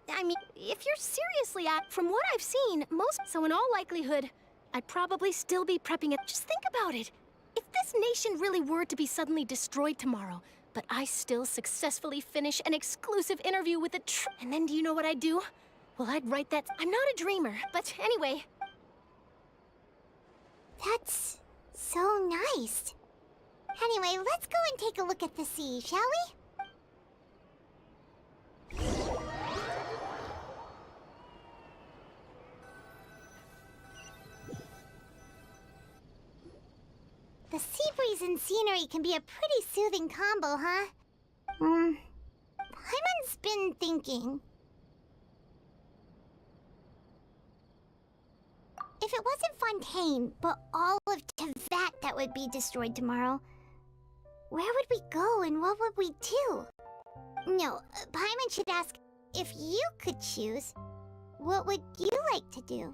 I mean, if you're seriously from what I've seen, so in all likelihood, I'd probably still be prepping it. Just think about it. If this nation really were to be suddenly destroyed tomorrow, but I still successfully finish an exclusive interview with and then do you know what I'd do? Well, I'd write that. I'm not a dreamer, but anyway. That's so nice. Anyway, let's go and take a look at the sea, shall we? The sea breeze and scenery can be a pretty soothing combo, huh? Paimon's been thinking. If it wasn't Fontaine, but all of Tevat that would be destroyed tomorrow, where would we go and what would we do? No, Paimon should ask, if you could choose, what would you like to do?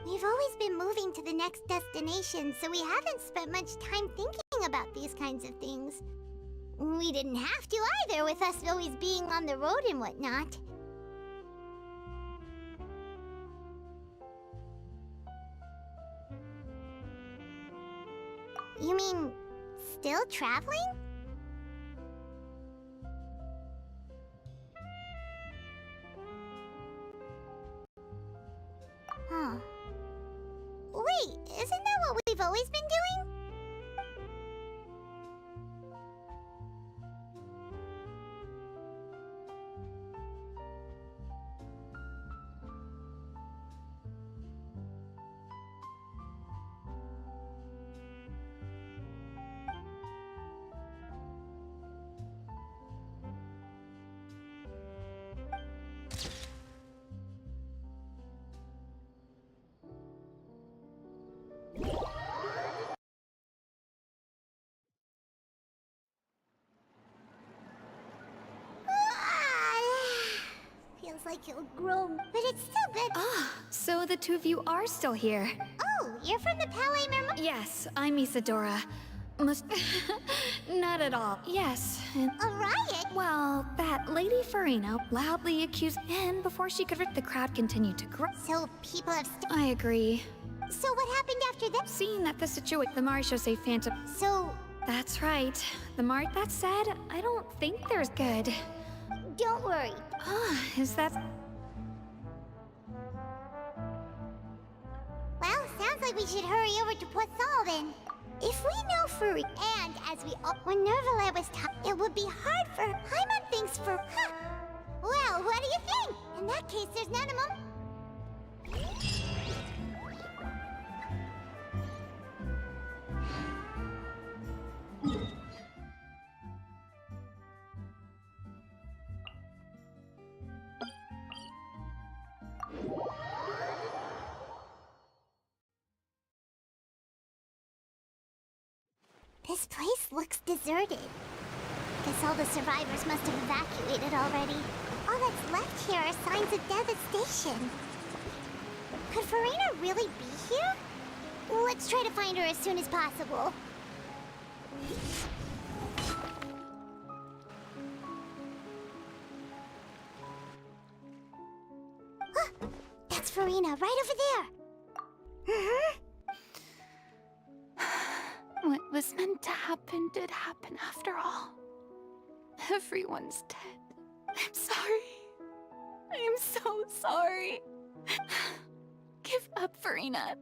We've always been moving to the next destination, so we haven't spent much time thinking about these kinds of things. We didn't have to either, with us always being on the road and whatnot. You mean, still traveling? Huh. Wait, isn't that what we've always been doing? Feels like he'll grow, but it's still good. So the two of you are still here. Oh, you're from the Palais Mermaid? Yes, I'm Isadora. Not at all. Yes. A riot? Well, that Lady Farina loudly accused, and before she could, the crowd continued to grow. So people have I agree. So what happened after that? Seeing that the situation, the Marechaussee Phantom. So... That's right. That said, I don't think there's good. Don't worry. Is that... Well, sounds like we should hurry over to Poisson then. If we know Furry, and as we all... When Nervalet was taught, it would be hard for... Paimon thinks for... Huh. Well, what do you think? In that case, there's none of them... This place looks deserted. Guess all the survivors must have evacuated already. All that's left here are signs of devastation. Could Farina really be here? Let's try to find her as soon as possible. That's Farina, right over there. What was meant to happen did happen after all. Everyone's dead. I'm sorry. I'm so sorry. Give up, Farina.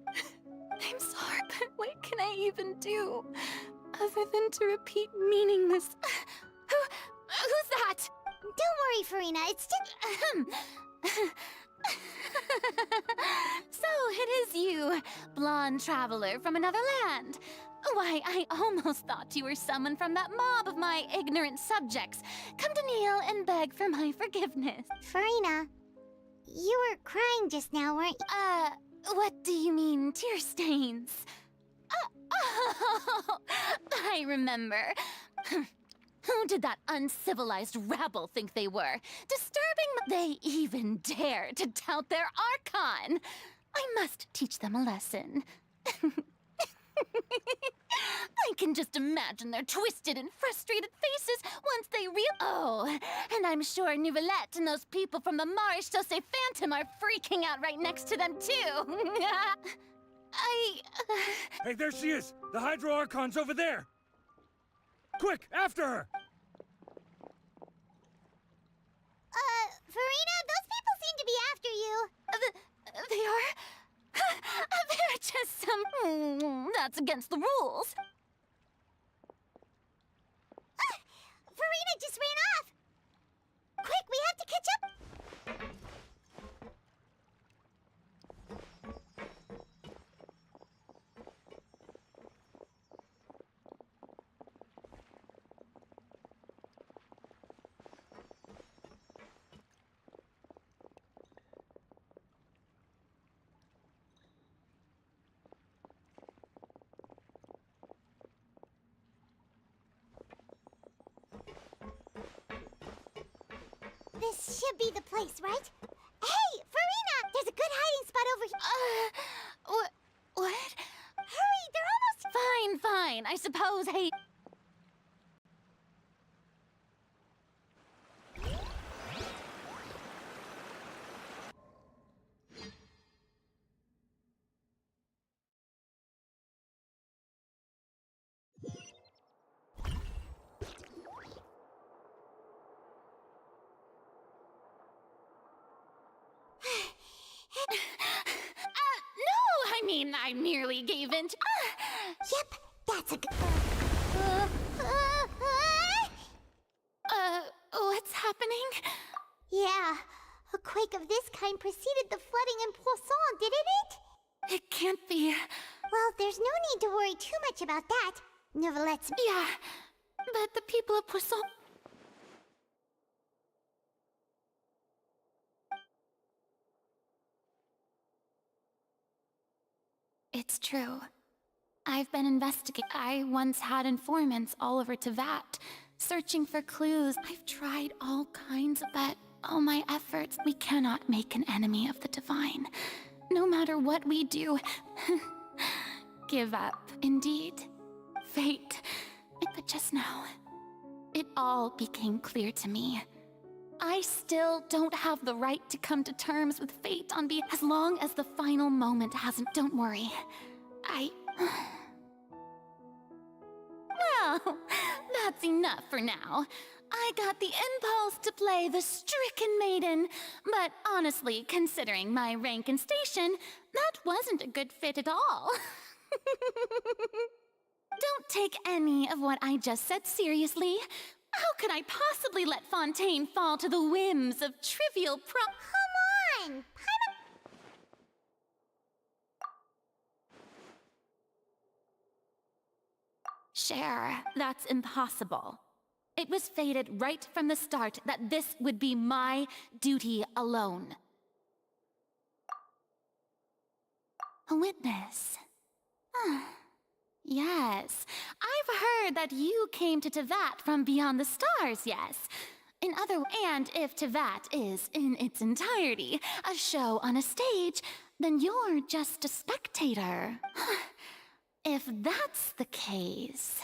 I'm sorry, but what can I even do? Other than to repeat meaningless... Who's that? Don't worry, Farina, it's just... So it is you, blonde traveler from another land. Why, I almost thought you were someone from that mob of my ignorant subjects. Come to kneel and beg for my forgiveness. Farina, you were crying just now, weren't you? What do you mean, tear stains? Oh, I remember. Who did that uncivilized rabble think they were? They even dare to tout their Archon! I must teach them a lesson. I can just imagine their twisted and frustrated faces once they Oh, and I'm sure Nouvellette and those people from the Maréchaussée Phantom are freaking out right next to them, too. Hey, there she is! The Hydro Archon's over there! Quick, after her! Farina, those people seem to be after you. They are? They're just some... That's against the rules. Farina just ran off! Quick, we have to catch up! This should be the place, right? Hey, Farina! There's a good hiding spot over here. What? Hurry, they're almost... Fine. I suppose, hey... I merely gave in to... Yep, that's a good... What's happening? Yeah, a quake of this kind preceded the flooding in Poisson, didn't it? It can't be. Well, there's no need to worry too much about that. Nouvellette's... Yeah, but the people of Poisson... It's true. I've been investigating. I once had informants all over Tevat, searching for clues. I've tried all kinds, but all my efforts, we cannot make an enemy of the divine. No matter what we do, give up. Indeed, fate. But just now, it all became clear to me. I still don't have the right to come to terms with fate on as long as the final moment hasn't. Don't worry. Well, that's enough for now. I got the impulse to play the stricken maiden, but honestly, considering my rank and station, that wasn't a good fit at all. Don't take any of what I just said seriously. How could I possibly let Fontaine fall to the whims of trivial Come on! Cher, that's impossible. It was fated right from the start that this would be my duty alone. A witness. Yes, I've heard that you came to Tevat from beyond the stars, yes. And if Tevat is, in its entirety, a show on a stage, then you're just a spectator. If that's the case...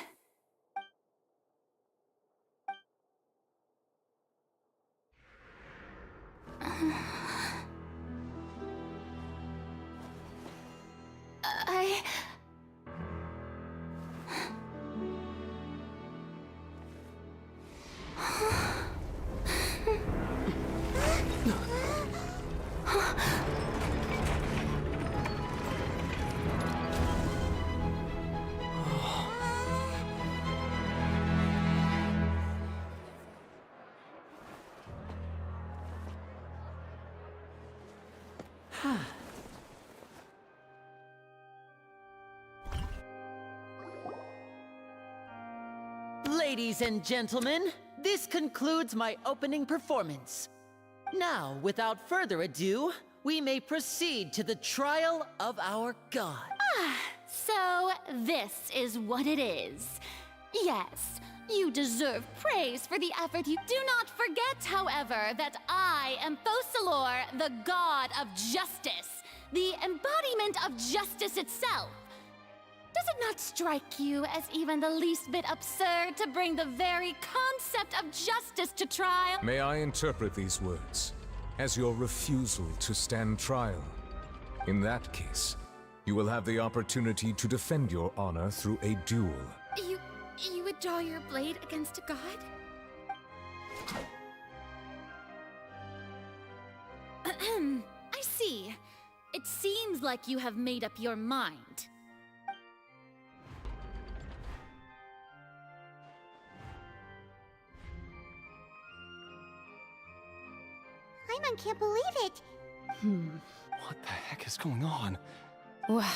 Ladies and gentlemen, this concludes my opening performance. Now, without further ado, we may proceed to the trial of our god. So this is what it is. Yes, You deserve praise for the effort you... Do not forget, however, that I am Focalor, the god of justice, the embodiment of justice itself. Does it not strike you as even the least bit absurd to bring the very concept of justice to trial? May I interpret these words as your refusal to stand trial? In that case, you will have the opportunity to defend your honor through a duel. You would draw your blade against a god? I see. It seems like you have made up your mind. Paimon can't believe it. What the heck is going on? Wow,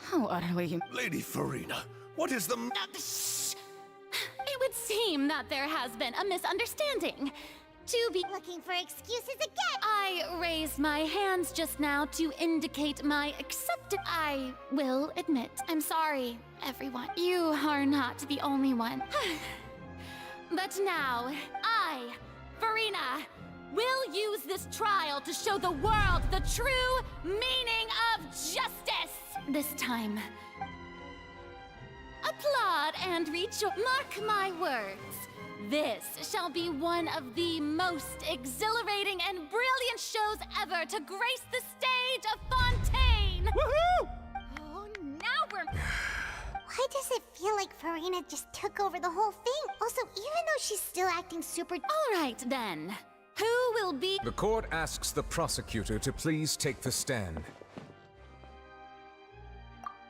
how utterly... Lady Farina, what is the... Shh! It would seem that there has been a misunderstanding. To be looking for excuses again. I raised my hands just now to indicate my acceptance. I will admit, I'm sorry, everyone. You are not the only one. But now, I, Farina, will use this trial to show the world the true meaning of justice. This time, applaud and rejoice. Mark my words. This shall be one of the most exhilarating and brilliant shows ever to grace the stage of Fontaine! Woohoo! Oh, now we're... Why does it feel like Farina just took over the whole thing? Also, even though she's still acting super... All right, then. Who will be... The court asks the prosecutor to please take the stand.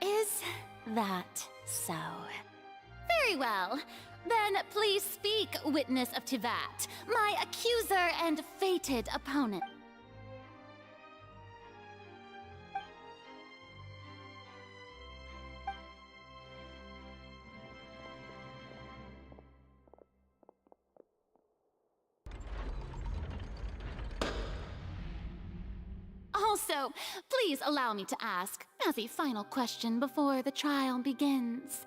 Is that so? Very well. Then please speak, witness of Tivat, my accuser and fated opponent. Also, please allow me to ask, as a final question before the trial begins.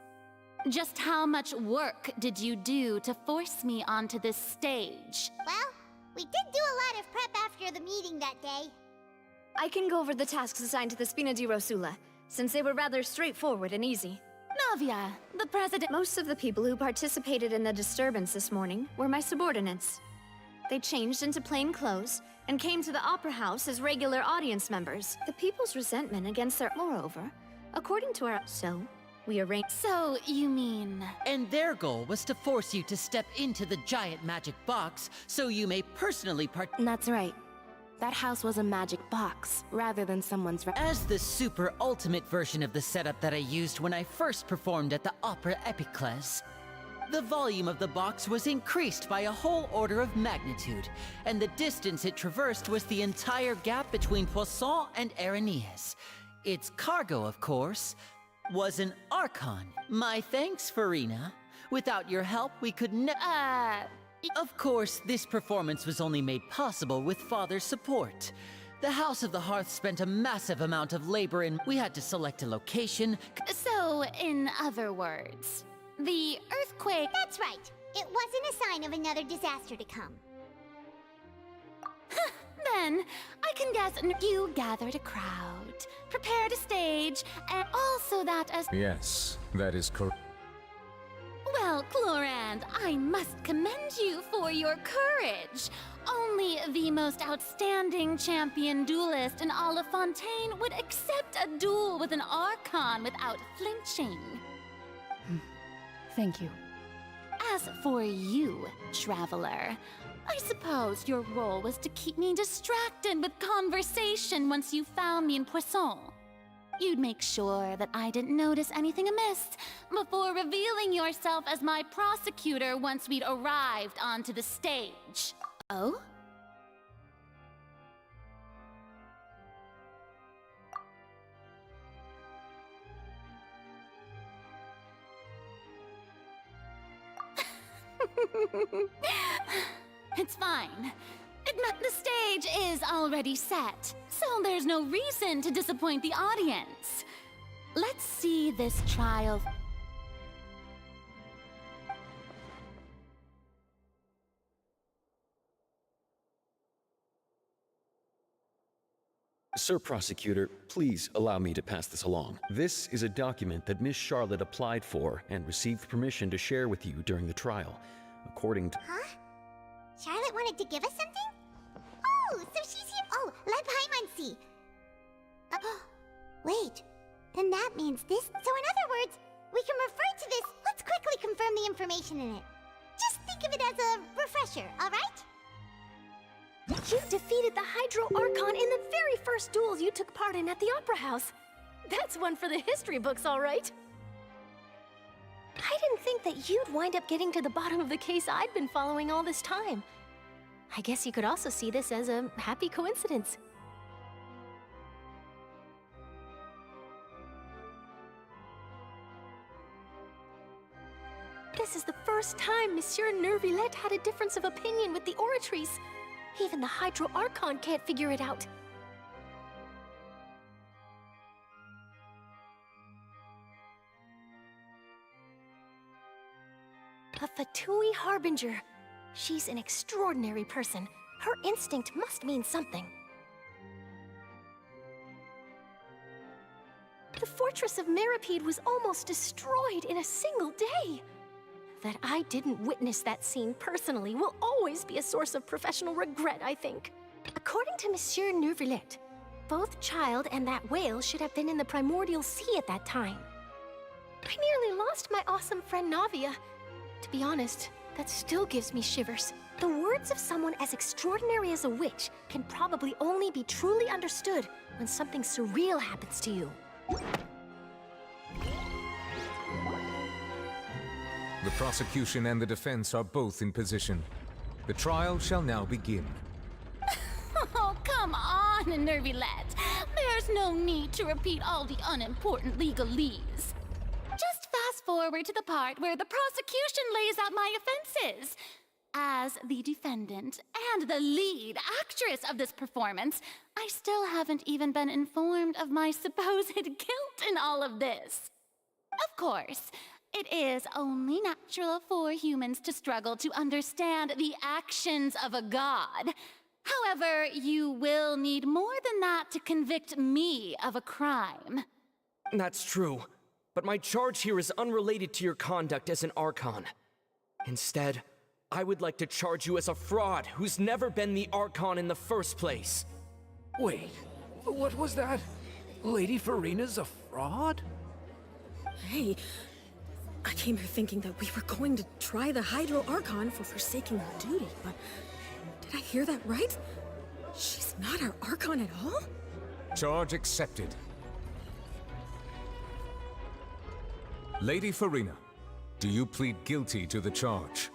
Just how much work did you do to force me onto this stage? Well, we did do a lot of prep after the meeting that day. I can go over the tasks assigned to the Spina di Rosula, since they were rather straightforward and easy. Navia, the president... Most of the people who participated in the disturbance this morning were my subordinates. They changed into plain clothes and came to the Opera House as regular audience members. The people's resentment against their... Moreover, according to our... we arranged... So, you mean... And their goal was to force you to step into the giant magic box so you may personally That's right. That house was a magic box, rather than someone's... As the super ultimate version of the setup that I used when I first performed at the Opera Epiclese, the volume of the box was increased by a whole order of magnitude, and the distance it traversed was the entire gap between Poisson and Aranias. Its cargo, of course, was an Archon. My thanks, Farina. Without your help, we could Of course, this performance was only made possible with Father's support. The House of the Hearth spent a massive amount of labor and we had to select a location. So, in other words, the earthquake... That's right. It wasn't a sign of another disaster to come. Then, I can guess you gathered a crowd, prepared a stage, and also that as... Yes, that is correct. Well, Clorand, I must commend you for your courage. Only the most outstanding champion duelist in all of Fontaine would accept a duel with an Archon without flinching. Thank you. As for you, Traveler, I suppose your role was to keep me distracted with conversation once you found me in Poisson. You'd make sure that I didn't notice anything amiss before revealing yourself as my prosecutor once we'd arrived onto the stage. Oh? It's fine. The stage is already set, so there's no reason to disappoint the audience. Let's see this trial. Sir Prosecutor, please allow me to pass this along. This is a document that Miss Charlotte applied for and received permission to share with you during the trial. According to... Huh? Charlotte wanted to give us something? Oh, so she's here. Oh, let Paimon see. Wait, then that means this. So in other words, we can refer to this. Let's quickly confirm the information in it. Just think of it as a refresher, all right? You defeated the Hydro Archon in the very first duels you took part in at the Opera House. That's one for the history books, all right. I didn't think that you'd wind up getting to the bottom of the case I'd been following all this time. I guess you could also see this as a happy coincidence. This is the first time Monsieur Neuvillette had a difference of opinion with the Oratrice. Even the Hydro Archon can't figure it out. A Fatui Harbinger. She's an extraordinary person. Her instinct must mean something. The fortress of Meripede was almost destroyed in a single day. That I didn't witness that scene personally will always be a source of professional regret, I think. According to Monsieur Neuvillette, both Child and that whale should have been in the primordial sea at that time. I nearly lost my awesome friend Navia. To be honest, that still gives me shivers. The words of someone as extraordinary as a witch can probably only be truly understood when something surreal happens to you. The prosecution and the defense are both in position. The trial shall now begin. Oh, come on, Neuvillette. There's no need to repeat all the unimportant legalese. Just fast forward to the part where the prosecution lays out my offenses. As the defendant and the lead actress of this performance, I still haven't even been informed of my supposed guilt in all of this. Of course, it is only natural for humans to struggle to understand the actions of a god. However, you will need more than that to convict me of a crime. That's true, but my charge here is unrelated to your conduct as an Archon. Instead, I would like to charge you as a fraud who's never been the Archon in the first place. Wait, what was that? Lady Farina's a fraud? Hey, I came here thinking that we were going to try the Hydro Archon for forsaking her duty, but did I hear that right? She's not our Archon at all? Charge accepted. Lady Farina, do you plead guilty to the charge?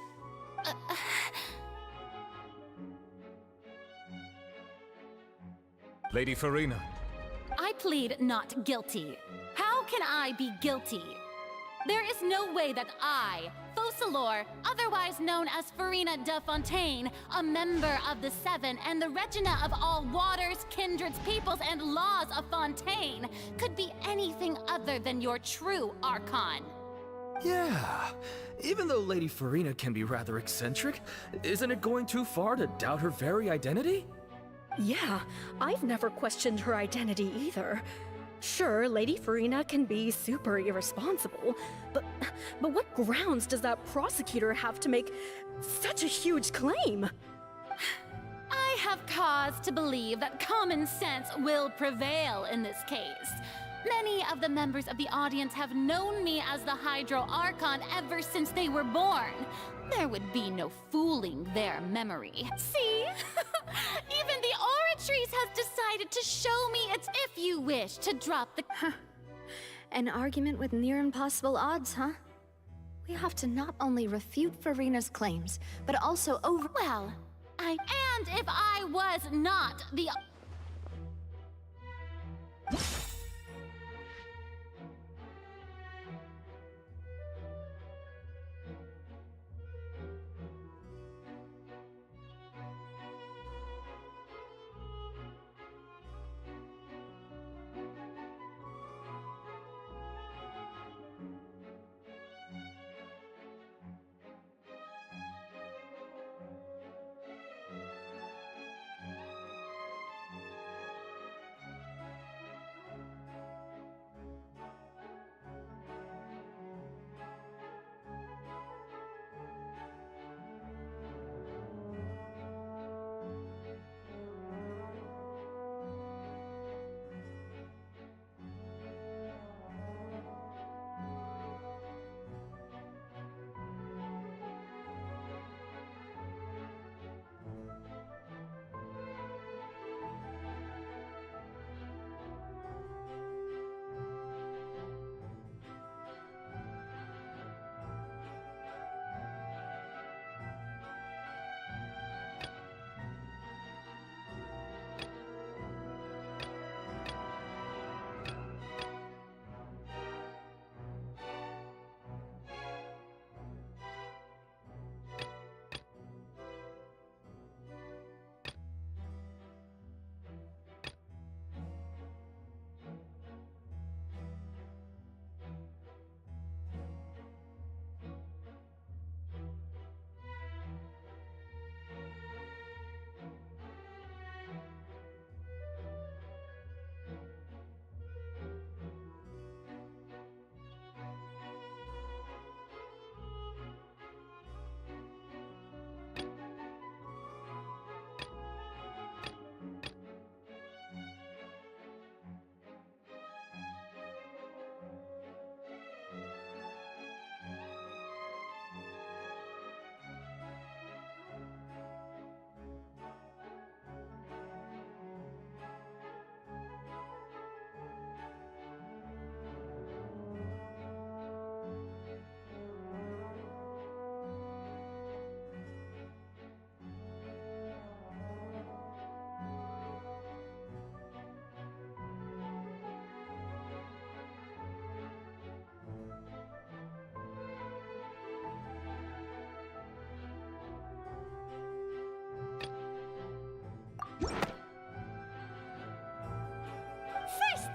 Lady Farina. I plead not guilty. How can I be guilty? There is no way that I, Focalor, otherwise known as Farina de Fontaine, a member of the Seven and the Regina of all waters, kindreds, peoples, and laws of Fontaine, could be anything other than your true Archon. Yeah, even though Lady Farina can be rather eccentric, isn't it going too far to doubt her very identity? Yeah, I've never questioned her identity either. Sure, Lady Farina can be super irresponsible, but what grounds does that prosecutor have to make such a huge claim? I have cause to believe that common sense will prevail in this case. Many of the members of the audience have known me as the Hydro Archon ever since they were born. There would be no fooling their memory. See? Even the Oratrice has decided to show me its if you wish to drop the... An argument with near impossible odds, huh? We have to not only refute Farina's claims, but also Well, and if I was not the...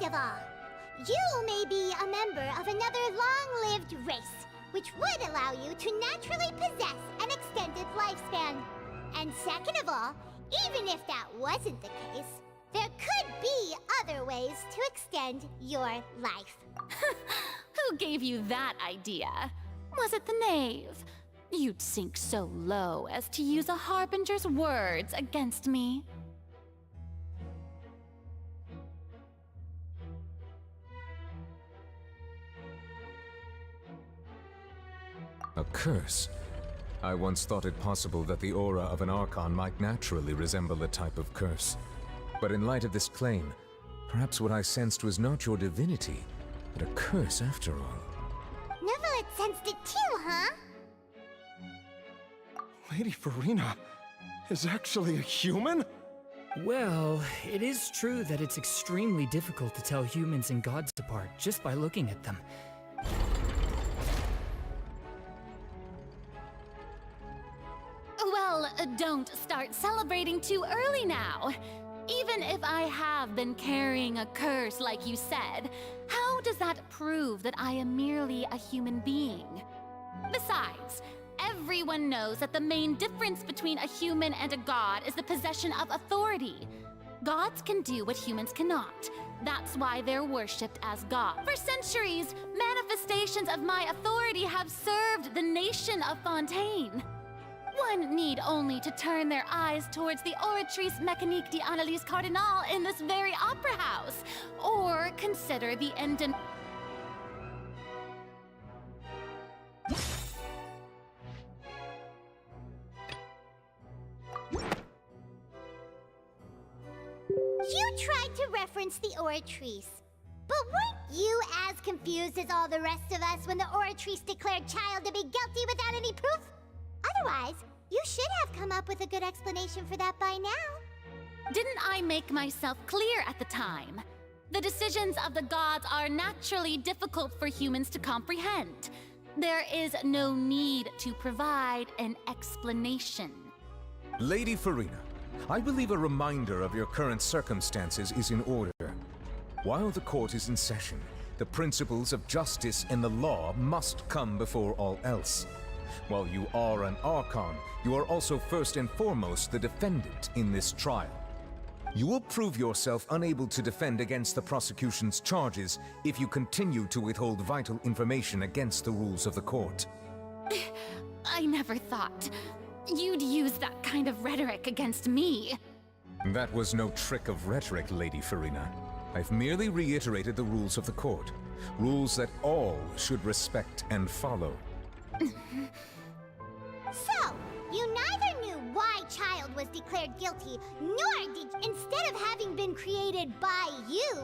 First of all, you may be a member of another long-lived race, which would allow you to naturally possess an extended lifespan. And second of all, even if that wasn't the case, there could be other ways to extend your life. Who gave you that idea? Was it the knave? You'd sink so low as to use a harbinger's words against me. A curse? I once thought it possible that the aura of an Archon might naturally resemble a type of curse. But in light of this claim, perhaps what I sensed was not your divinity, but a curse after all. Neuvillette sensed it too, huh? Lady Farina is actually a human? Well, it is true that it's extremely difficult to tell humans and gods apart just by looking at them. Well, don't start celebrating too early now. Even if I have been carrying a curse like you said, how does that prove that I am merely a human being? Besides, everyone knows that the main difference between a human and a god is the possession of authority. Gods can do what humans cannot. That's why they're worshipped as gods. For centuries, manifestations of my authority have served the nation of Fontaine. One need only to turn their eyes towards the Oratrice Mécanique d'Analyse Cardinal in this very opera house, or consider the You tried to reference the Oratrice. But weren't you as confused as all the rest of us when the Oratrice declared Child to be guilty without any proof? Otherwise, you should have come up with a good explanation for that by now. Didn't I make myself clear at the time? The decisions of the gods are naturally difficult for humans to comprehend. There is no need to provide an explanation. Lady Farina, I believe a reminder of your current circumstances is in order. While the court is in session, the principles of justice and the law must come before all else. While you are an Archon, you are also first and foremost the defendant in this trial. You will prove yourself unable to defend against the prosecution's charges if you continue to withhold vital information against the rules of the court. I never thought you'd use that kind of rhetoric against me. That was no trick of rhetoric, Lady Farina. I've merely reiterated the rules of the court. Rules that all should respect and follow. So, you neither knew why Child was declared guilty, nor did, instead of having been created by you,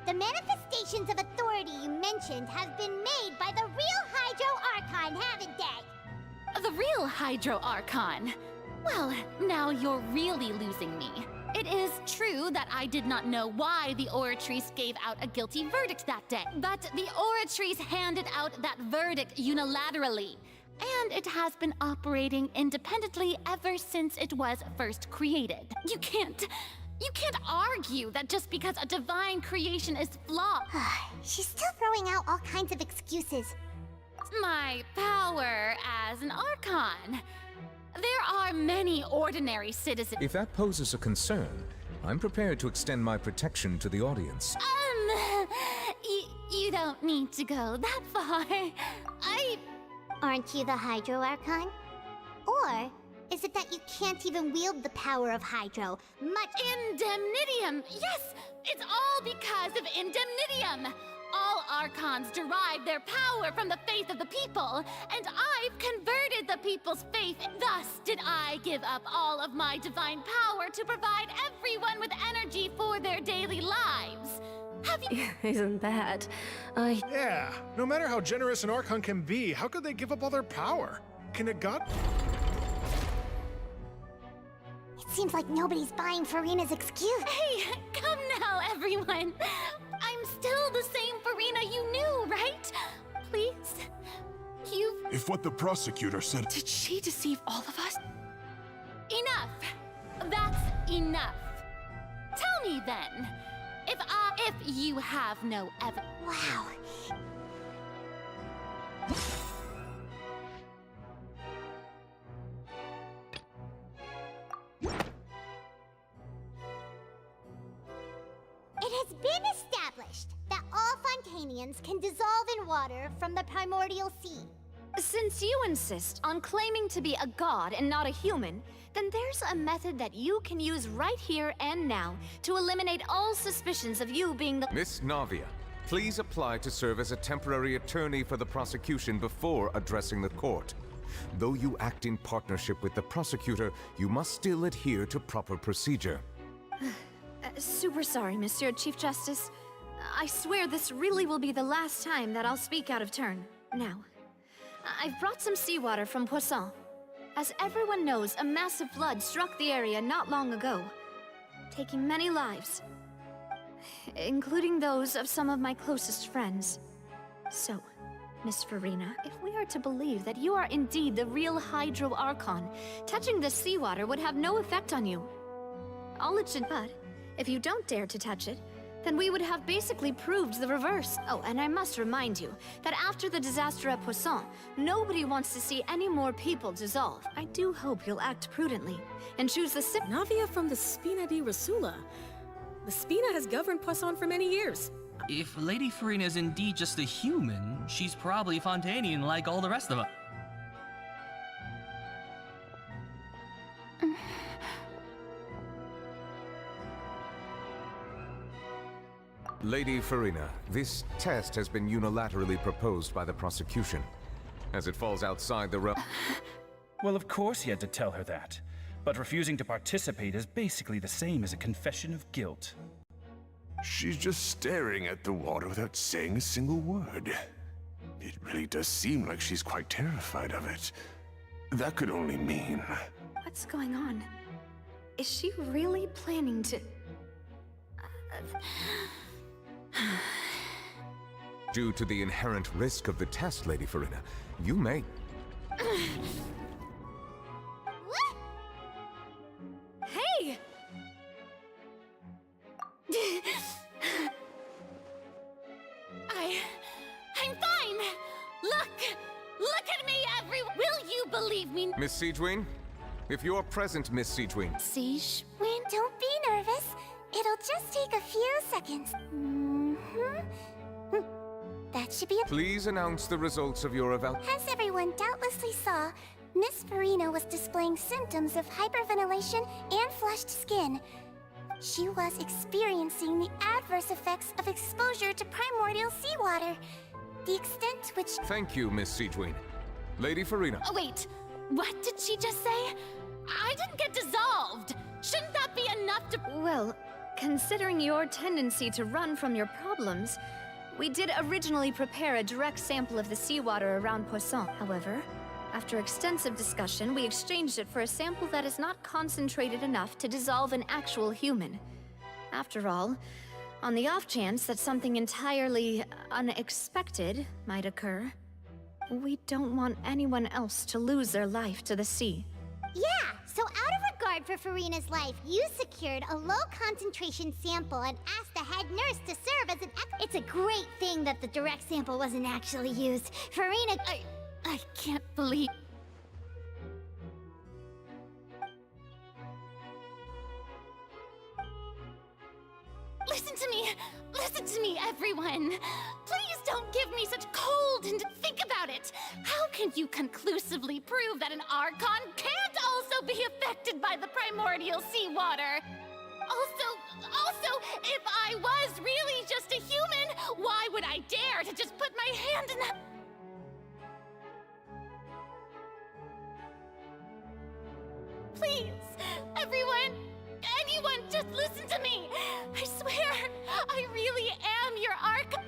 the manifestations of authority you mentioned have been made by the real Hydro Archon, haven't they? The real Hydro Archon? Well, now you're really losing me. It is true that I did not know why the Oratrice gave out a guilty verdict that day, but the Oratrice handed out that verdict unilaterally, and it has been operating independently ever since it was first created. You can't argue that just because a divine creation is flawed. She's still throwing out all kinds of excuses. My power as an Archon. There are many ordinary citizens. If that poses a concern, I'm prepared to extend my protection to the audience. You don't need to go that far. Aren't you the Hydro Archon? Or is it that you can't even wield the power of Hydro, much— Indemnitium! Yes! It's all because of Indemnitium! All Archons derive their power from the faith of the people, and I've converted the people's faith. Thus did I give up all of my divine power to provide everyone with energy for their daily lives. Have you— Isn't that? Yeah, no matter how generous an Archon can be, how could they give up all their power? Can a god— It seems like nobody's buying Farina's excuse. Hey, come now, everyone. I'm still the same Farina you knew, right? Please, If what the prosecutor said— Did she deceive all of us? Enough! That's enough. Tell me then, if you have no evidence. Wow. It has been established that all Fontainians can dissolve in water from the primordial sea. Since you insist on claiming to be a god and not a human, then there's a method that you can use right here and now to eliminate all suspicions of you being the— Miss Navia, please apply to serve as a temporary attorney for the prosecution before addressing the court. Though you act in partnership with the prosecutor, you must still adhere to proper procedure. Super sorry, Monsieur Chief Justice. I swear this really will be the last time that I'll speak out of turn. Now, I've brought some seawater from Poisson. As everyone knows, a massive flood struck the area not long ago, taking many lives, including those of some of my closest friends. So, Miss Farina, if we are to believe that you are indeed the real Hydro Archon, touching this seawater would have no effect on you. All it should, but if you don't dare to touch it, then we would have basically proved the reverse. Oh, and I must remind you that after the disaster at Poisson, nobody wants to see any more people dissolve. I do hope you'll act prudently and choose the Navia from the Spina di Rosula. The Spina has governed Poisson for many years. If Lady Farina is indeed just a human, she's probably Fontainian like all the rest of us. Lady Farina, this test has been unilaterally proposed by the prosecution. As it falls outside the realm— Well, of course he had to tell her that. But refusing to participate is basically the same as a confession of guilt. She's just staring at the water without saying a single word. It really does seem like she's quite terrified of it. That could only mean— What's going on? Is she really planning to— Due to the inherent risk of the test, Lady Farina, you may— Hey! I'm fine! Look at me, everyone! Will you believe me? Miss Siegewin? If you're present, Miss Siegewin. Siegewin, don't be nervous. It'll just take a few seconds. That should be Please announce the results of your eval— As everyone doubtlessly saw, Miss Farina was displaying symptoms of hyperventilation and flushed skin. She was experiencing the adverse effects of exposure to primordial seawater. The extent to which— Thank you, Miss Siegewin. Lady Farina. Oh, wait. What did she just say? I didn't get dissolved. Shouldn't that be enough to— Well, considering your tendency to run from your problems, we did originally prepare a direct sample of the seawater around Poisson. However, after extensive discussion, we exchanged it for a sample that is not concentrated enough to dissolve an actual human. After all, on the off chance that something entirely unexpected might occur, we don't want anyone else to lose their life to the sea. Yeah, so out of regard for Farina's life, you secured a low-concentration sample and asked the head nurse to serve as an It's a great thing that the direct sample wasn't actually used. Farina— I can't believe— Listen to me, everyone! Please don't give me such cold and think about it! How can you conclusively prove that an Archon can't also be affected by the primordial seawater? Also, if I was really just a human, why would I dare to just put my hand in that— Please, everyone, anyone, just listen to me! I swear, I really am your Archon.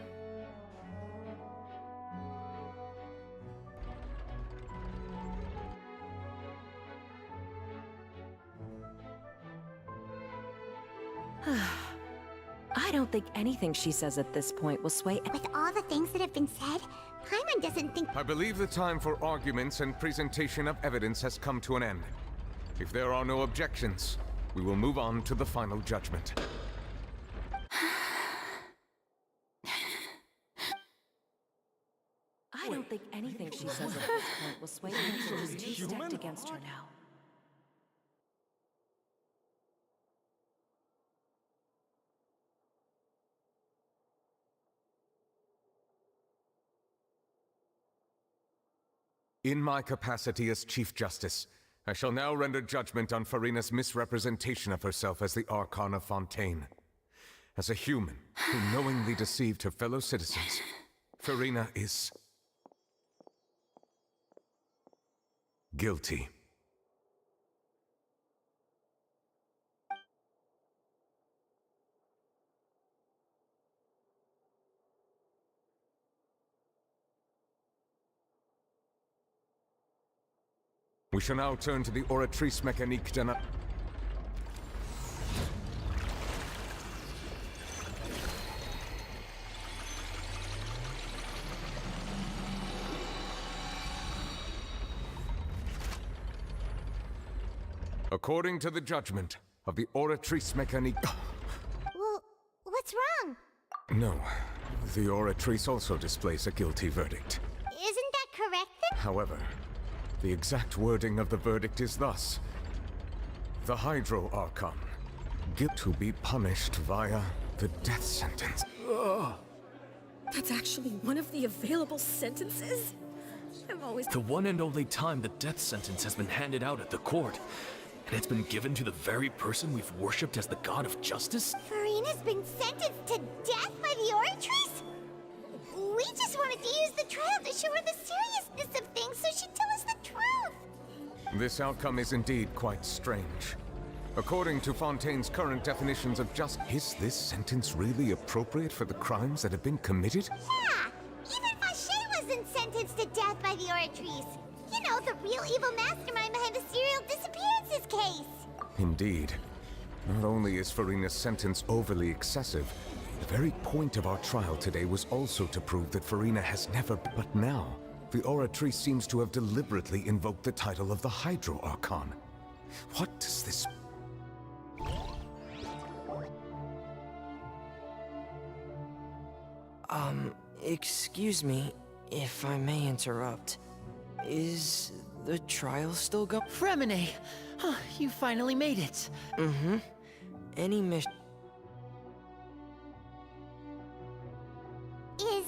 I don't think anything she says at this point will sway— With all the things that have been said, Paimon doesn't think— I believe the time for arguments and presentation of evidence has come to an end. If there are no objections, we will move on to the final judgment. I don't think anything she says at this point will sway her. She's too stacked against her now. In my capacity as Chief Justice, I shall now render judgment on Farina's misrepresentation of herself as the Archon of Fontaine. As a human who knowingly deceived her fellow citizens, Farina is guilty. We shall now turn to the Oratrice Mécanique de la... According to the judgment of the Oratrice Mécanique... Well, what's wrong? No, the Oratrice also displays a guilty verdict. Isn't that correct then? However, the exact wording of the verdict is thus. The Hydro Archon, guilty to be punished via the death sentence. Ugh. That's actually one of the available sentences? I've always... The one and only time the death sentence has been handed out at the court. And it's been given to the very person we've worshipped as the god of justice? Farina's been sentenced to death by the Oratrice? We just wanted to use the trial to show her the seriousness of things so she'd tell us the truth. This outcome is indeed quite strange. According to Fontaine's current definitions of justice, is this sentence really appropriate for the crimes that have been committed? Yeah, even Fauché wasn't sentenced to death by the Oratrice. You know, the real evil mastermind behind the serial disappearances case. Indeed. Not only is Farina's sentence overly excessive, the very point of our trial today was also to prove that Farina has never... But now, the Oratrice seems to have deliberately invoked the title of the Hydro Archon. What does this... Excuse me, if I may interrupt. Is the trial still going? Fremine! Huh, you finally made it. Mm-hmm. Any mission... Is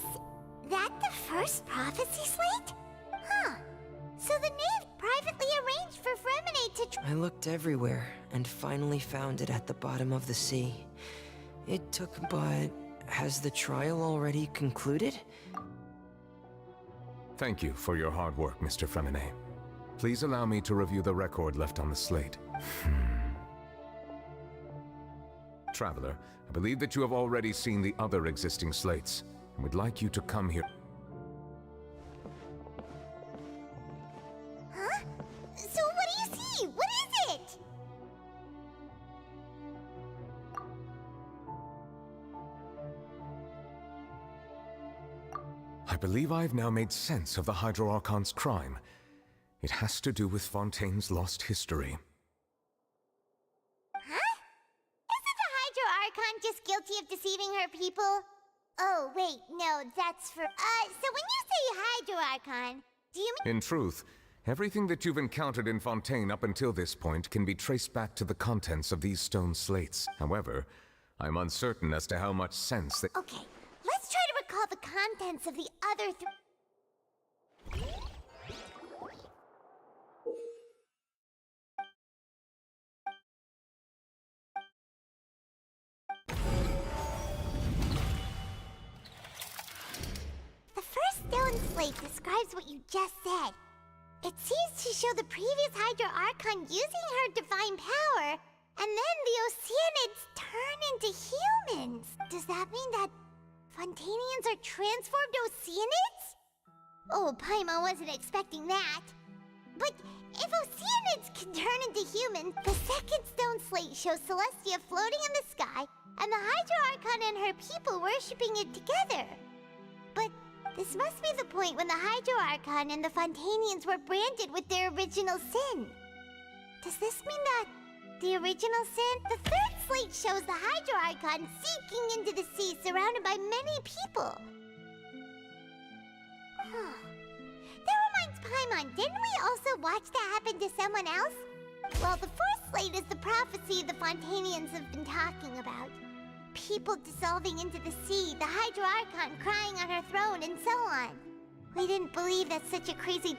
that the first prophecy slate? Huh. So the knave privately arranged for Fremine to... I looked everywhere and finally found it at the bottom of the sea. It took, but... Has the trial already concluded? Thank you for your hard work, Mr. Fremine. Please allow me to review the record left on the slate. Traveler, I believe that you have already seen the other existing slates, and would like you to come here. Huh? So what do you see? What is it? I believe I've now made sense of the Hydro Archon's crime. It has to do with Fontaine's lost history. Huh? Isn't the Hydro Archon just guilty of deceiving her people? Oh, wait, no, that's for... so when you say Hydro Archon, do you mean... In truth, everything that you've encountered in Fontaine up until this point can be traced back to the contents of these stone slates. However, I'm uncertain as to how much sense that... Okay, let's try to recall the contents of the other The first stone slate describes what you just said. It seems to show the previous Hydro Archon using her divine power, and then the Oceanids turn into humans. Does that mean that Fontainians are transformed Oceanids? Oh, Paimon wasn't expecting that. But if Oceanids can turn into humans, the second stone slate shows Celestia floating in the sky, and the Hydro Archon and her people worshipping it together. But this must be the point when the Hydro Archon and the Fontainians were branded with their original sin. Does this mean that the original sin? The third slate shows the Hydro Archon sinking into the sea surrounded by many people. Huh. on, didn't we also watch that happen to someone else? Well, the fourth slate is the prophecy the Fontainians have been talking about. People dissolving into the sea, the Hydro Archon crying on her throne, and so on. We didn't believe that such a crazy...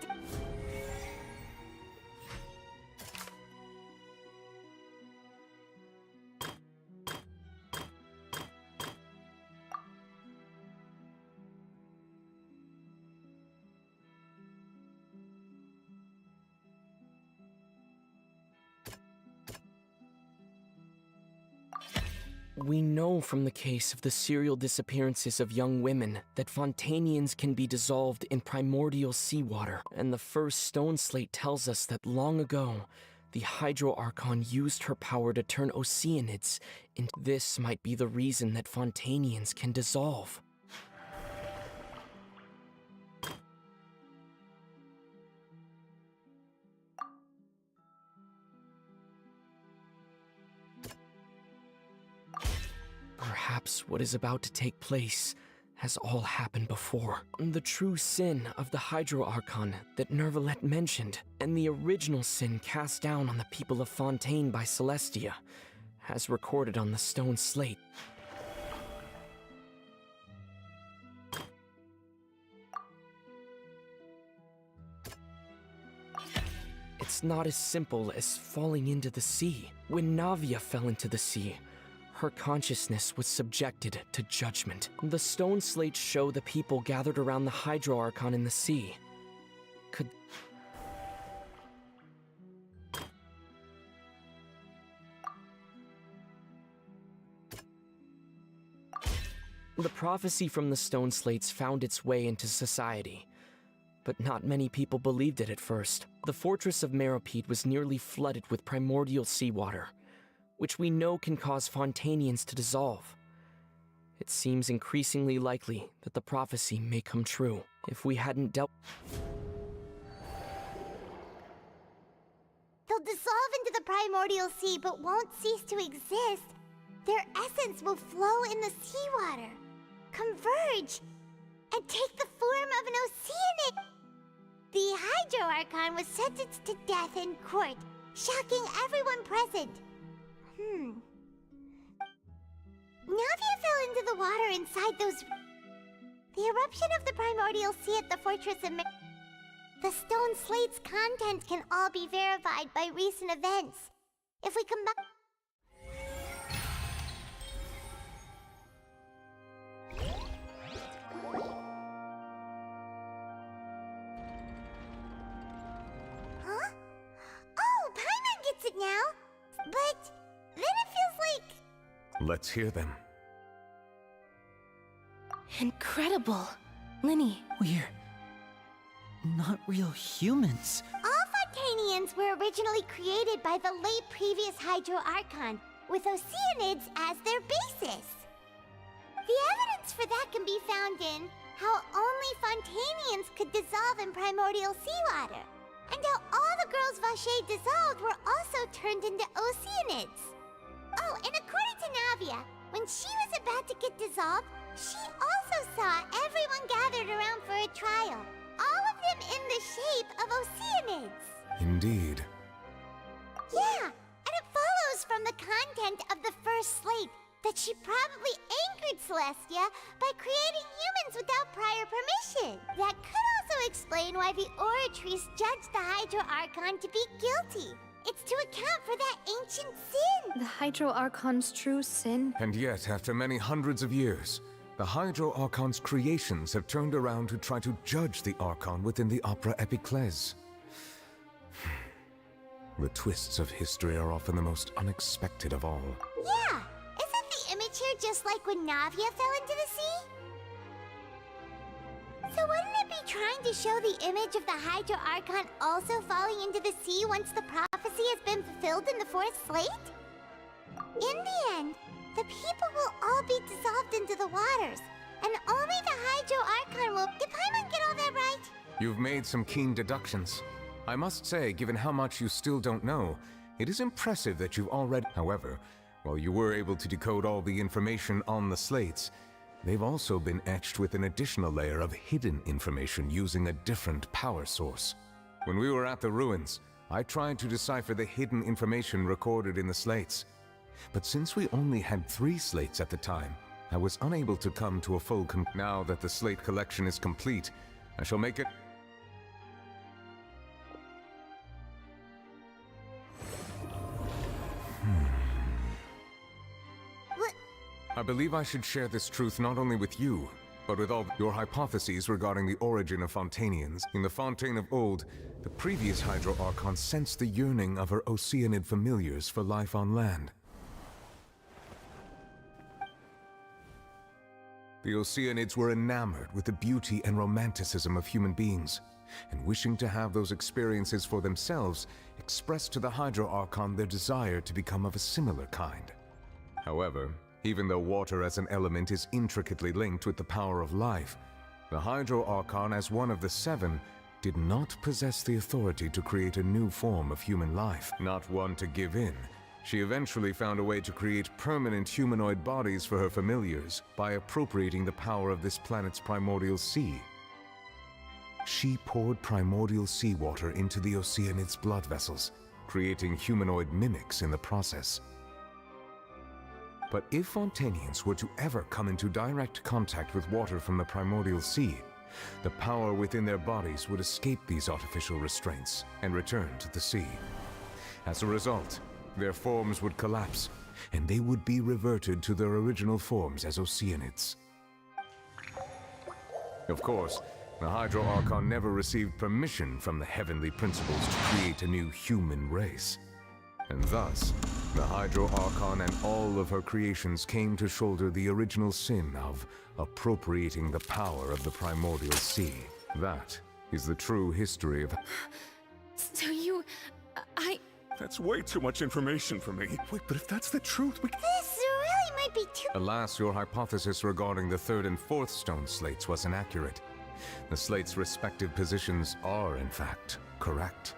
We know from the case of the serial disappearances of young women that Fontainians can be dissolved in primordial seawater, and the first stone slate tells us that long ago, the Hydro Archon used her power to turn Oceanids into... This might be the reason that Fontainians can dissolve. Perhaps what is about to take place has all happened before. The true sin of the Hydro Archon that Nervalette mentioned, and the original sin cast down on the people of Fontaine by Celestia, as recorded on the stone slate. It's not as simple as falling into the sea. When Navia fell into the sea, her consciousness was subjected to judgment. The stone slates show the people gathered around the Hydro Archon in the sea. Could... The prophecy from the stone slates found its way into society, but not many people believed it at first. The fortress of Meropide was nearly flooded with primordial seawater, which we know can cause Fontainians to dissolve. It seems increasingly likely that the prophecy may come true. If we hadn't dealt... They'll dissolve into the primordial sea but won't cease to exist. Their essence will flow in the seawater, converge, and take the form of an Oceanid. The Hydro Archon was sentenced to death in court, shocking everyone present. Navia fell into the water inside those... The eruption of the primordial sea at the fortress of... The stone slate's contents can all be verified by recent events. If we combine... Huh? Oh, Paimon gets it now! But... Then it feels like... Let's hear them. Incredible. Linny. We're not real humans. All Fontainians were originally created by the late previous Hydro Archon, with Oceanids as their basis. The evidence for that can be found in how only Fontainians could dissolve in primordial seawater, and how all the girls Vacher dissolved were also turned into Oceanids. Oh, and according to Navia, when she was about to get dissolved, she also saw everyone gathered around for a trial. All of them in the shape of Oceanids. Indeed. Yeah, and it follows from the content of the first slate that she probably angered Celestia by creating humans without prior permission. That could also explain why the Oratrice judged the Hydro Archon to be guilty. It's to account for that ancient sin. The Hydro Archon's true sin? And yet, after many hundreds of years, the Hydro Archon's creations have turned around to try to judge the Archon within the Opera Epiclese. The twists of history are often the most unexpected of all. Yeah, isn't the image here just like when Navia fell into the sea? So wouldn't it be trying to show the image of the Hydro Archon also falling into the sea once the prophecy has been fulfilled in the fourth slate? In the end, the people will all be dissolved into the waters, and only the Hydro Archon will... Did Paimon get all that right? You've made some keen deductions. I must say, given how much you still don't know, it is impressive that you've already... However, while you were able to decode all the information on the slates, they've also been etched with an additional layer of hidden information using a different power source. When we were at the ruins, I tried to decipher the hidden information recorded in the slates. But since we only had 3 slates at the time, I was unable to come to a full Now that the slate collection is complete, I shall make it... I believe I should share this truth not only with you, but with all your hypotheses regarding the origin of Fontainians. In the Fontaine of old, the previous Hydro Archon sensed the yearning of her Oceanid familiars for life on land. The Oceanids were enamored with the beauty and romanticism of human beings, and wishing to have those experiences for themselves, expressed to the Hydro Archon their desire to become of a similar kind. However, even though water as an element is intricately linked with the power of life, the Hydro Archon, as one of the 7, did not possess the authority to create a new form of human life. Not one to give in, she eventually found a way to create permanent humanoid bodies for her familiars by appropriating the power of this planet's primordial sea. She poured primordial seawater into the Oceanid's blood vessels, creating humanoid mimics in the process. But if Fontainians were to ever come into direct contact with water from the primordial sea, the power within their bodies would escape these artificial restraints and return to the sea. As a result, their forms would collapse, and they would be reverted to their original forms as Oceanids. Of course, the Hydro Archon never received permission from the heavenly principles to create a new human race. And thus, the Hydro Archon and all of her creations came to shoulder the original sin of appropriating the power of the primordial sea. That is the true history of... So you... That's way too much information for me. Wait, but if that's the truth, we... This really might be too... Alas, your hypothesis regarding the 3rd and 4th stone slates was inaccurate. The slates' respective positions are, in fact, correct.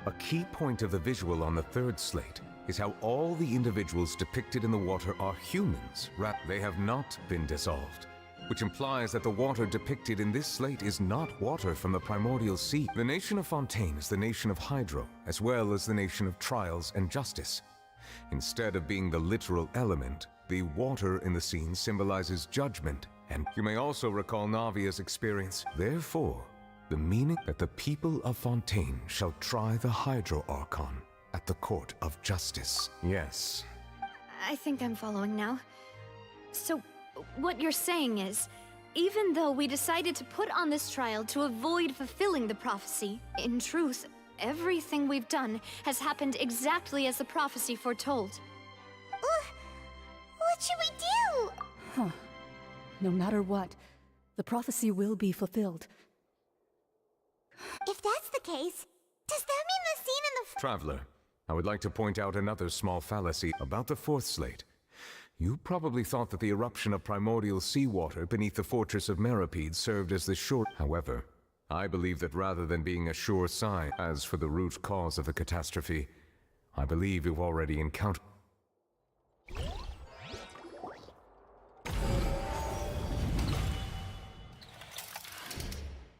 A key point of the visual on the 3rd slate is how all the individuals depicted in the water are humans, they have not been dissolved, which implies that the water depicted in this slate is not water from the primordial sea. The nation of Fontaine is the nation of Hydro, as well as the nation of trials and justice. Instead of being the literal element, the water in the scene symbolizes judgment, and you may also recall Navia's experience. Therefore, the meaning that the people of Fontaine shall try the Hydro Archon at the court of justice. Yes. I think I'm following now. So, what you're saying is, even though we decided to put on this trial to avoid fulfilling the prophecy, in truth, everything we've done has happened exactly as the prophecy foretold. What should we do? Huh. No matter what, the prophecy will be fulfilled. If that's the case, does that mean the scene in the... Traveler, I would like to point out another small fallacy about the 4th slate. You probably thought that the eruption of primordial seawater beneath the fortress of Meripede served as the sure... However, I believe that rather than being a sure sign, as for the root cause of the catastrophe, I believe you've already encountered...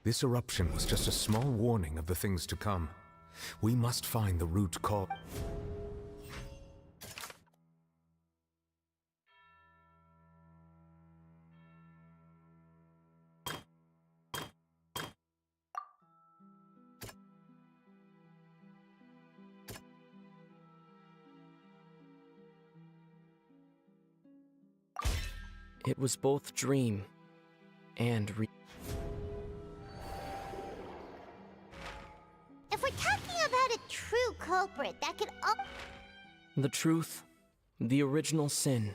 This eruption was just a small warning of the things to come. We must find the root cause. It was both dream and If we're talking about a true culprit that could the truth, the original sin.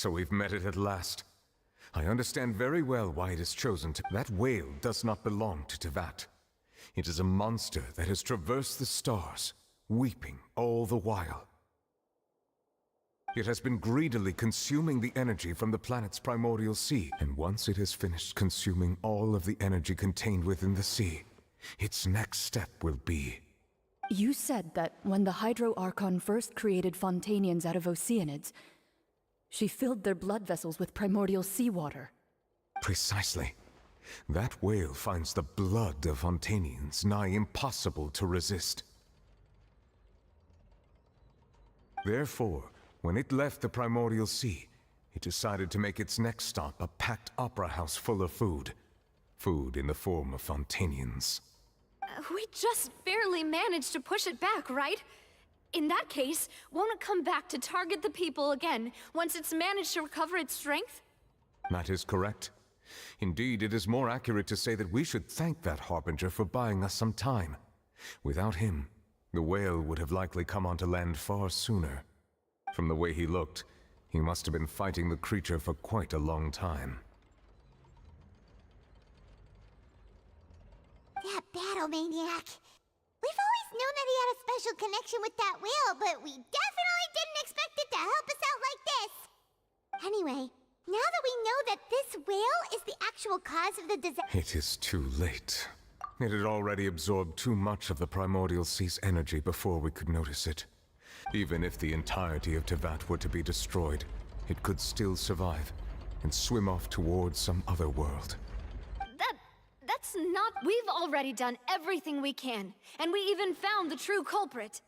So we've met it at last. I understand very well why it is chosen to... That whale does not belong to Tevat. It is a monster that has traversed the stars, weeping all the while. It has been greedily consuming the energy from the planet's primordial sea, and once it has finished consuming all of the energy contained within the sea, its next step will be... You said that when the Hydro Archon first created Fontainians out of Oceanids, she filled their blood vessels with primordial seawater. Precisely. That whale finds the blood of Fontainians nigh impossible to resist. Therefore, when it left the primordial sea, it decided to make its next stop a packed opera house full of food. Food in the form of Fontainians. We just barely managed to push it back, right? In that case, won't it come back to target the people again once it's managed to recover its strength? That is correct. Indeed, it is more accurate to say that we should thank that Harbinger for buying us some time. Without him, the whale would have likely come onto land far sooner. From the way he looked, he must have been fighting the creature for quite a long time. That battle maniac. We've always known that he had a special connection with that whale, but we definitely didn't expect it to help us out like this. Anyway, now that we know that this whale is the actual cause of the disaster... It is too late. It had already absorbed too much of the primordial sea's energy before we could notice it. Even if the entirety of Tevat were to be destroyed, it could still survive and swim off towards some other world. That's not... We've already done everything we can, and we even found the true culprit.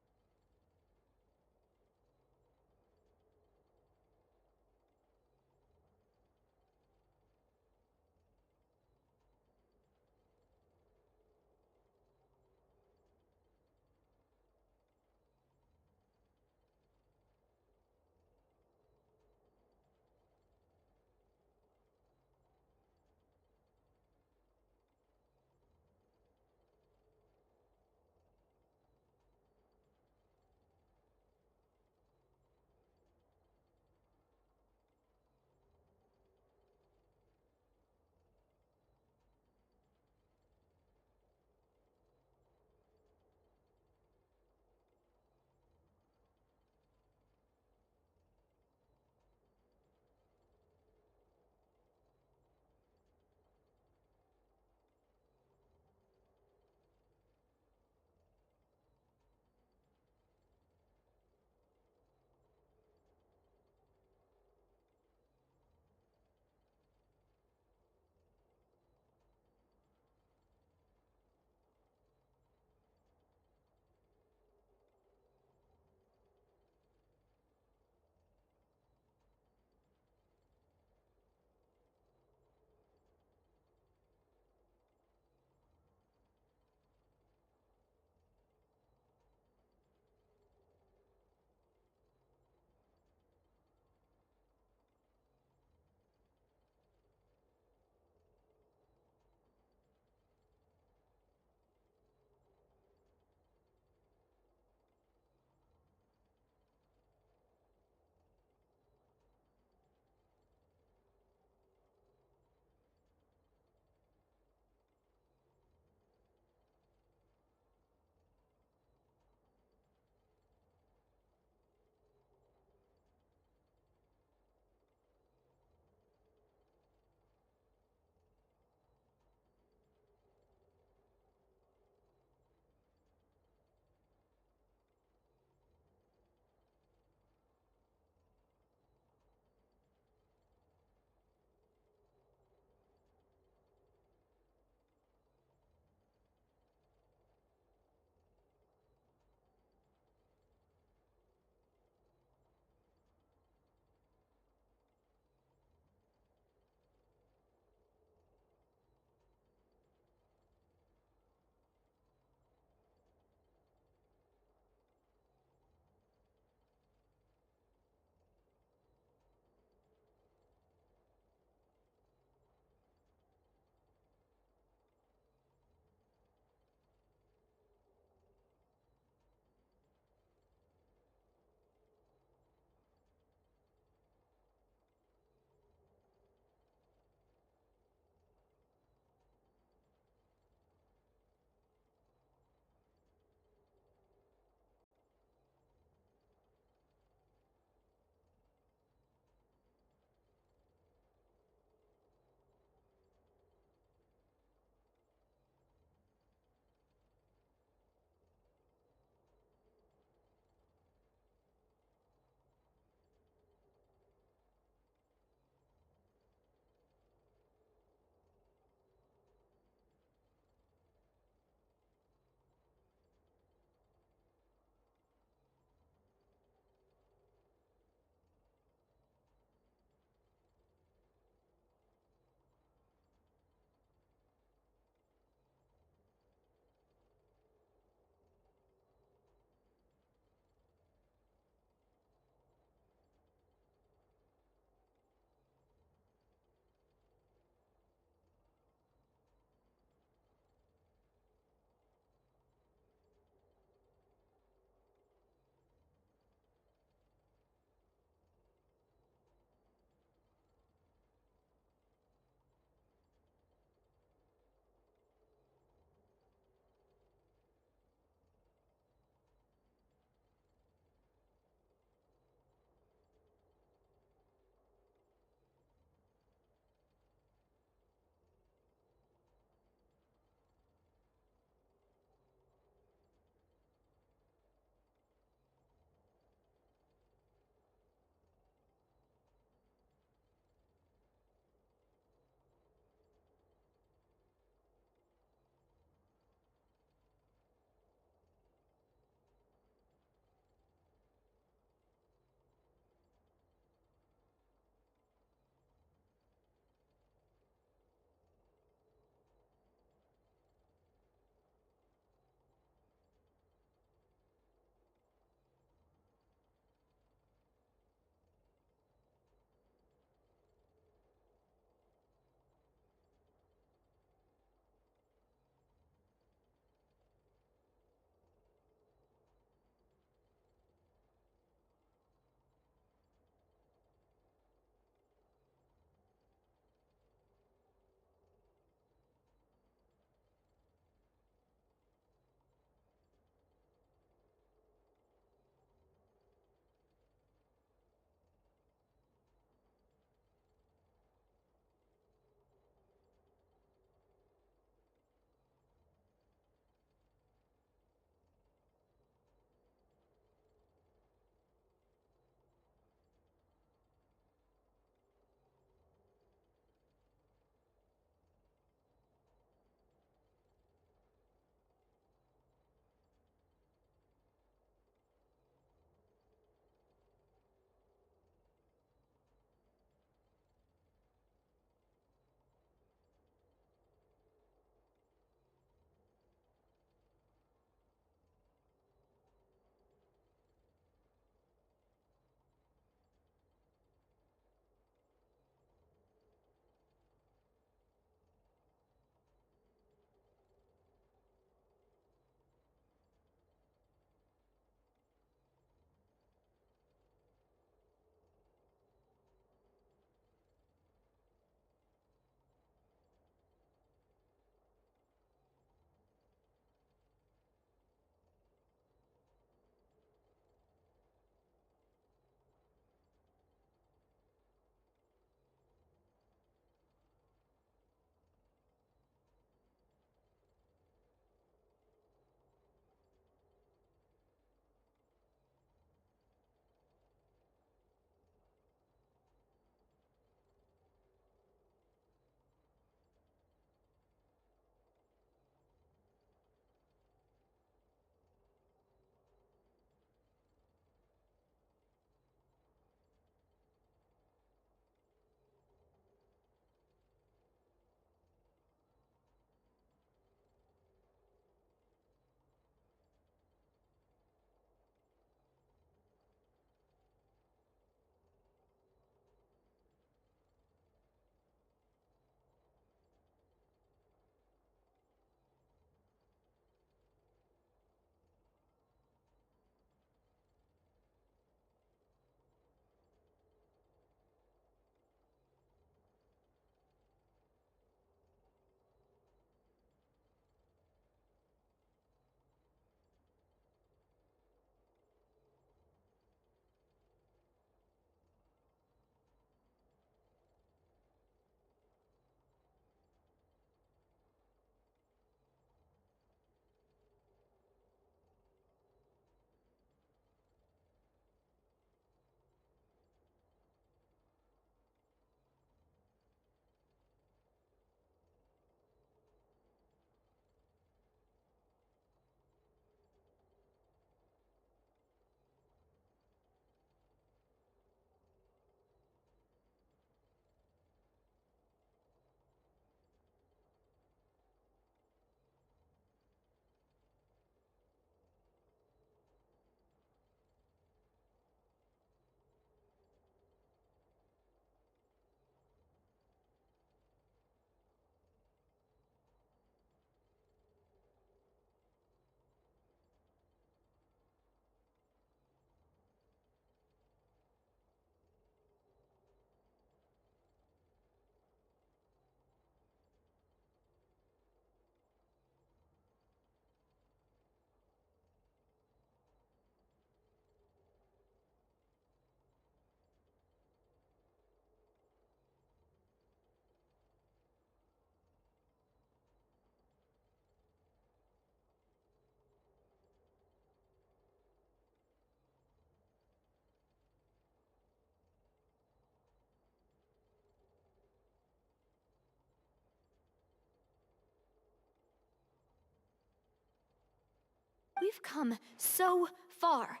We've come so far.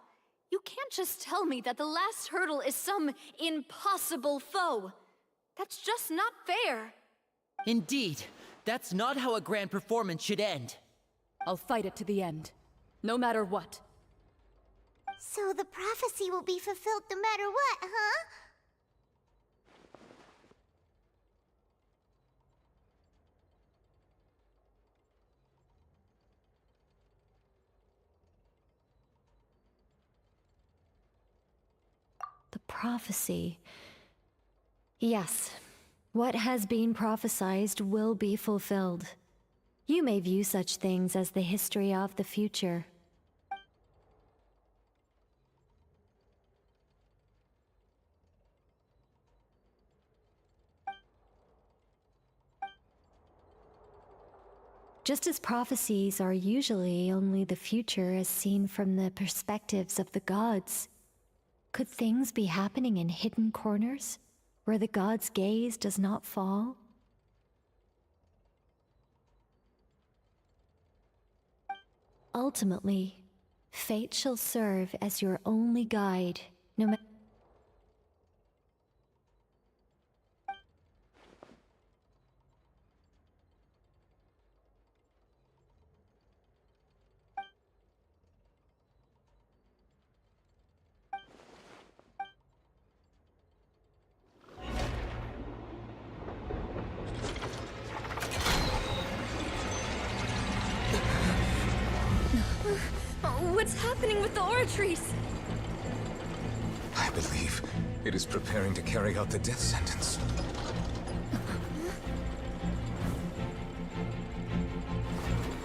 You can't just tell me that the last hurdle is some impossible foe. That's just not fair. Indeed, that's not how a grand performance should end. I'll fight it to the end, no matter what. So the prophecy will be fulfilled no matter what, huh? The prophecy. Yes, what has been prophesied will be fulfilled. You may view such things as the history of the future. Just as prophecies are usually only the future as seen from the perspectives of the gods, could things be happening in hidden corners, where the gods' gaze does not fall? Ultimately, fate shall serve as your only guide, no matter. What's happening with the oratories? I believe it is preparing to carry out the death sentence.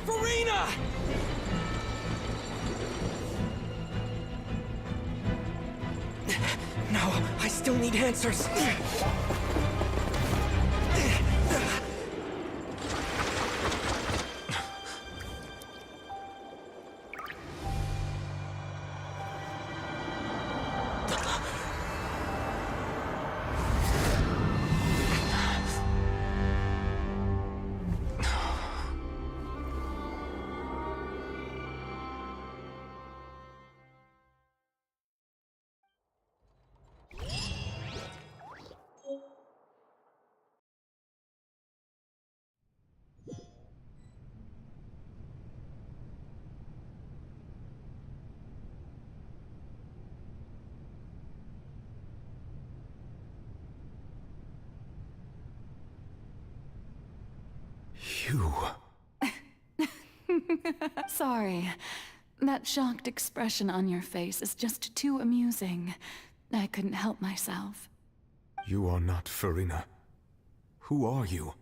Farina! No, I still need answers. You... Sorry. That shocked expression on your face is just too amusing. I couldn't help myself. You are not Farina. Who are you?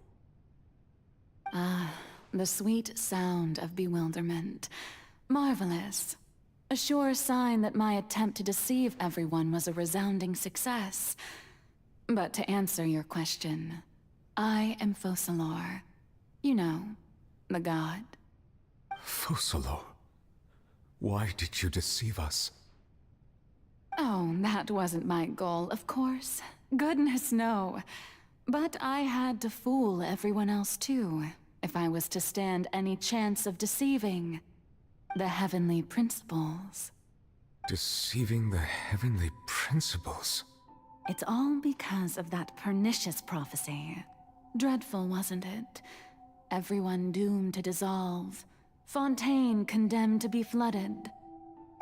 Ah, the sweet sound of bewilderment. Marvelous. A sure sign that my attempt to deceive everyone was a resounding success. But to answer your question, I am Focalor. You know, the god. Focalor? Why did you deceive us? Oh, that wasn't my goal, of course. Goodness, no. But I had to fool everyone else too, if I was to stand any chance of deceiving the heavenly principles. Deceiving the heavenly principles? It's all because of that pernicious prophecy. Dreadful, wasn't it? Everyone doomed to dissolve. Fontaine condemned to be flooded.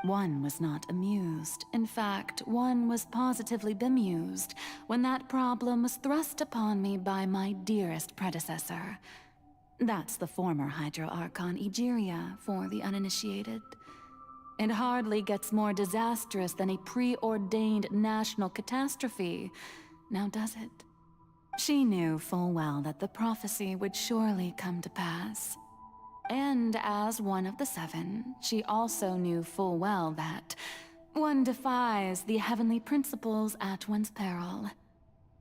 One was not amused. In fact, one was positively bemused when that problem was thrust upon me by my dearest predecessor. That's the former Hydro Archon Egeria, for the uninitiated. It hardly gets more disastrous than a preordained national catastrophe, now does it? She knew full well that the prophecy would surely come to pass. And as one of the seven, she also knew full well that one defies the heavenly principles at one's peril.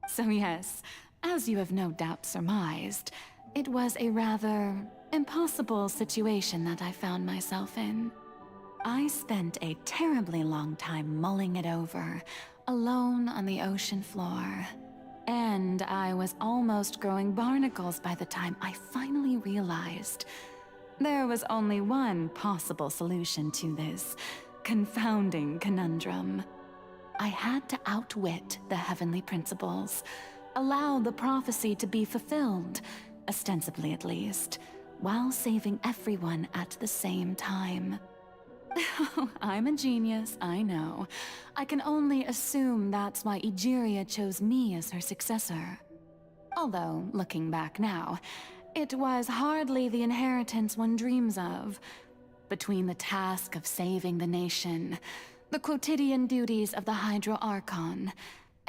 So yes, as you have no doubt surmised, it was a rather impossible situation that I found myself in. I spent a terribly long time mulling it over, alone on the ocean floor. And I was almost growing barnacles by the time I finally realized There was only one possible solution to this confounding conundrum. I had to outwit the heavenly principles, allow the prophecy to be fulfilled, ostensibly at least, while saving everyone at the same time. I'm a genius, I know. I can only assume that's why Egeria chose me as her successor. Although, looking back now, it was hardly the inheritance one dreams of. Between the task of saving the nation, the quotidian duties of the Hydro Archon,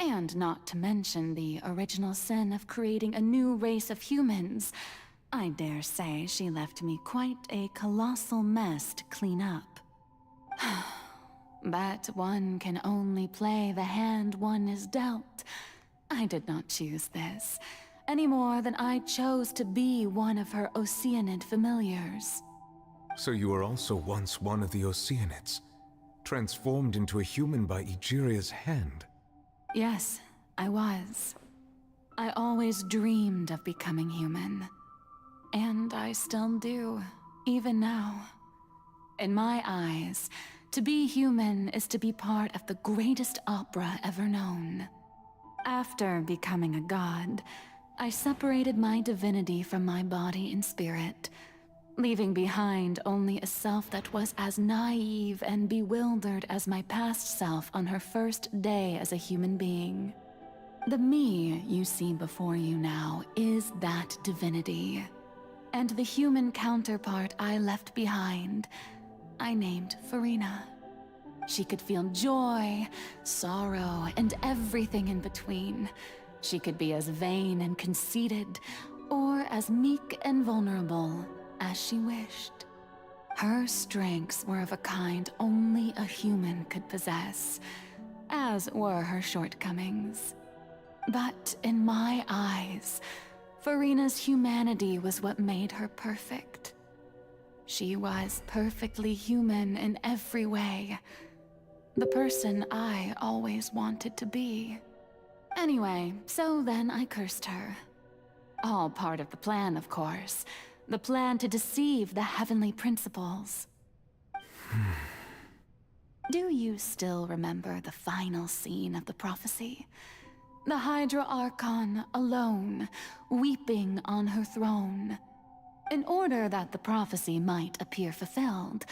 and not to mention the original sin of creating a new race of humans, I dare say she left me quite a colossal mess to clean up. But one can only play the hand one is dealt. I did not choose this, any more than I chose to be one of her Oceanid familiars. So you were also once one of the Oceanids, transformed into a human by Egeria's hand? Yes, I was. I always dreamed of becoming human. And I still do, even now. In my eyes, to be human is to be part of the greatest opera ever known. After becoming a god, I separated my divinity from my body and spirit, leaving behind only a self that was as naive and bewildered as my past self on her first day as a human being. The me you see before you now is that divinity. And the human counterpart I left behind, I named Farina. She could feel joy, sorrow, and everything in between. She could be as vain and conceited, or as meek and vulnerable as she wished. Her strengths were of a kind only a human could possess, as were her shortcomings. But in my eyes, Farina's humanity was what made her perfect. She was perfectly human in every way. The person I always wanted to be. Anyway, so then I cursed her. All part of the plan, of course. The plan to deceive the heavenly principles. Do you still remember the final scene of the prophecy? The Hydra Archon alone, weeping on her throne. In order that the prophecy might appear fulfilled,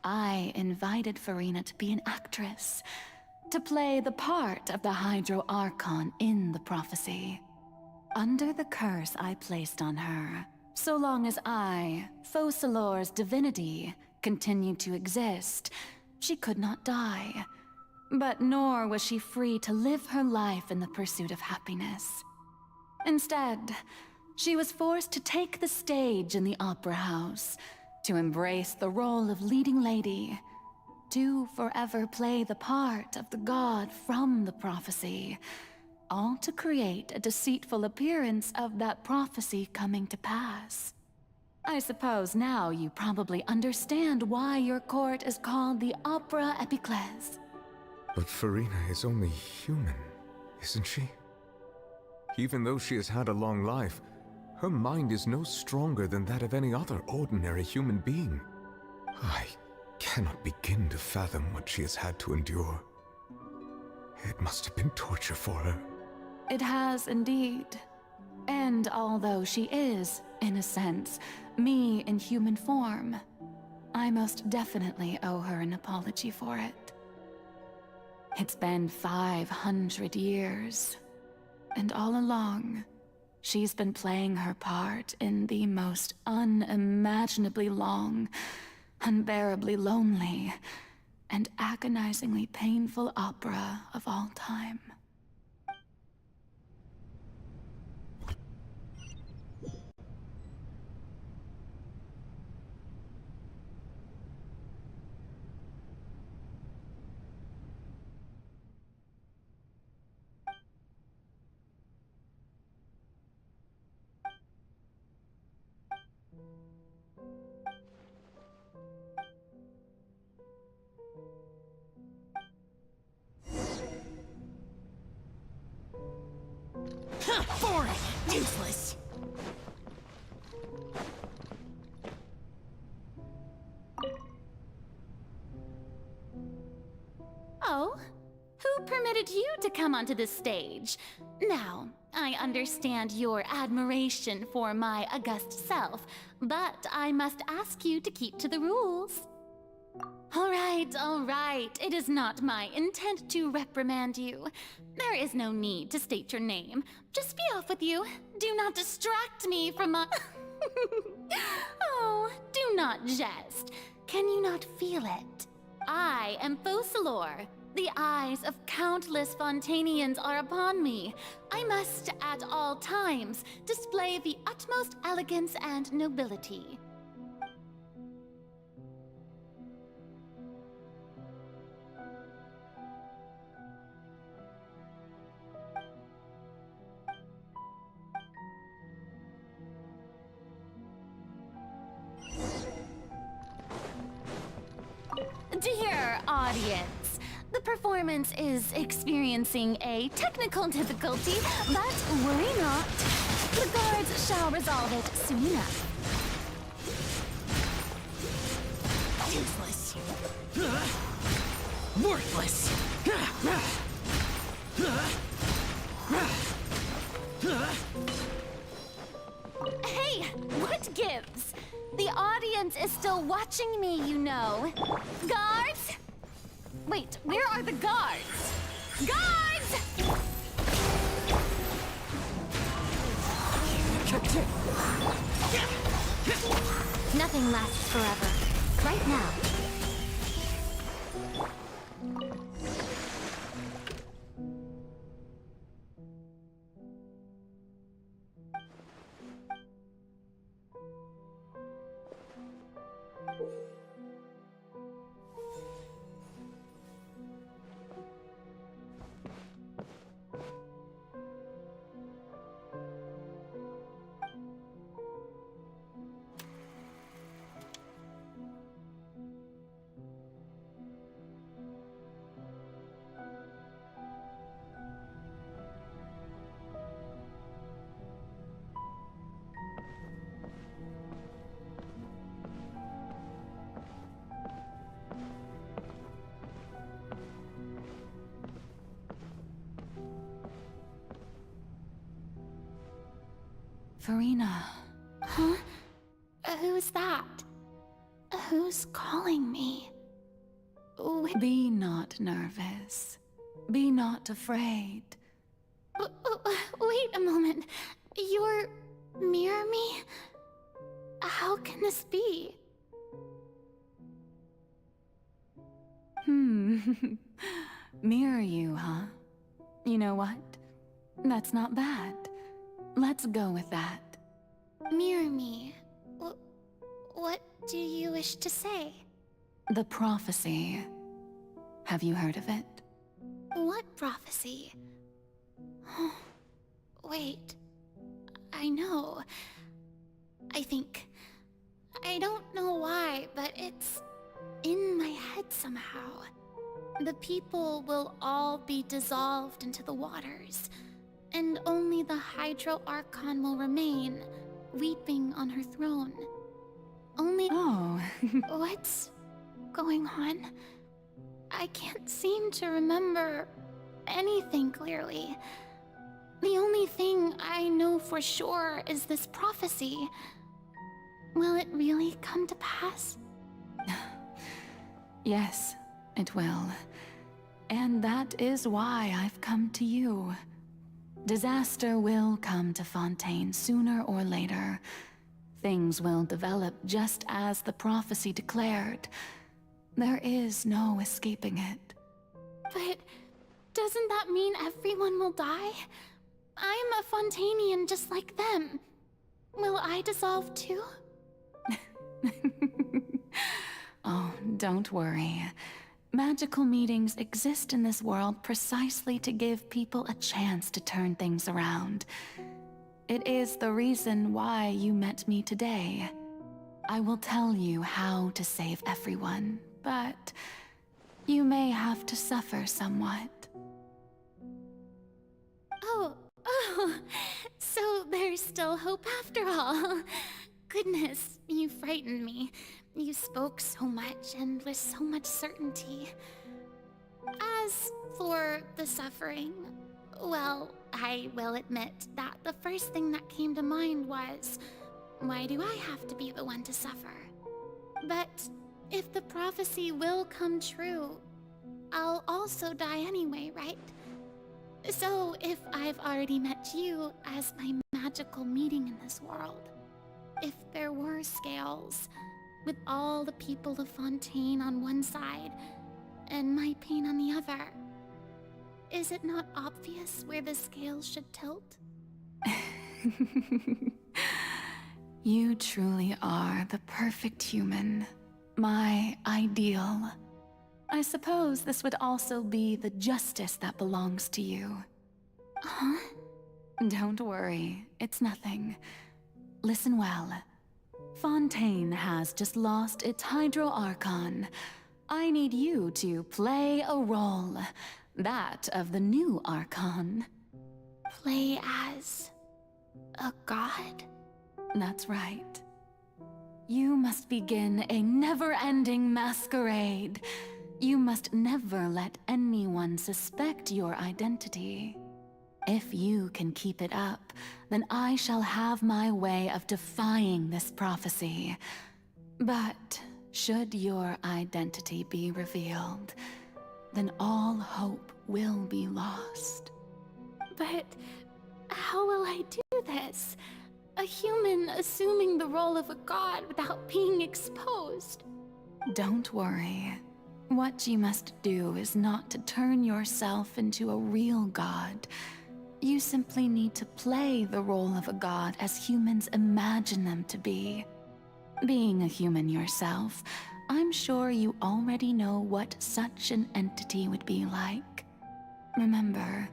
I invited Farina to be an actress, to play the part of the Hydro Archon in the prophecy. Under the curse I placed on her, so long as I, Focalor's divinity, continued to exist, she could not die. But nor was she free to live her life in the pursuit of happiness. Instead, she was forced to take the stage in the opera house, to embrace the role of leading lady, to forever play the part of the god from the prophecy, all to create a deceitful appearance of that prophecy coming to pass. I suppose now you probably understand why your court is called the Opera Epiclese. But Farina is only human, isn't she? Even though she has had a long life, her mind is no stronger than that of any other ordinary human being. I cannot begin to fathom what she has had to endure. It must have been torture for her. It has indeed. And although she is, in a sense, me in human form, I most definitely owe her an apology for it. It's been 500 years, and all along, she's been playing her part in the most unimaginably long, unbearably lonely, and agonizingly painful opera of all time. So, who permitted you to come onto this stage? Now, I understand your admiration for my august self, but I must ask you to keep to the rules. All right. It is not my intent to reprimand you. There is no need to state your name. Just be off with you. Do not distract me from my... Oh, do not jest. Can you not feel it? I am Focalor. The eyes of countless Fontainians are upon me. I must, at all times, display the utmost elegance and nobility. Dear audience, the performance is experiencing a technical difficulty, but worry not. The guards shall resolve it soon enough. Useless. Worthless. Hey, what gives? The audience is still watching me, you know. Guards? Wait, where are the guards? Guards! Nothing lasts forever. Right now. Farina. Huh? Who's that? Who's calling me? Be not nervous. Be not afraid. Wait a moment. You're... Mirror me? How can this be? Mirror you, huh? You know what? That's not bad. Let's go with that. Mirror me. What do you wish to say? The prophecy. Have you heard of it? What prophecy? Wait. I know. I think... I don't know why, but it's in my head somehow. The people will all be dissolved into the waters, and only the Hydro Archon will remain, weeping on her throne. Only... Oh. What's going on? I can't seem to remember anything clearly. The only thing I know for sure is this prophecy. Will it really come to pass? Yes, it will. And that is why I've come to you. Disaster will come to Fontaine sooner or later. Things will develop just as the prophecy declared. There is no escaping it. But doesn't that mean everyone will die? I'm a Fontainian just like them. Will I dissolve too? Oh, don't worry. Magical meetings exist in this world precisely to give people a chance to turn things around. It is the reason why you met me today. I will tell you how to save everyone, but you may have to suffer somewhat. Oh, so there's still hope after all. Goodness, you frightened me. You spoke so much and with so much certainty. As for the suffering, well, I will admit that the first thing that came to mind was, why do I have to be the one to suffer? But if the prophecy will come true, I'll also die anyway, right? So if I've already met you as my magical meeting in this world, if there were scales, with all the people of Fontaine on one side and my pain on the other, is it not obvious where the scales should tilt? You truly are the perfect human, my ideal. I suppose this would also be the justice that belongs to you. Huh? Don't worry, it's nothing. Listen well. Fontaine has just lost its Hydro Archon. I need you to play a role, that of the new Archon. Play as a god? That's right. You must begin a never-ending masquerade. You must never let anyone suspect your identity. If you can keep it up, then I shall have my way of defying this prophecy. But should your identity be revealed, then all hope will be lost. But how will I do this? A human assuming the role of a god without being exposed. Don't worry. What you must do is not to turn yourself into a real god. You simply need to play the role of a god as humans imagine them to be. Being a human yourself, I'm sure you already know what such an entity would be like. Remember,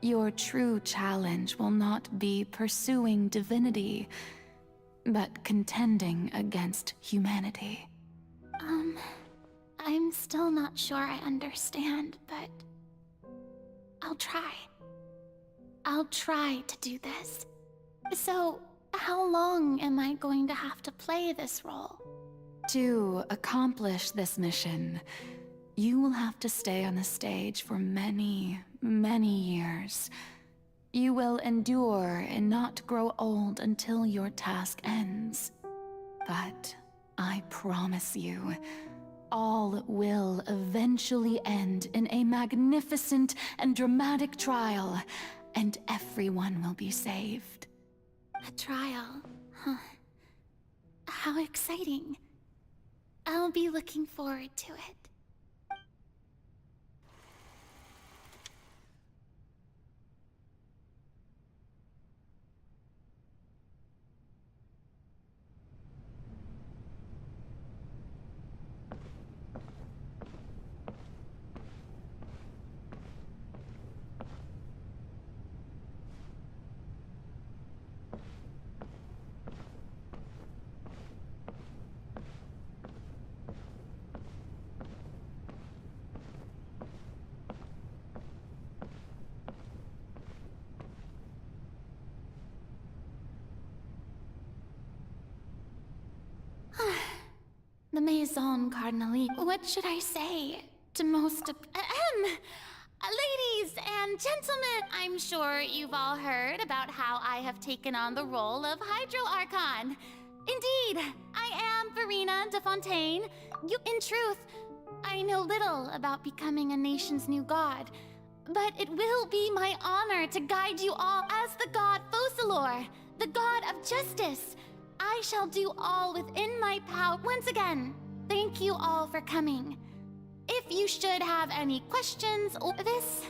your true challenge will not be pursuing divinity, but contending against humanity. I'm still not sure I understand, but I'll try. I'll try to do this. So, how long am I going to have to play this role? To accomplish this mission, you will have to stay on the stage for many, many years. You will endure and not grow old until your task ends. But I promise you, all will eventually end in a magnificent and dramatic trial, and everyone will be saved. A trial, huh? How exciting. I'll be looking forward to it. The Maison Cardinali. What should I say to most of... Ladies and gentlemen, I'm sure you've all heard about how I have taken on the role of Hydro Archon. Indeed, I am Verena de Fontaine. In truth, I know little about becoming a nation's new god, but it will be my honor to guide you all as the god Focalor, the god of justice. I shall do all within my power. Once again, thank you all for coming. If you should have any questions or this,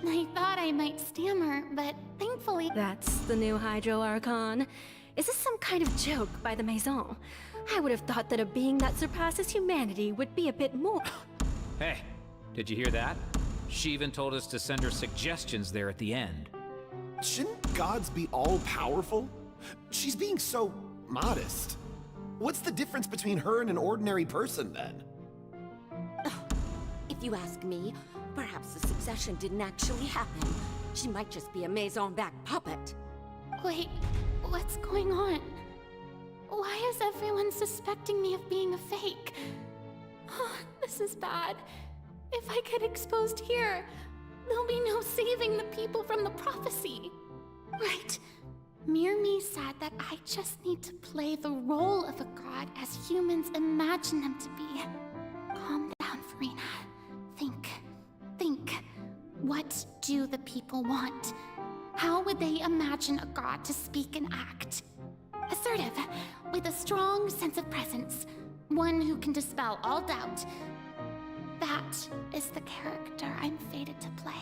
I thought I might stammer, but thankfully... That's the new Hydro Archon. Is this some kind of joke by the Maison? I would have thought that a being that surpasses humanity would be a bit more... Hey, did you hear that? She even told us to send her suggestions there at the end. Shouldn't gods be all-powerful? She's being so modest. What's the difference between her and an ordinary person, then? If you ask me, perhaps the succession didn't actually happen. She might just be a Maison-back puppet. Wait, what's going on? Why is everyone suspecting me of being a fake? Oh, this is bad. If I get exposed here, there'll be no saving the people from the prophecy. Right. Myrmi said that I just need to play the role of a god as humans imagine them to be. Calm down, Farina. Think. What do the people want? How would they imagine a god to speak and act? Assertive, with a strong sense of presence. One who can dispel all doubt. That is the character I'm fated to play.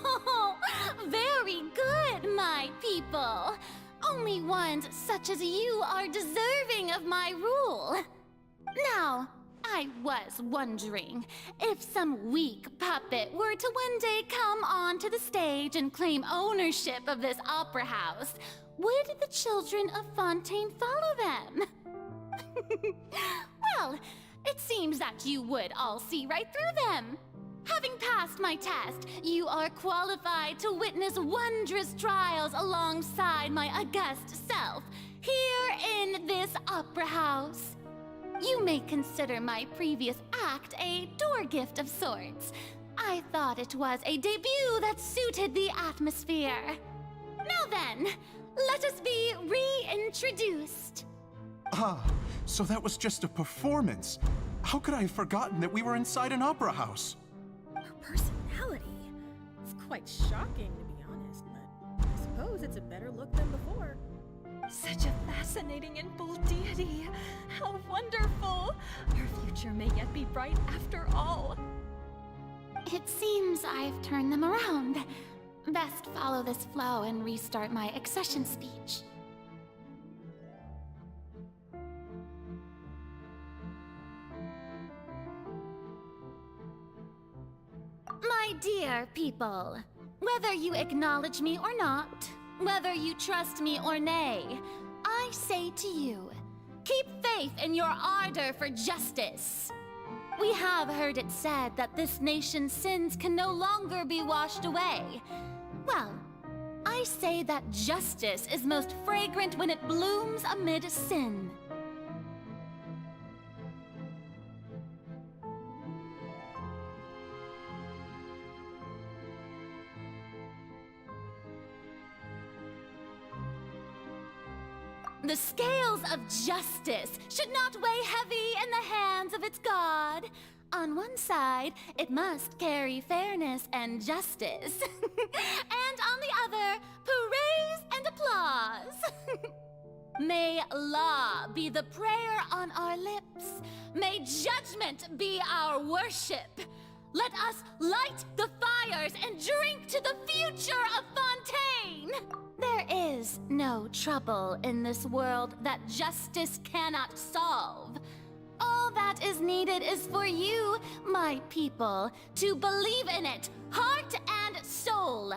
Oh, very good, my people. Only ones such as you are deserving of my rule. Now, I was wondering if some weak puppet were to one day come onto the stage and claim ownership of this opera house, would the children of Fontaine follow them? Well, it seems that you would all see right through them. Having passed my test, you are qualified to witness wondrous trials alongside my august self, here in this opera house. You may consider my previous act a door gift of sorts. I thought it was a debut that suited the atmosphere. Now then, let us be reintroduced. Ah, so that was just a performance. How could I have forgotten that we were inside an opera house? Her personality. It's quite shocking, to be honest, but I suppose it's a better look than before. Such a fascinating and bold deity. How wonderful! Her future may yet be bright after all. It seems I've turned them around. Best follow this flow and restart my accession speech. My dear people, whether you acknowledge me or not, whether you trust me or nay, I say to you, keep faith in your ardor for justice. We have heard it said that this nation's sins can no longer be washed away. Well, I say that justice is most fragrant when it blooms amid sin. The scales of justice should not weigh heavy in the hands of its god. On one side, it must carry fairness and justice. And on the other, praise and applause. May law be the prayer on our lips. May judgment be our worship. Let us light the fires and drink to the future of Fontaine. There is no trouble in this world that justice cannot solve. All that is needed is for you, my people, to believe in it, heart and soul.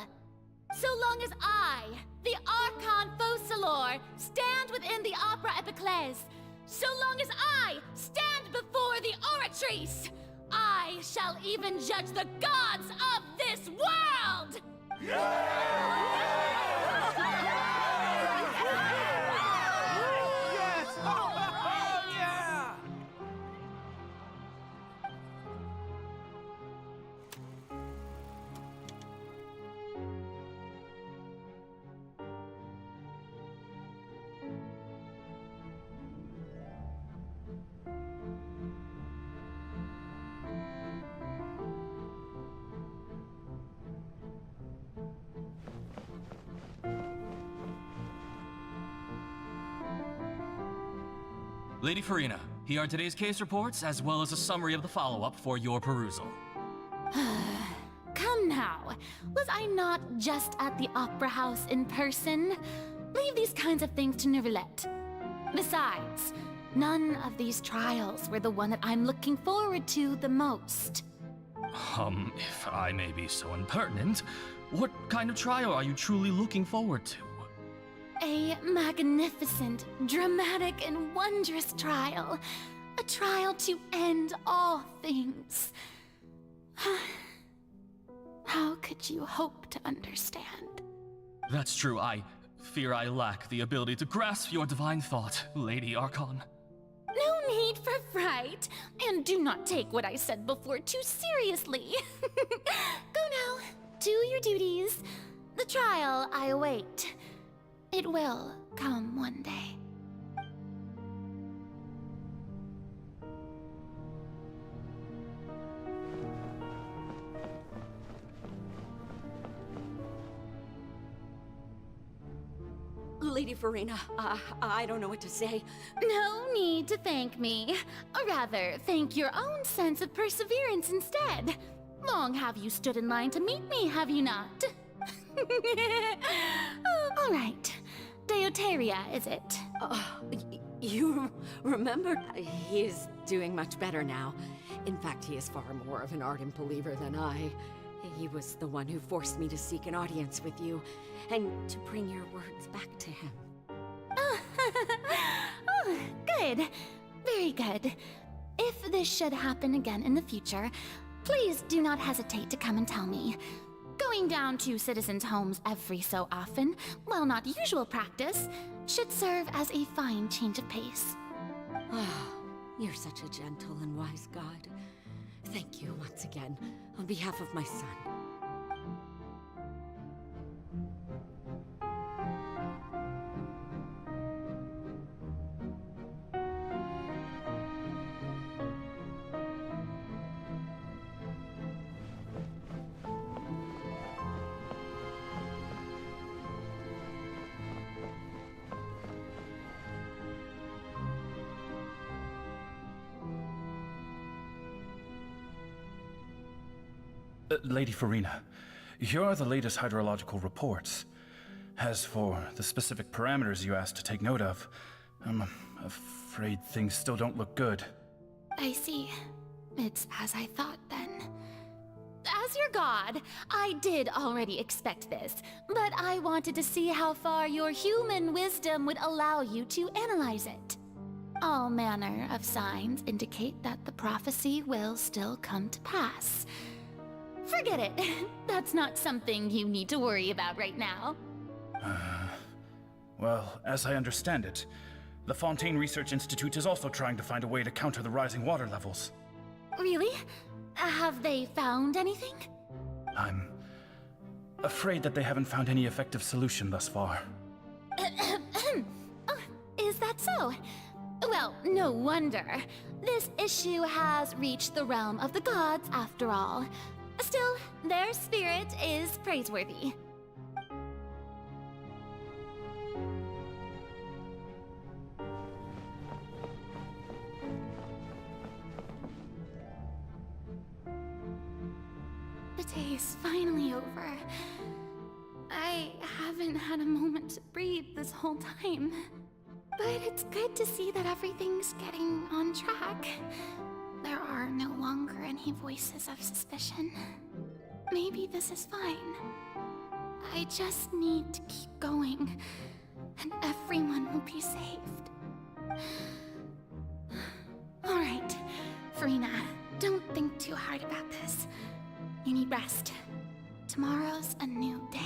So long as I, the Archon Focalor, stand within the Opera Epiclese, so long as I stand before the Oratrice, I shall even judge the gods of this world! Lady Farina, here are today's case reports, as well as a summary of the follow-up for your perusal. Come now, was I not just at the Opera House in person? Leave these kinds of things to Neuvillette. Besides, none of these trials were the one that I'm looking forward to the most. If I may be so impertinent, what kind of trial are you truly looking forward to? A magnificent, dramatic, and wondrous trial. A trial to end all things. How could you hope to understand? That's true, Fear I lack the ability to grasp your divine thought, Lady Archon. No need for fright, and do not take what I said before too seriously. Go now, do your duties. The trial I await. It will come one day. Lady Farina, I don't know what to say. No need to thank me. Or rather, thank your own sense of perseverance instead. Long have you stood in line to meet me, have you not? All right. Deuteria, is it? You remember? He is doing much better now. In fact, he is far more of an ardent believer than I. He was the one who forced me to seek an audience with you, and to bring your words back to him. Oh, good. Very good. If this should happen again in the future, please do not hesitate to come and tell me. Going down to citizens' homes every so often, while not usual practice, should serve as a fine change of pace. You're such a gentle and wise god. Thank you once again, on behalf of my son. Lady Farina, here are the latest hydrological reports. As for the specific parameters you asked to take note of, I'm afraid things still don't look good. I see. It's as I thought then. As your god, I did already expect this, but I wanted to see how far your human wisdom would allow you to analyze it. All manner of signs indicate that the prophecy will still come to pass. Forget it. That's not something you need to worry about right now. Well, as I understand it, the Fontaine Research Institute is also trying to find a way to counter the rising water levels. Really? Have they found anything? I'm afraid that they haven't found any effective solution thus far. Is that so? Well, no wonder. This issue has reached the realm of the gods after all. Still, their spirit is praiseworthy. The day is finally over. I haven't had a moment to breathe this whole time. But it's good to see that everything's getting on track. There are no longer any voices of suspicion. Maybe this is fine. I just need to keep going, and everyone will be saved. All right, Farina, don't think too hard about this. You need rest. Tomorrow's a new day.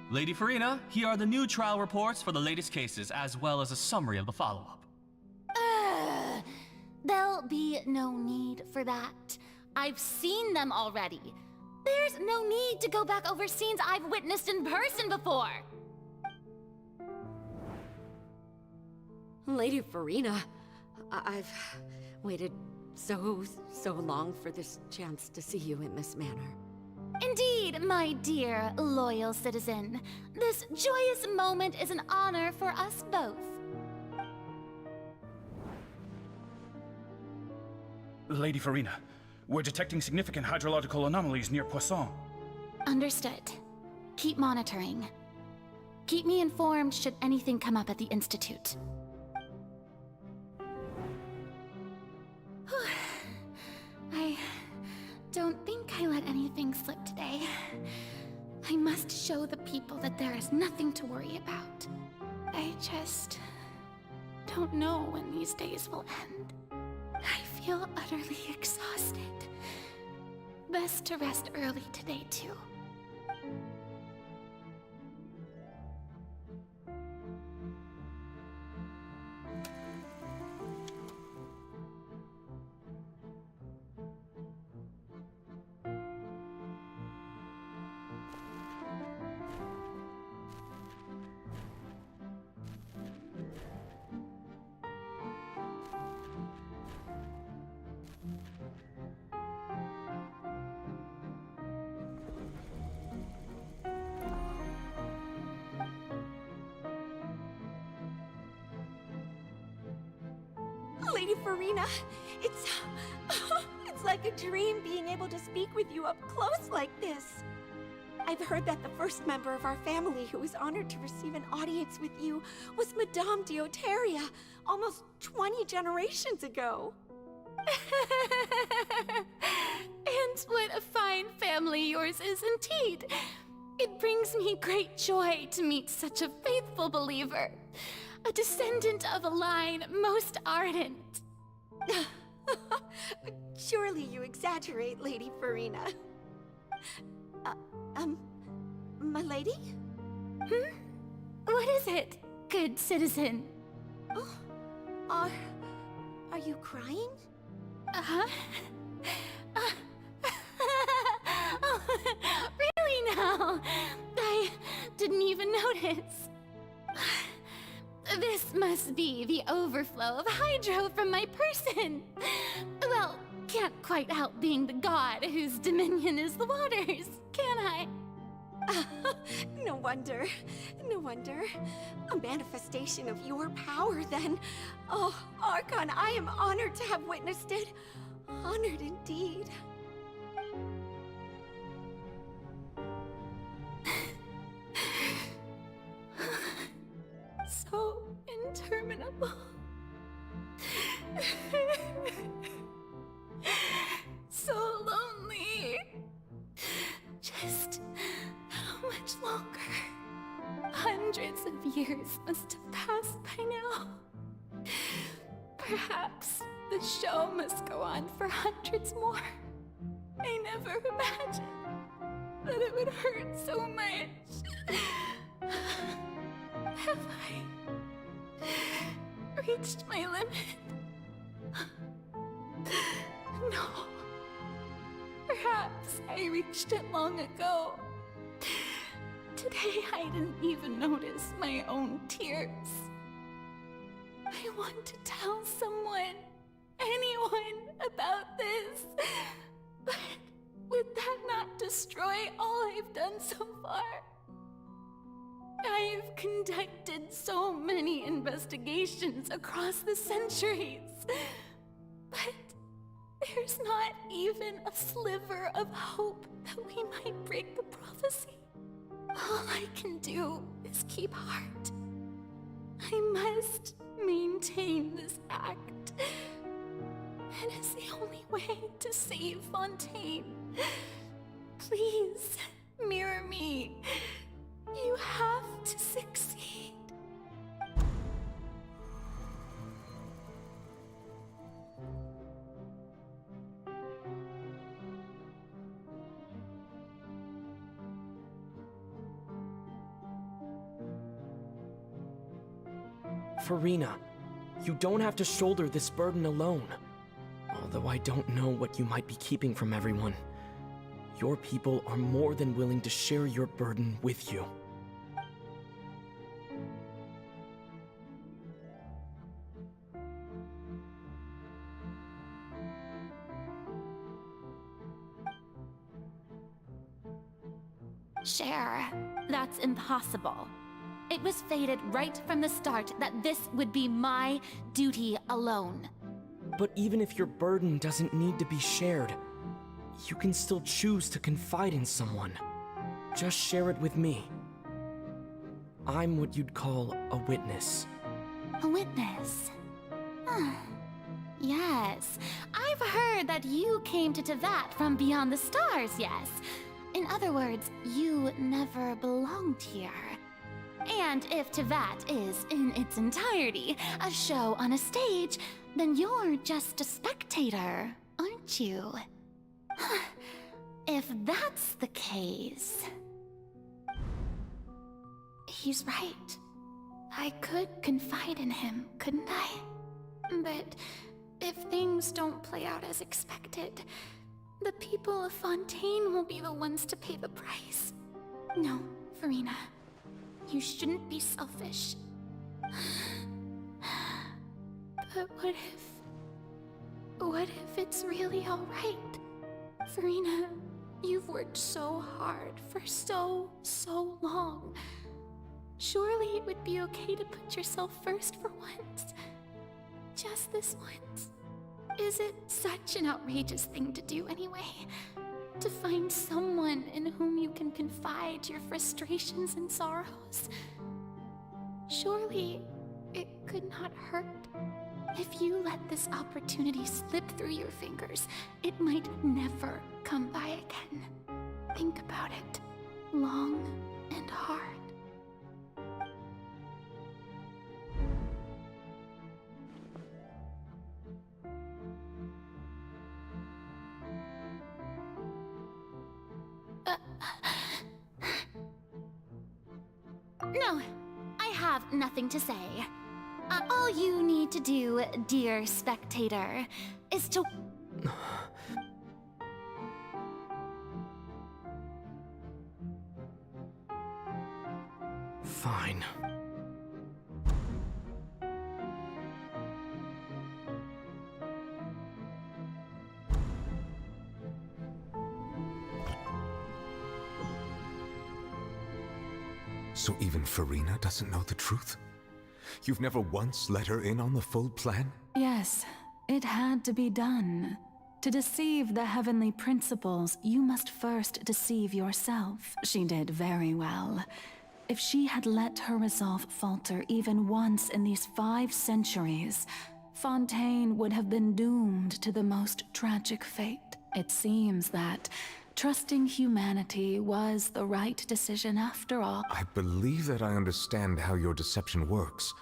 Lady Farina, here are the new trial reports for the latest cases, as well as a summary of the follow-up. There'll be no need for that. I've seen them already. There's no need to go back over scenes I've witnessed in person before. Lady Farina, I've waited so long for this chance to see you in this manner. Indeed, my dear, loyal citizen. This joyous moment is an honor for us both. Lady Farina, we're detecting significant hydrological anomalies near Poisson. Understood. Keep monitoring. Keep me informed should anything come up at the Institute. I don't think I let anything slip today. I must show the people that there is nothing to worry about. I just don't know when these days will end. feel utterly exhausted. Best to rest early today, too. Lady Farina, it's like a dream being able to speak with you up close like this. I've heard that the first member of our family who was honored to receive an audience with you was Madame Dioteria, almost 20 generations ago. And what a fine family yours is indeed. It brings me great joy to meet such a faithful believer. A descendant of a line most ardent. Surely you exaggerate, Lady Farina. My lady? What is it, good citizen? Oh, are you crying? Uh-huh. Oh, really now? I didn't even notice. This must be the overflow of hydro from my person. Well, can't quite help being the god whose dominion is the waters, can I? No wonder. No wonder. A manifestation of your power, then. Oh, Archon, I am honored to have witnessed it. Honored indeed. So interminable. So lonely. Just how much longer? Hundreds of years must have passed by now. Perhaps the show must go on for hundreds more. I never imagined that it would hurt so much. Have I reached my limit? No. Perhaps I reached it long ago. Today I didn't even notice my own tears. I want to tell someone, anyone, about this. But would that not destroy all I've done so far? I've conducted so many investigations across the centuries, but there's not even a sliver of hope that we might break the prophecy. All I can do is keep heart. I must maintain this act. It is the only way to save Fontaine. Please, mirror me. You have to succeed. Farina, you don't have to shoulder this burden alone. Although I don't know what you might be keeping from everyone. Your people are more than willing to share your burden with you. Share. That's impossible. It was fated right from the start that this would be my duty alone. But even if your burden doesn't need to be shared, you can still choose to confide in someone. Just share it with me. I'm what you'd call a witness. A witness? Yes. I've heard that you came to Tevat from beyond the stars, yes. In other words, you never belonged here. And if Tevat is, in its entirety, a show on a stage, then you're just a spectator, aren't you? If that's the case... He's right. I could confide in him, couldn't I? But if things don't play out as expected, the people of Fontaine will be the ones to pay the price. No, Farina. You shouldn't be selfish. But what if it's really alright? Farina, you've worked so hard for so long. Surely it would be okay to put yourself first for once. Just this once. Is it such an outrageous thing to do anyway? To find someone in whom you can confide your frustrations and sorrows? Surely it could not hurt. If you let this opportunity slip through your fingers, it might never come by again. Think about it long and hard. No, I have nothing to say. All you need to do, dear spectator, is to... Fine. So even Farina doesn't know the truth? You've never once let her in on the full plan? Yes, it had to be done. To deceive the heavenly principles, you must first deceive yourself. She did very well. If she had let her resolve falter even once in these 5 centuries, Fontaine would have been doomed to the most tragic fate. It seems that trusting humanity was the right decision after all. I believe that I understand how your deception works.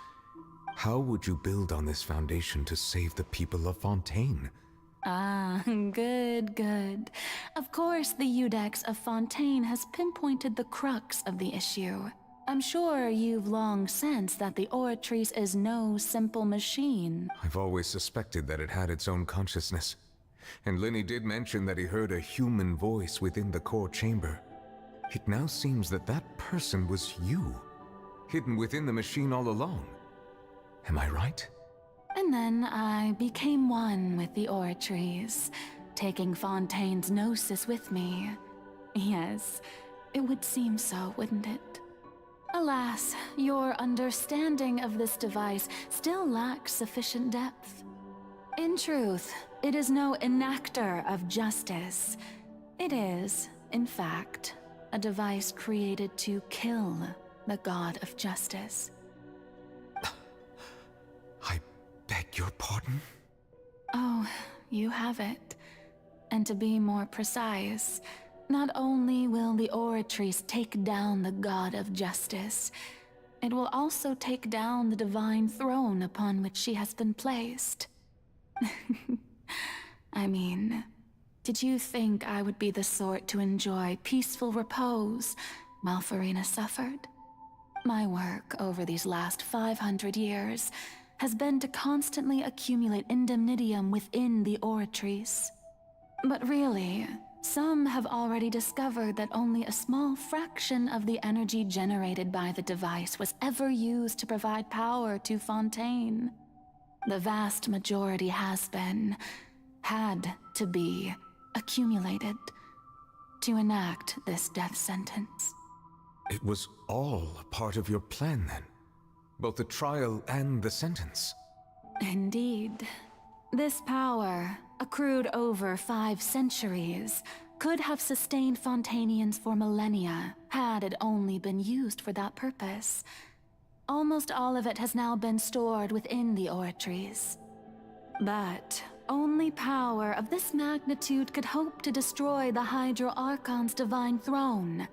How would you build on this foundation to save the people of Fontaine? Ah, good. Of course, the Iudex of Fontaine has pinpointed the crux of the issue. I'm sure you've long sensed that the Oratrice is no simple machine. I've always suspected that it had its own consciousness. And Lenny did mention that he heard a human voice within the core chamber. It now seems that that person was you, hidden within the machine all along. Am I right? And then I became one with the Oratrice, taking Fontaine's gnosis with me. Yes, it would seem so, wouldn't it? Alas, your understanding of this device still lacks sufficient depth. In truth, it is no enactor of justice. It is, in fact, a device created to kill the god of justice. I beg your pardon? Oh, you have it. And to be more precise, not only will the Oratrice take down the god of justice, it will also take down the divine throne upon which she has been placed. I mean, did you think I would be the sort to enjoy peaceful repose while Farina suffered? My work over these last 500 years has been to constantly accumulate indemnitium within the Oratrice. But really, some have already discovered that only a small fraction of the energy generated by the device was ever used to provide power to Fontaine. The vast majority had to be, accumulated to enact this death sentence. It was all a part of your plan then? Both the trial and the sentence? Indeed. This power, accrued over 5 centuries, could have sustained Fontainians for millennia, had it only been used for that purpose. Almost all of it has now been stored within the Oratrice. But only power of this magnitude could hope to destroy the Hydro Archon's divine throne,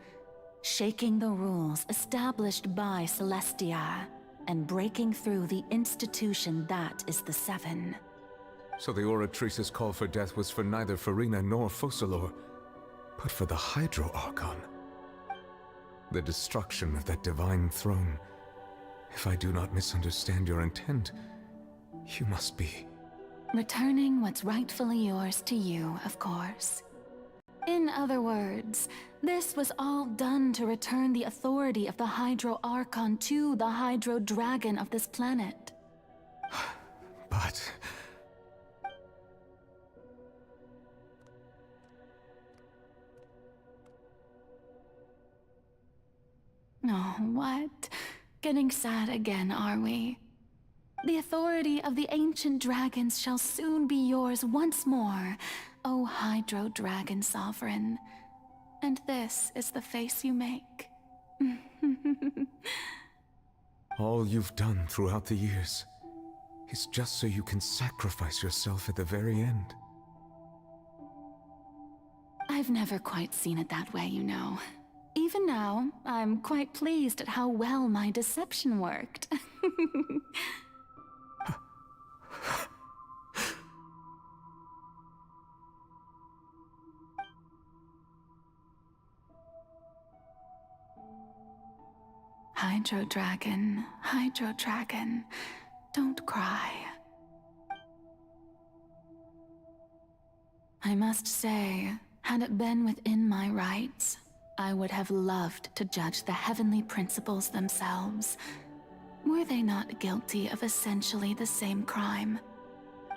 shaking the rules established by Celestia, and breaking through the institution that is the Seven. So the Oratrice's call for death was for neither Farina nor Focalor, but for the Hydro Archon. The destruction of that divine throne. If I do not misunderstand your intent, you must be... Returning what's rightfully yours to you, of course. In other words, this was all done to return the authority of the Hydro Archon to the Hydro Dragon of this planet. But... Oh, what? Getting sad again, are we? The authority of the ancient dragons shall soon be yours once more, O Hydro Dragon Sovereign. And this is the face you make. all you've done throughout the years is just so you can sacrifice yourself at the very end. I've never quite seen it that way, you know. Even now, I'm quite pleased at how well my deception worked. Hydro Dragon, don't cry. I must say, had it been within my rights, I would have loved to judge the heavenly principles themselves. Were they not guilty of essentially the same crime?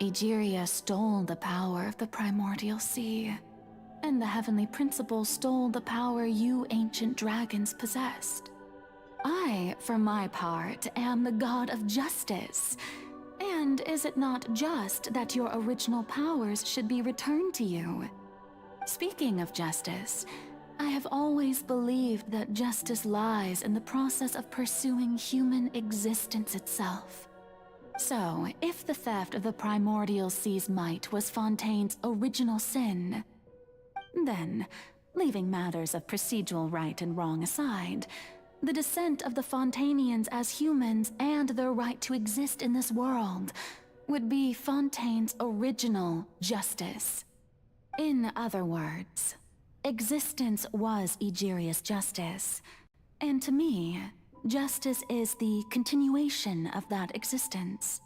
Egeria stole the power of the primordial sea, and the heavenly principles stole the power you ancient dragons possessed. I, for my part, am the god of justice. And is it not just that your original powers should be returned to you? Speaking of justice, I have always believed that justice lies in the process of pursuing human existence itself. So, if the theft of the primordial sea's might was Fontaine's original sin, then, leaving matters of procedural right and wrong aside, the descent of the Fontainians as humans and their right to exist in this world would be Fontaine's original justice. In other words, existence was Egeria's justice, and to me, justice is the continuation of that existence.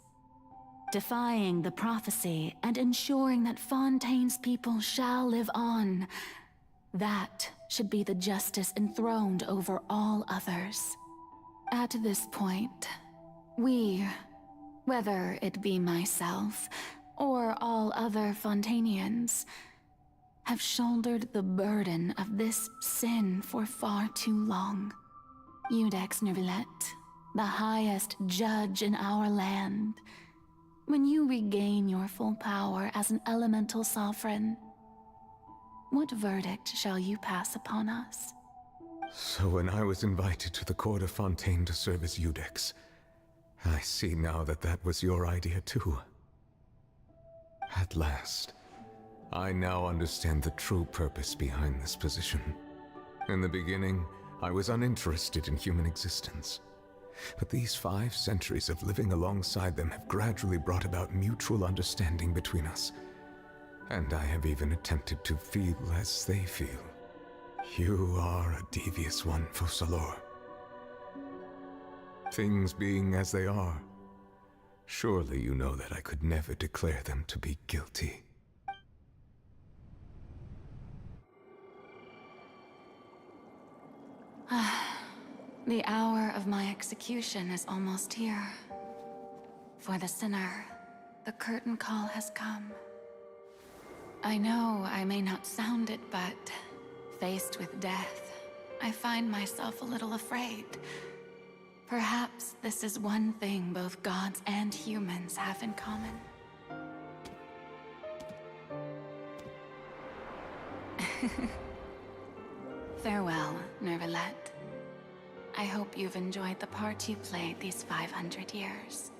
Defying the prophecy and ensuring that Fontaine's people shall live on, that should be the justice enthroned over all others. At this point, we, whether it be myself or all other Fontainians, have shouldered the burden of this sin for far too long. Iudex Nervilette, the highest judge in our land, when you regain your full power as an elemental sovereign, what verdict shall you pass upon us? So when I was invited to the court of Fontaine to serve as Iudex, I see now that that was your idea too. At last, I now understand the true purpose behind this position. In the beginning, I was uninterested in human existence. But these 5 centuries of living alongside them have gradually brought about mutual understanding between us. And I have even attempted to feel as they feel. You are a devious one, Focalor. Things being as they are, surely you know that I could never declare them to be guilty. The hour of my execution is almost here. For the sinner, the curtain call has come. I know I may not sound it, but faced with death, I find myself a little afraid. Perhaps this is one thing both gods and humans have in common. Farewell, Nervilette. I hope you've enjoyed the part you played these 500 years.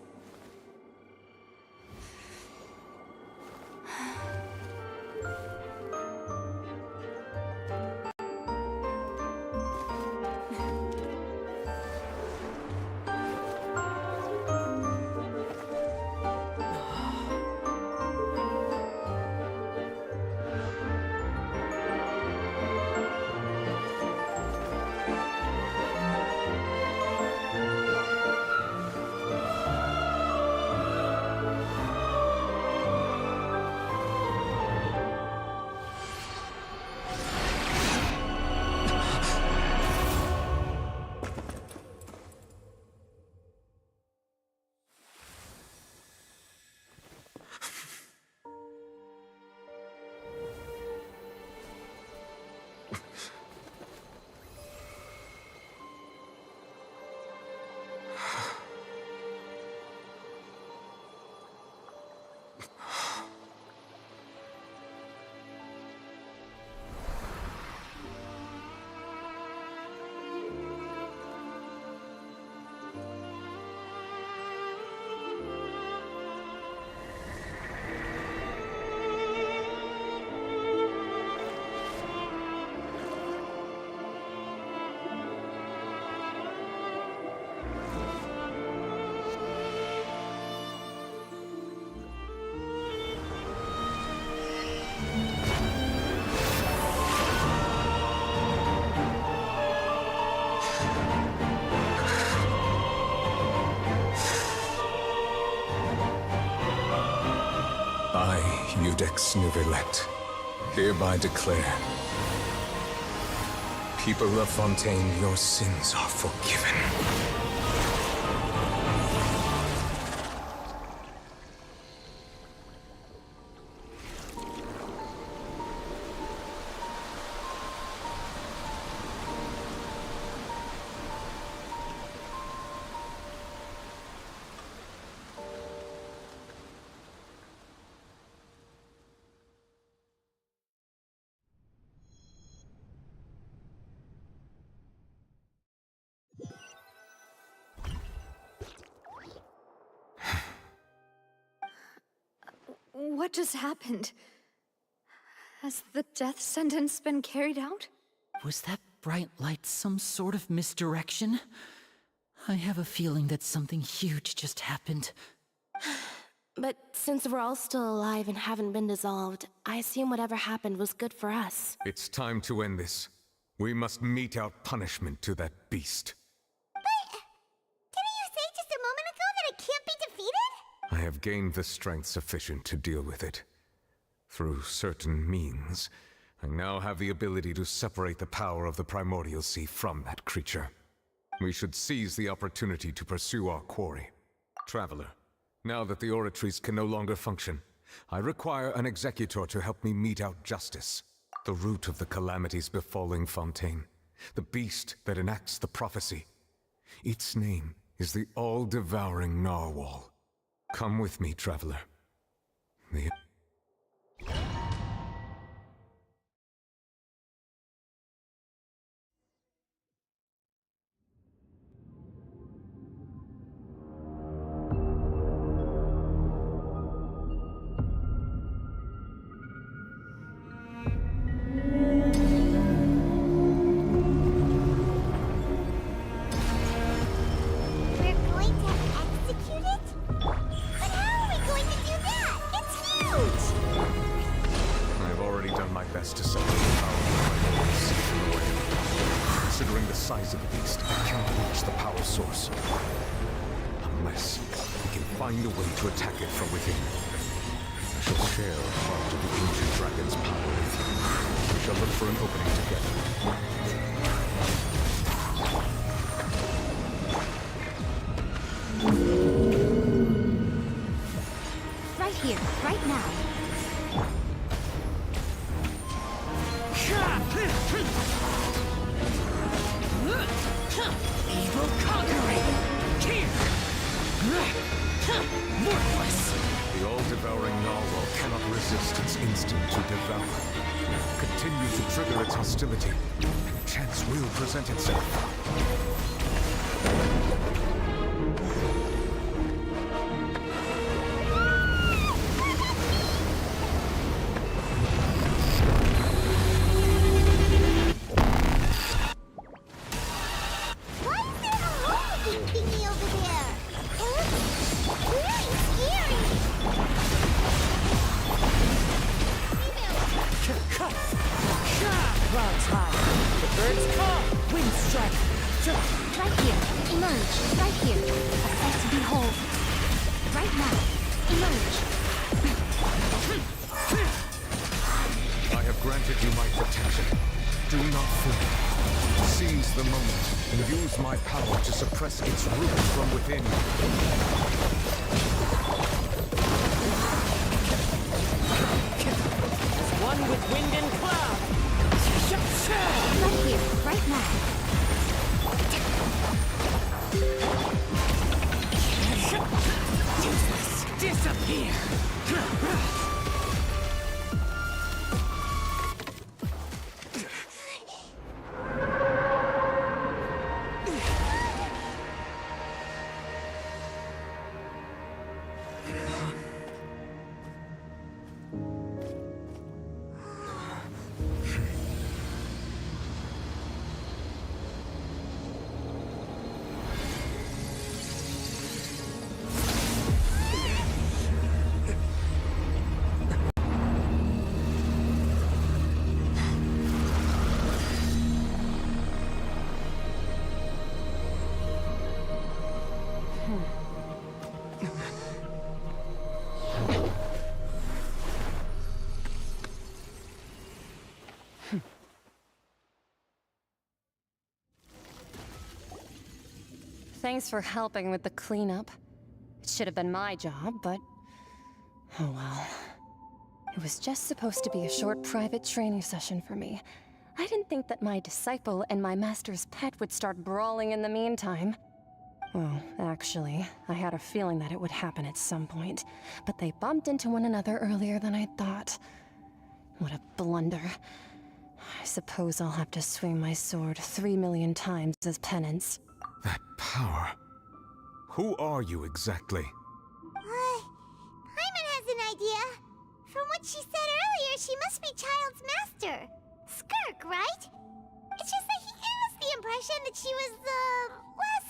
I, Iudex Nuvilet, hereby declare, people of Fontaine, your sins are forgiven. What just happened? Has the death sentence been carried out? Was that bright light some sort of misdirection? I have a feeling that something huge just happened. But since we're all still alive and haven't been dissolved, I assume whatever happened was good for us. It's time to end this. We must mete out punishment to that beast. Didn't you say just a moment ago that it can't be defeated? I have gained the strength sufficient to deal with it. Through certain means, I now have the ability to separate the power of the Primordial Sea from that creature. We should seize the opportunity to pursue our quarry. Traveler, now that the oratories can no longer function, I require an executor to help me mete out justice. The root of the calamities befalling Fontaine, the beast that enacts the prophecy. Its name is the all-devouring Narwhal. Come with me, traveler. Right here, right now. Useless! Disappear! Thanks for helping with the cleanup. It should have been my job, but... oh well. It was just supposed to be a short private training session for me. I didn't think that my disciple and my master's pet would start brawling in the meantime. Well, actually, I had a feeling that it would happen at some point, but they bumped into one another earlier than I thought. What a blunder. I suppose I'll have to swing my sword 3 million times as penance. That power. Who are you exactly? Paimon has an idea. From what she said earlier, she must be Child's master. Skirk, right? It's just that he gave us the impression that she was the less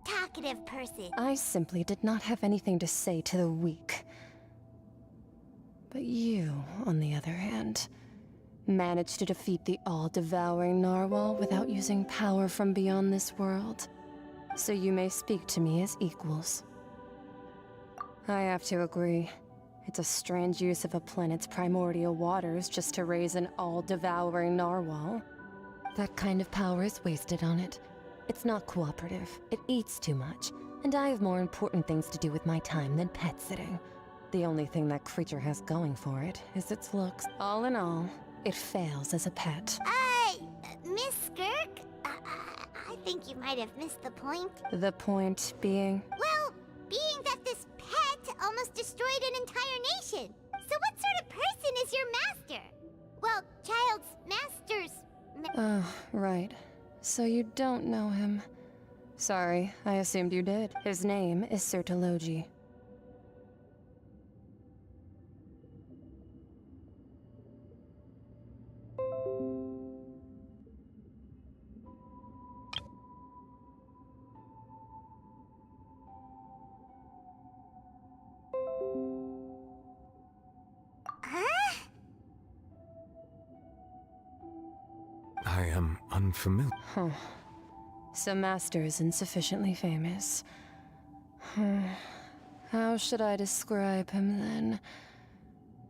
talkative person. I simply did not have anything to say to the weak. But you, on the other hand, managed to defeat the all-devouring narwhal without using power from beyond this world. So you may speak to me as equals. I have to agree. It's a strange use of a planet's primordial waters just to raise an all-devouring narwhal. That kind of power is wasted on it. It's not cooperative. It eats too much. And I have more important things to do with my time than pet sitting. The only thing that creature has going for it is its looks. All in all, it fails as a pet. Miss Skirk? I think you might have missed the point. The point being? Well, being that this pet almost destroyed an entire nation. So what sort of person is your master? Well, Child's master's... Oh, right. So you don't know him. Sorry, I assumed you did. His name is Sertologi. I am unfamiliar. Huh. So Master isn't sufficiently famous. How should I describe him then?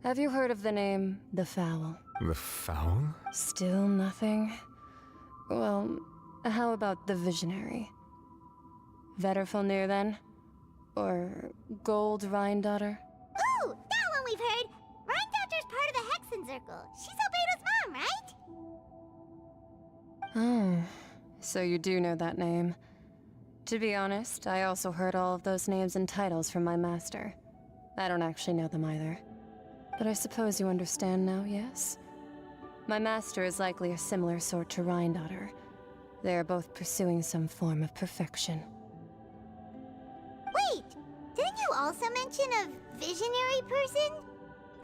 Have you heard of the name The Fowl? The Fowl? Still nothing? Well, how about the Visionary? Vetterfulnir then? Or Gold Rhindaughter? Ooh, that one we've heard! Rhindaughter's part of the Hexen Circle. She's Albedo's mom, right? Oh, so you do know that name. To be honest, I also heard all of those names and titles from my master. I don't actually know them either. But I suppose you understand now, yes? My master is likely a similar sort to Rhindaughter. They are both pursuing some form of perfection. Wait, didn't you also mention a visionary person?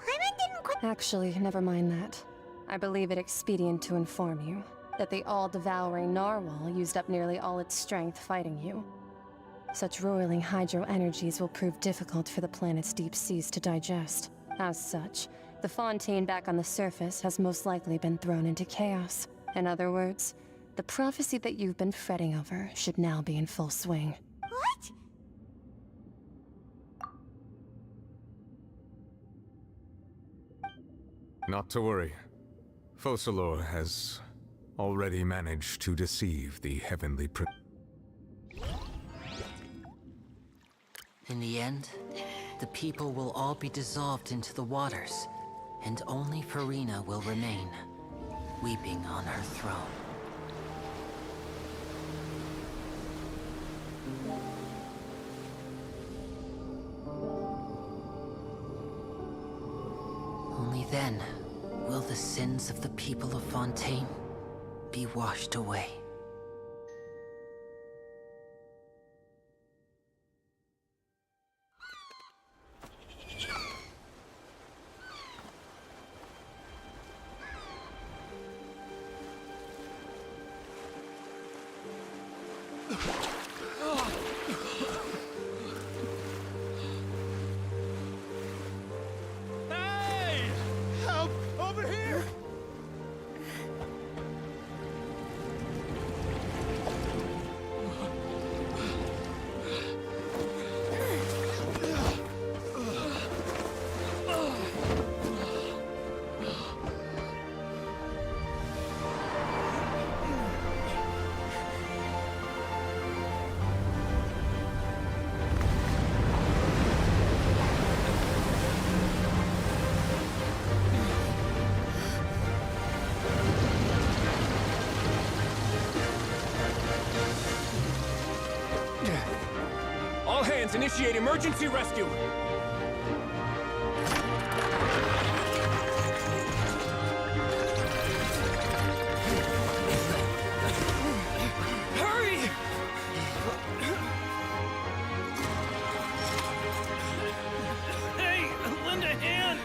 Paimon didn't quite— Actually, never mind that. I believe it expedient to inform you that the all-devouring narwhal used up nearly all its strength fighting you. Such roiling hydro energies will prove difficult for the planet's deep seas to digest. As such, the Fontaine back on the surface has most likely been thrown into chaos. In other words, the prophecy that you've been fretting over should now be in full swing. What? Not to worry. Focalor has already managed to deceive the heavenly In the end, the people will all be dissolved into the waters, and only Farina will remain. weeping on her throne. Only then will the sins of the people of Fontaine be washed away. Hey! Help! Over here! All hands, initiate emergency rescue! Hurry! Hey, lend a hand!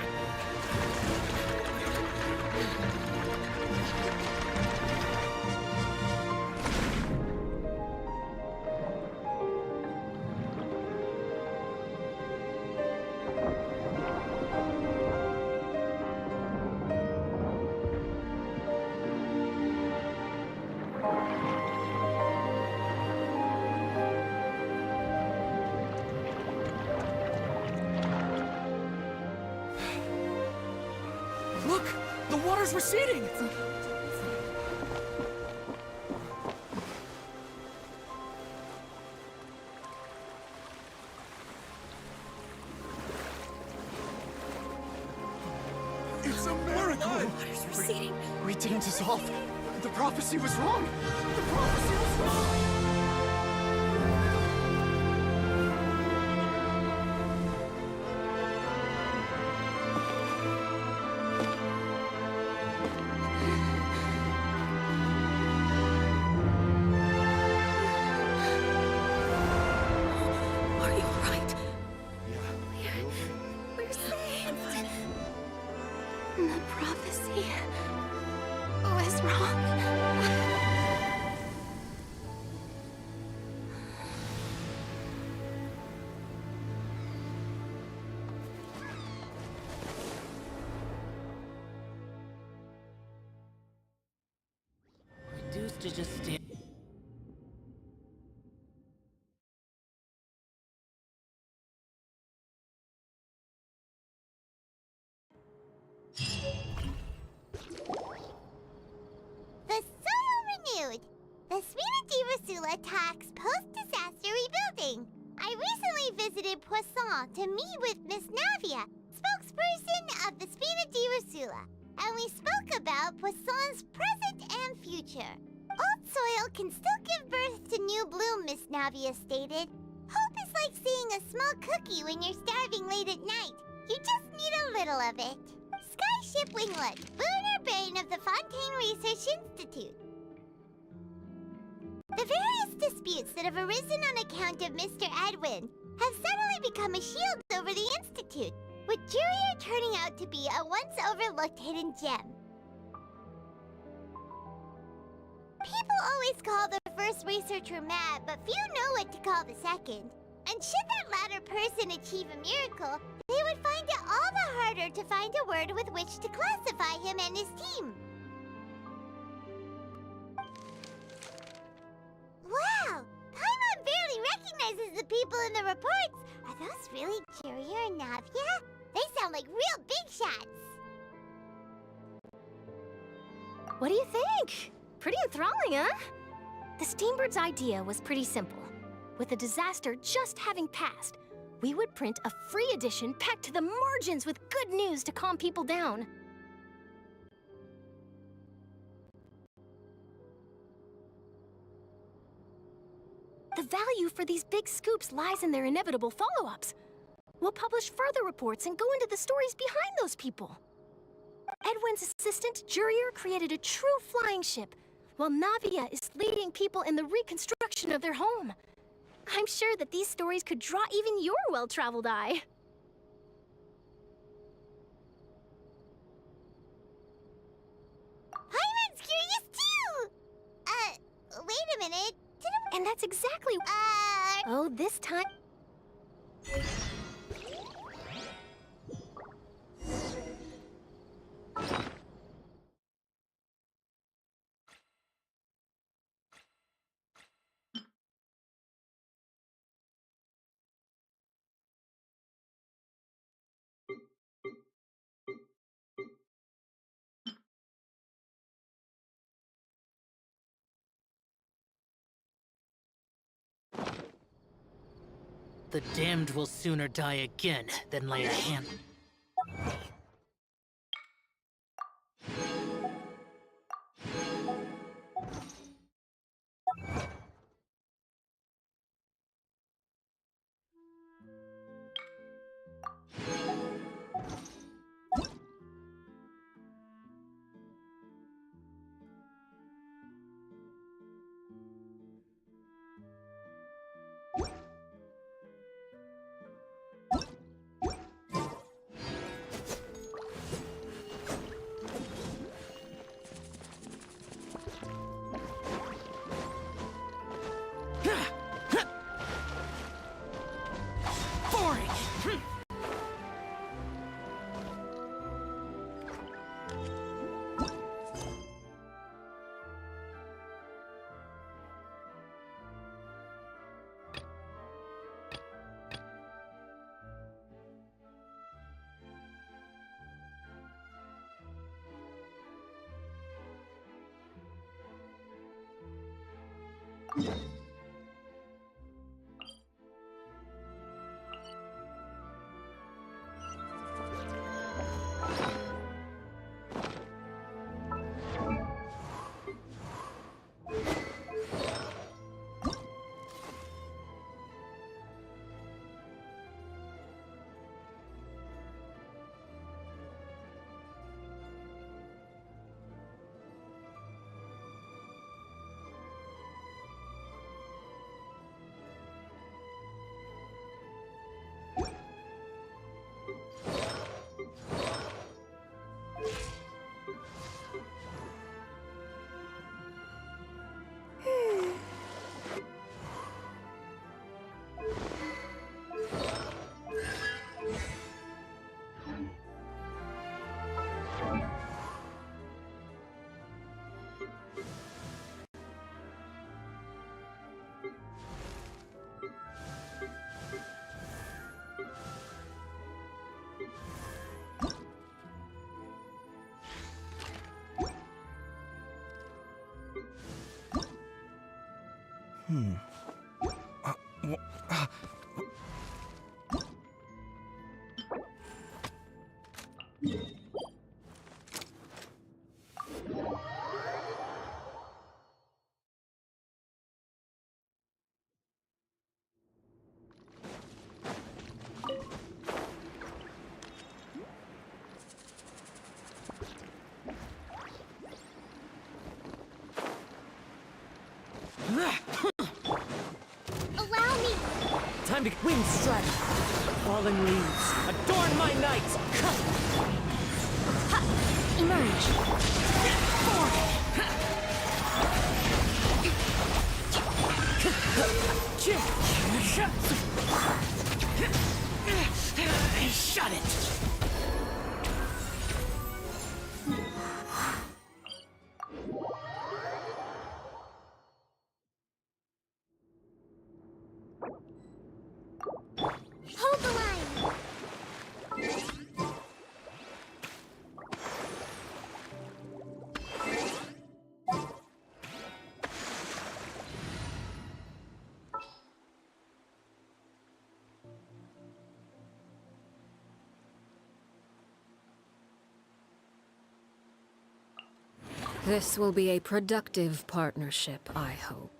Look! The water's receding! It's a miracle! Water's receding. We didn't dissolve. The prophecy was wrong. The prophecy was wrong. Are you alright? We're saved. The prophecy was wrong. Reduced to just stand. The soil renewed. The Spina di Rosula talks post-disaster rebuilding. I recently visited Poisson to meet with Miss Navia, spokesperson of the Spina di Rosula, and we spoke about Poisson's present and future. Old soil can still give birth to new bloom, Miss Navia stated. Hope is like seeing a small cookie when you're starving late at night. You just need a little of it. Skyship Winglet, lunar brain of the Fontaine Research Institute. The various disputes that have arisen on account of Mr. Edwin have suddenly become a shield over the Institute, with Jurier turning out to be a once overlooked hidden gem. People always call the first researcher mad, but few know what to call the second. And should that latter person achieve a miracle, they would find it all the harder to find a word with which to classify him and his team. Wow! Paimon barely recognizes the people in the reports. Are those really Jurier and Navia? They sound like real big shots. What do you think? Pretty enthralling, huh? The Steambird's idea was pretty simple. With the disaster just having passed, we would print a free edition packed to the margins with good news to calm people down. value for these big scoops lies in their inevitable follow-ups. We'll publish further reports and go into the stories behind those people. Edwin's assistant, Jurier, created a true flying ship, while Navia is leading people in the reconstruction of their home. I'm sure that these stories could draw even your well-traveled eye. Hyman's curious too! Wait a minute. And that's exactly... Oh, this time... The damned will sooner die again than lay a hand. Allow me! Time to wind strike! Fallen leaves, adorn my night! Emerge! Shut it! Hold the line! This will be a productive partnership, I hope.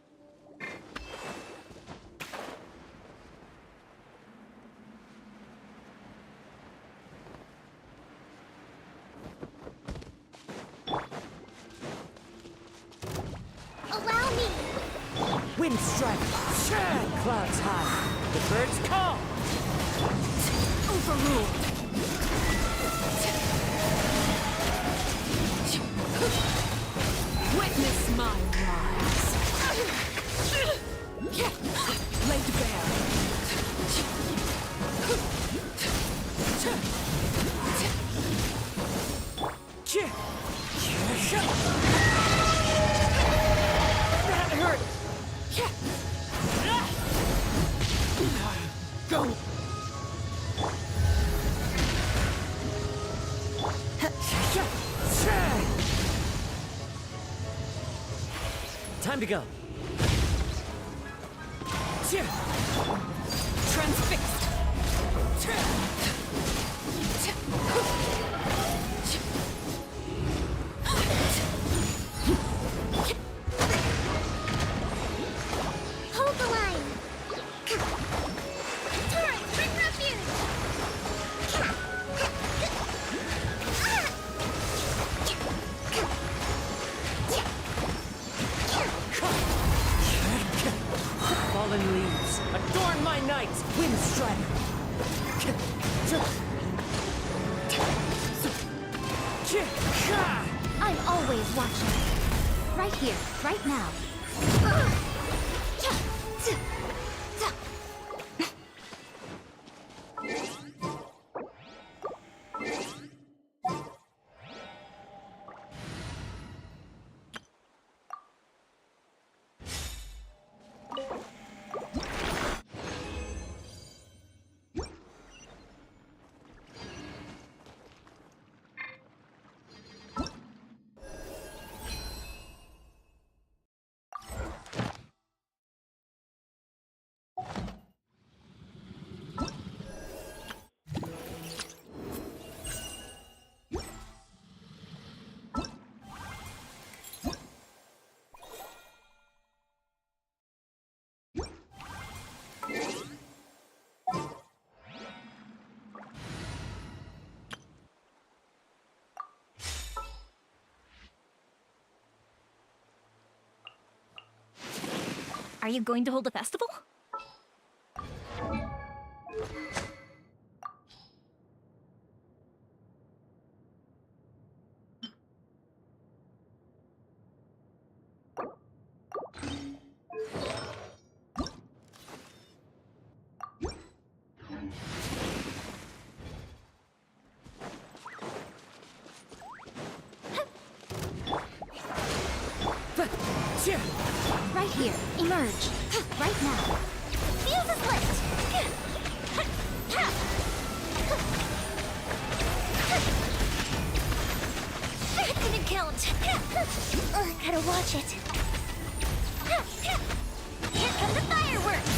Wind strike! Clouds high! The birds call! Overruled. Witness my rise. Laid bare. That hurt! Go! Time to go. Transfixed. Hold the line. Torrent, bring refuge. Fallen leaves, adorn my night! Wind strike! I'm always watching. Right here, right now. Are you going to hold a festival? Right here, emerge. Right now. Fuse is lit. Couldn't count. Gotta watch it. Here come the fireworks.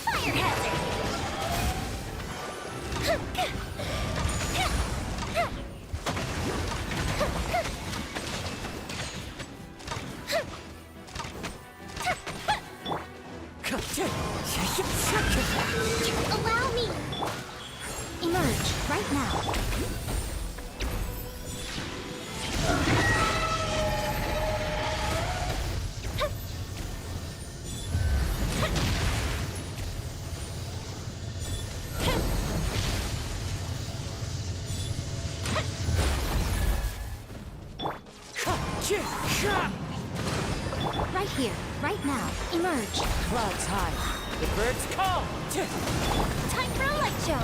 Fire hazard. Allow me. Emerge, right now. Right here, right now. Emerge. Clouds high. The birds call. Time for a light show.